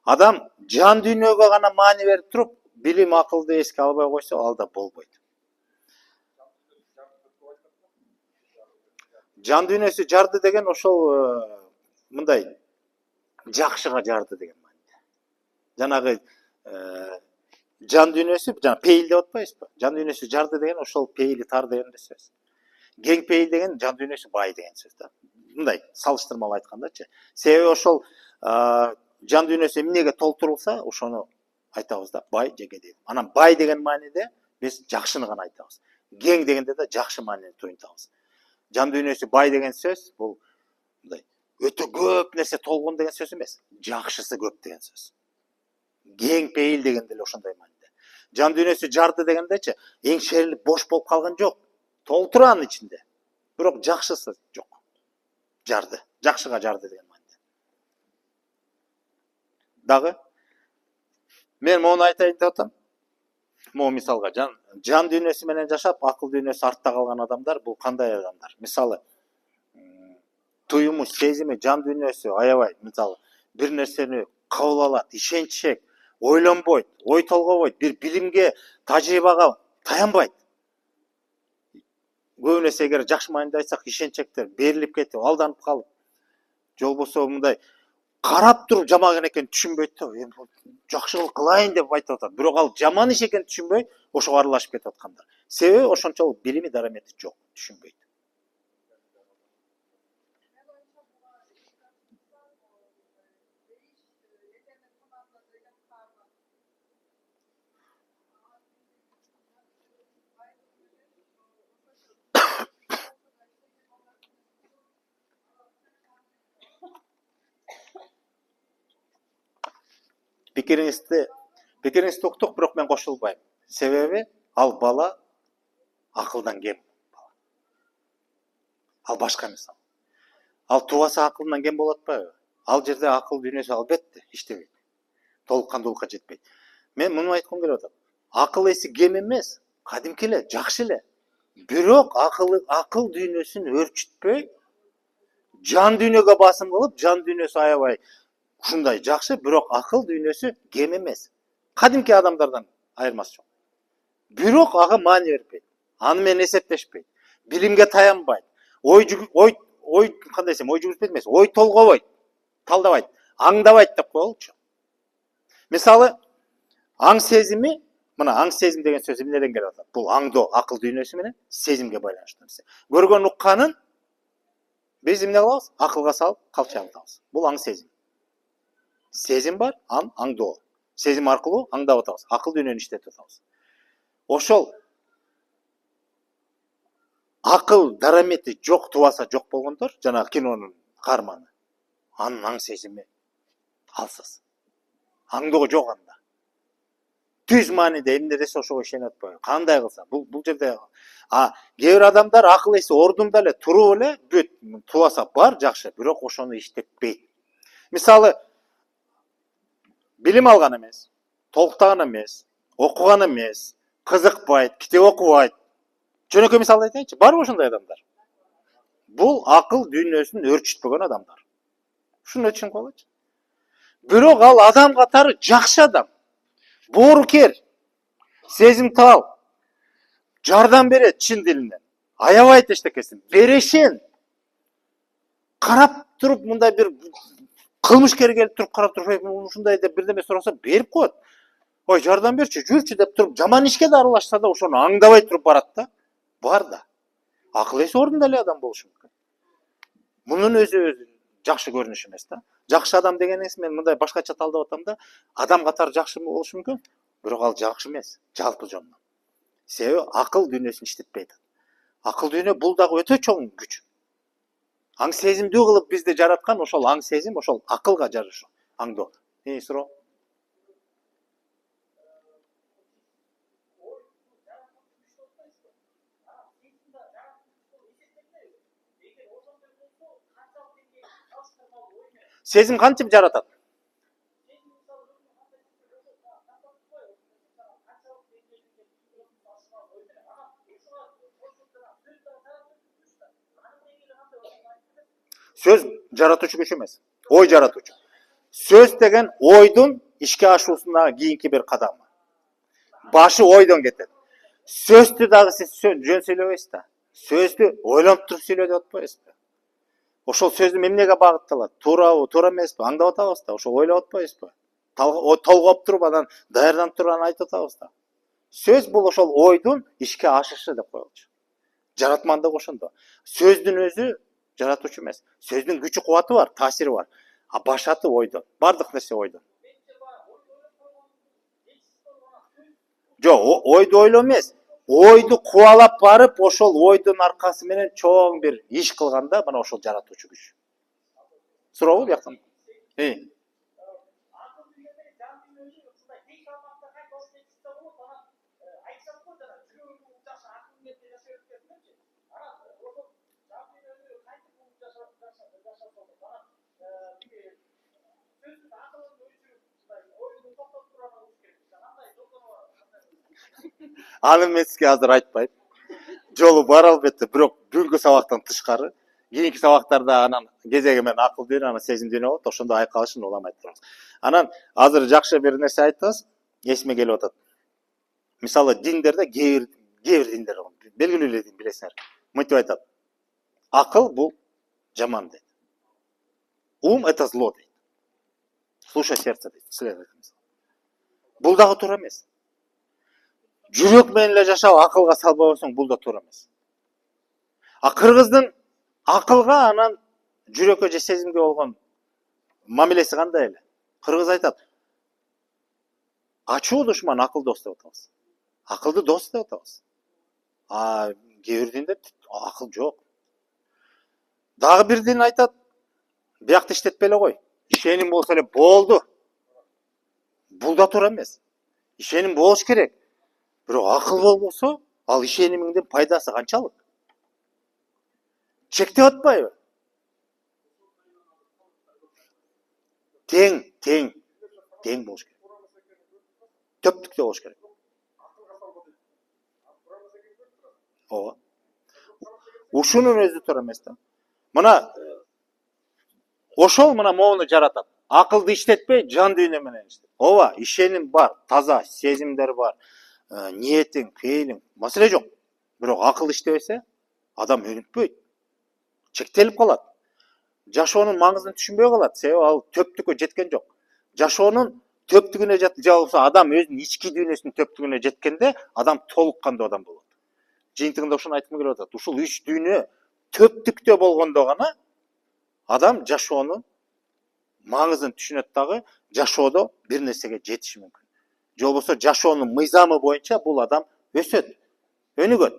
Адам жан дүйнөгө гана маани берип туруп, билим акылды эске албай койсо, ал да болбойт. Жан дүйнөсү жарды деген ошол мындай жакшыга жарды деген мааниде. Жанагы жан дүйнөсү, жана пейил деп атпайбызбы? Жан дүйнөсү жарды деген ошол пейили тар деген сөз. Кең пейил деген жан дүйнөсү бай деген сөз да. Мындай салыштырмалуу айткандачы. Себеби ошол жан дүйнөсү эмнеге толтурулса, ошону айтабыз да, бай же кедей. Анан бай деген мааниде биз жакшыны гана айтабыз. Кең дегенде да жакшы маанини туюнтабыз. Жан дүйнөсү бай деген сөз бул мындай өтө көп нерсе толгон деген сөз эмес. Жакшысы көп деген сөз. Кең пейил деген деле ошондой мааниде. Жан дүйнөсү жарды дегендечи, эң шерилип бош болуп калган жок. Толтуранын ичинде. Бирок жакшысы жок. Жарды. Жакшыга жарды деген мааниде. Дагы мен мону айтайын деп атам. Могу мисалга жан дүйнөсү менен жашап, акыл дүйнөсү артта калган адамдар бул кандай адамдар? Мисалы, туюму, сезими, жан дүйнөсү аябай, мисалы, бир нерсени кабыл алат, ишенчек, ойлонбойт, ой толгобойт, бир билимге, тажрыйбага таянбайт. Көбүнесе эгер жакшы маанинде айтсак, ишенчектер берилип кетип, алданып калып, же болбосо мындай карап туруп жаман экенин түшүнбөйт да, жакшы кылайын деп айтып атат. Бирок ал жаман иш экенин түшүнбөй, ошого аралашып кетип аткандар. Себеби ошончолук билими дарамети жок, түшүнбөйт. Пикириңизди уктук, бирок мен кошулбайм. Себеби ал бала акылдан кем. Ал башка эмес. Ал тубаса акылдан кем болуп атпайбы? Ал жерде акыл дүйнөсү албетте иштебейт. Толук кандуулукка жетпейт. Мен муну айткым келип атат. Акыл эси кем эмес, кадимки эле, жакшы эле. Бирок акыл дүйнөсүн өрчүтпөй, жан дүйнөгө басым кылып, жан дүйнөсү аябай ушундай жакшы, бирок акыл дүйнөсү кем эмес. Кадимки адамдардан айырмасы жок. Бирок ага маани бербейт. Аны менен эсептешпейт. Билимге таянбайт. Ой кандай десем, ой жүгүртпөйт эмес, ой толгобойт, талдабайт, аңдабайт деп коелучу. Мисалы, аң сезими, мына аң сезим деген сөз эмнеден келип атат? Бул аңдоо, акыл дүйнөсү менен сезимге байланыштуу нерсе. Көргөн укканын биз эмне кылабыз? Акылга салып калчагытабыз. Бул аң сезим. Сезим бар, аңдоо. Сезим аркылуу аңдап атабыз, акыл дүйнөнү иштетип атабыз. Ошол акыл дарамети жок, тубаса жок болгондор, жанагы кинонун каарманы, анын аң сезими алсыз. Аңдоо жок анда. Түз мааниде эмне десе ошого ишенип атпайбы? Кандай кылса? Бул жерде кээ бир адамдар акыл эси ордунда эле туруп эле бүт тубаса бар жакшы, бирок ошону иштетпейт. Мисалы, билим алган эмес, толуктаган эмес, окуган эмес, кызыкпайт, китеп окубайт. Жөнөкөй мисал айтайынчы, барбы ошондой адамдар? Бул акыл дүйнөсүн өрчүтпөгөн адамдар. Ушуну түшүнүп калгычы. Бирок ал адам катары жакшы адам. Боорукер, сезимтал, жардам берет чын дилинен. Аябайт эчтекесин. Берешен. Карап туруп мындай бир кылмышкер келип туруп карап туруп ушундай деп бирдеме сураса берип коет. Ой, жардам берчи, жүрчү деп туруп жаман ишке да аралашса да ошону аңдабай туруп барат да. Бар да. Акыл эси ордунда эле адам болушу мүмкүн. Мунун өзү жакшы көрүнүш эмес да. Жакшы адам дегениңиз мен мындай башкача талдап атам да, адам катары жакшы болушу мүмкүн, бирок ал жакшы эмес, жалпы жонунан. Себеби акыл дүйнөсүн иштетпей атат. Акыл дүйнө бул дагы өтө чоң күч. Аң сезимдүү кылып бизди жараткан ошол аң сезим, ошол акылга жарыша аңдоо. Суроо? Сезим кантип жаратат? Сөз жаратуучу күч эмес, ой жаратуучу. Сөз деген ойдун ишке ашуусуна кийинки бир кадамы. Башы ойдон кетет. Сөздү дагы сиз жөн сүйлөбөйсүз да. Сөздү ойлонуп туруп сүйлө деп атпайсызбы? Ошол сөздү эмнеге багытталат? Туурабы, туура эмеспи? Аңдап атабыз да. Ошол ойлоп атпайбызбы? Толгоп туруп анан даярданып туруп анан айтып атабыз да. Сөз бул ошол ойдун ишке ашышы деп коелучу. Жаратмандык ошондо. Сөздүн өзү жаратуучу эмес. Сөздүн күчү кубаты бар, таасири бар. А башаты ойдон. Бардык нерсе ойдон. Жок, ойду ойлоо эмес. Ойду кубалап барып, ошол ойдун аркасы менен чоң бир иш кылганда, мына ошол жаратуучу күч. Сурообу бияктан? Аны мен сизге азыр айтпайм. Жолу бар албетте, бирок бүгүнкү сабактан тышкары. Кийинки сабактарда анан кезеги менен акыл дүйнө, анан сезим дүйнө болот. Ошондо айкалышын уламай турабыз. Анан азыр жакшы бир нерсе айттыңыз, эсиме келип атат. Мисалы диндерде кээ бир диндер белгилүү эле дин билесиңер. Мынтип айтат. Акыл бул жаман дейт. Ум это зло дейт. Слушай сердце дейт. Следовательно. Бул дагы туура эмес. Жүрөк менен эле жашап акылга салбай койсоң, бул да туура эмес. А кыргыздын акылга анан жүрөккө же сезимге болгон мамилеси кандай эле? Кыргыз айтат. Ачуу душман акыл дос деп атабыз. Акылды дос деп атабыз. А кээ бир динде акыл жок. Дагы бир дин айтат. Биякты иштетпей эле кой. Ишеним болсо эле болду. Бул да туура эмес. Ишеним болуш керек. Бирок акыл болбосо, ал ишенимиңдин пайдасы канчалык? Чектеп атпайбы? Тең болуш керек. Төптүктө болуш керек. Ооба. Ушунун өзү туура эмес да. Мына ошол мына могуну жаратат. Акылды иштетпей, жан дүйнө менен иштет. Ооба, ишеним бар, таза, сезимдер бар. Ниетиң, пейилиң, маселе жок. Бирок акыл иштебесе, адам өнүкпөйт. Чектелип калат. Жашоонун маңызын түшүнбөй калат. Себеби ал төптүккө жеткен жок. Жашоонун төптүгүнө же болбосо адам өзүнүн ички дүйнөсүнүн төптүгүнө жеткенде, адам толук кандуу адам болот. Жыйынтыгында ушуну айткым келип атат. Ушул үч дүйнө төптүктө болгондо гана адам жашоонун маңызын түшүнөт дагы, жашоодо бир нерсеге жетиши мүмкүн. Же болбосо жашоонун мыйзамы боюнча бул адам өсөт, өнүгөт.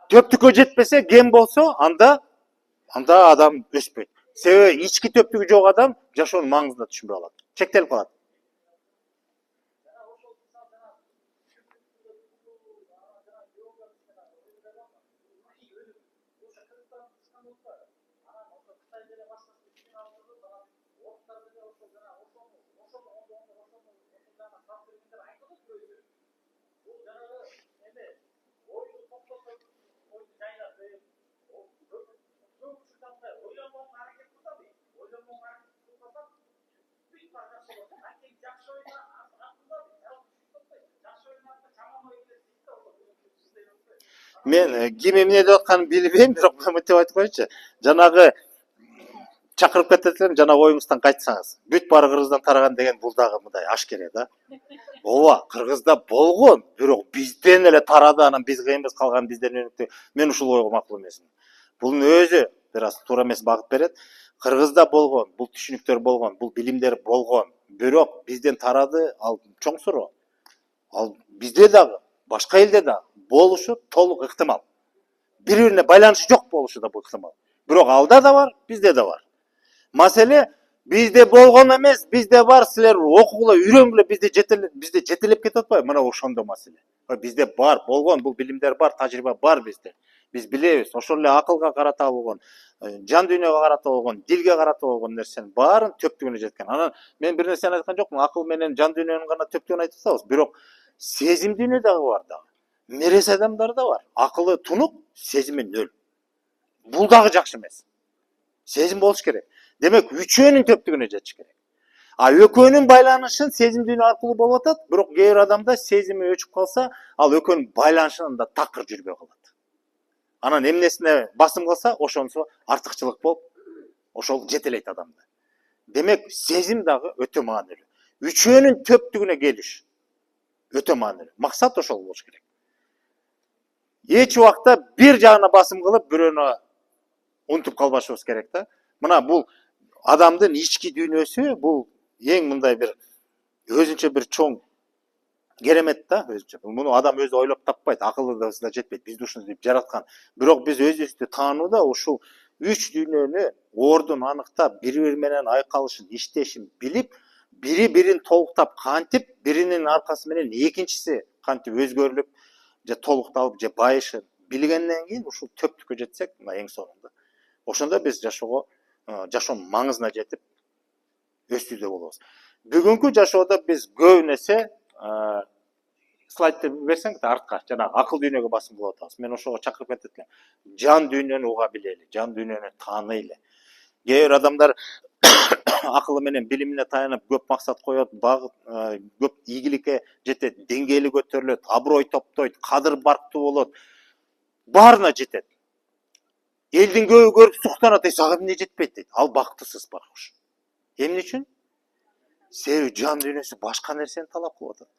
Төптүккө жетпесе, кем болсо, анда адам өспөйт. Себеби ички төптүгү жок адам жашоонун маңызын түшүнбөй калат. Чектелип калат. Мен ким эмне деп атканын билбейм, бирок мынтип айтып коеюнчу. Жанагы чакырып кетет жана оюңуздан кайтсаңыз. Бүт баары Кыргыздан тараган деген бул дагы мындай ашкере да. Ооба, Кыргызда болгон, бирок бизден эле тарады, анан биз кыйынбыз, калган бизден өнүктү. Мен ушул ойго макул эмесмин. Бунун өзү бир аз туура эмес багыт берет. Кыргызда болгон, бул түшүнүктөр болгон, бул билимдер болгон, бирок бизден тарады, ал чоң суроо. Ал bizde dagı, başka elde de boluşu толук ыктымал. Бири-бирине байланышы жок болушу да бул ыктымал. Бирок алда да бар, bizde de var. Маселе bizde болгон эмес, bizde бар, силер окугула, үйрөнгүлө, bizde жетелеп кетип атпайбы? Мына ошондо маселе. Bizde бар, болгон, бул билимдер бар, тажрыйба бар bizde. Биз билебиз, ошол эле акылга карата болгон, жан дүйнөгө карата болгон, дилге карата болгон нерсенин баарын төптүгүнө жеткен. Анан мен бир нерсени айткан жокмун, акыл менен жан дүйнөнүн гана төптүгүн айтып атабыз. Бирок сезим дүйнө дагы бар дагы. Мерес адамдар да бар. Акылы тунук, сезими нөл. Бул дагы жакшы эмес. Сезим болуш керек. Демек, үчөөнүн төптүгүнө жетиш керек. А экөөнүн байланышын сезим дүйнө аркылуу болуп атат, бирок кээ бир адамда сезими өчүп калса, ал экөөнүн байланышында такыр жүрбөй калат. Анан эмнесине басым кылса, ошонусу артыкчылык болуп, ошол жетелейт адамды. Демек, сезим дагы өтө маанилүү. Үчөөнүн төптүгүнө келиш өтө маанилүү. Максат ошол болуш керек. Эч убакта бир жагына басым кылып, бирөөнү унутуп калбашыбыз керек да. Мына бул адамдын ички дүйнөсү, бул эң мындай бир өзүнчө бир чоң керемет да, өзүнчө. Муну адам өзү ойлоп таппайт, акылыбыз да жетпейт, бизди ушинтип жараткан. Бирок биз өзүбүздү таанууда ушул үч дүйнөнү ордун аныктап, бири-бири менен айкалышын, иштешин билип, бири-бирин толуктап кантип, биринин аркасы менен экинчиси кантип өзгөрүлүп, же толукталып, же байышын билгенден кийин ушул төптүккө жетсек, мына эң сонунда. Ошондо биз жашоонун маңызына жетип өстүүдө болобуз. Бүгүнкү жашоодо биз көп нерсе слайдты берсең артка, жана акыл дүйнөгө басым кылып атабыз. Мен ошого чакырып кетет элем. Жан дүйнөнү уга билели, жан дүйнөнү тааныйлы. Кээ бир адамдар акылы менен билимине таянып көп максат коет, багыт, көп ийгиликке жетет, деңгээли көтөрүлөт, аброй топтойт, кадыр барктуу болот. Баарына жетет. Элдин көбү көрүп суктанат, сага эмне жетпейт дейт. Ал бактысыз баркуш. Эмне үчүн? Себеби жан дүйнөсү башка нерсени талап кылып атат.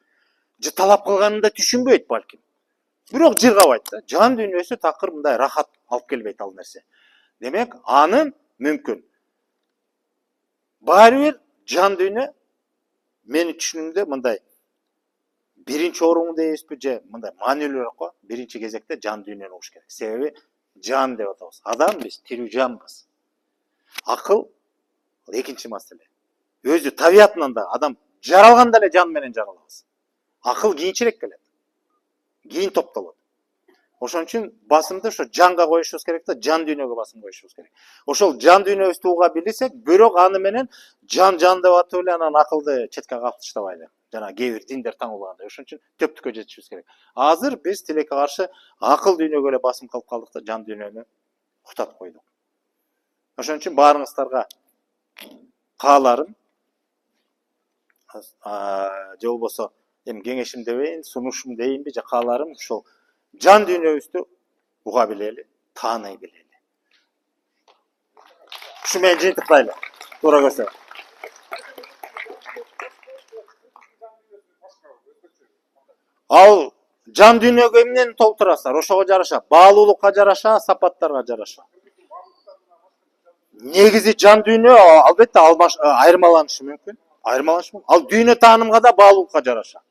Же талап кылганын да түшүнбөйт балким. Бирок жыргабайт да. Жан дүйнөсү такыр мындай рахат алып келбейт ал нерсе. Демек, анын мүмкүн. Баары бир жан дүйнө менин түшүнүмдө мындай биринчи орунду дейбизби, же мындай маанилүүрөөк го. Биринчи кезекте жан дүйнөнү угуш керек. Себеби жан деп атабыз. Адам биз тирүү жанбыз. Акыл экинчи маселе. Өзү табиятынан да адам жаралганда эле жан менен жаралабыз. Акыл кийинчерээк келет. Кийин топтолот. Ошон үчүн басымды ошо жанга коюшубуз керек да, жан дүйнөгө басым коюшубуз керек. Ошол жан дүйнөбүздү уга билсек, бирок аны менен жан деп атып эле анан акылды четке кагып таштабайлы. Жана кээ бир диндер таңуулагандай. Ошон үчүн төптүккө жетишибиз керек. Азыр биз тилекке каршы акыл дүйнөгө эле басым кылып калдык да, жан дүйнөнү уктатып койдук. Ошон үчүн баарыңыздарга кааларым, же болбосо эми кеңешим дебейин, сунушум дейинби, же кааларым ушул жан дүйнөбүздү уга билели, тааный билели. Ушу менен жыйынтыктайлы. Туура көрсө. Ал жан дүйнөгө эмнени толтурасыздар? Ошого жараша, баалуулукка жараша, сапаттарга жараша. Негизи жан дүйнө албетте айырмаланышы мүмкүн. Ал дүйнө таанымга да баалуулукка жараша.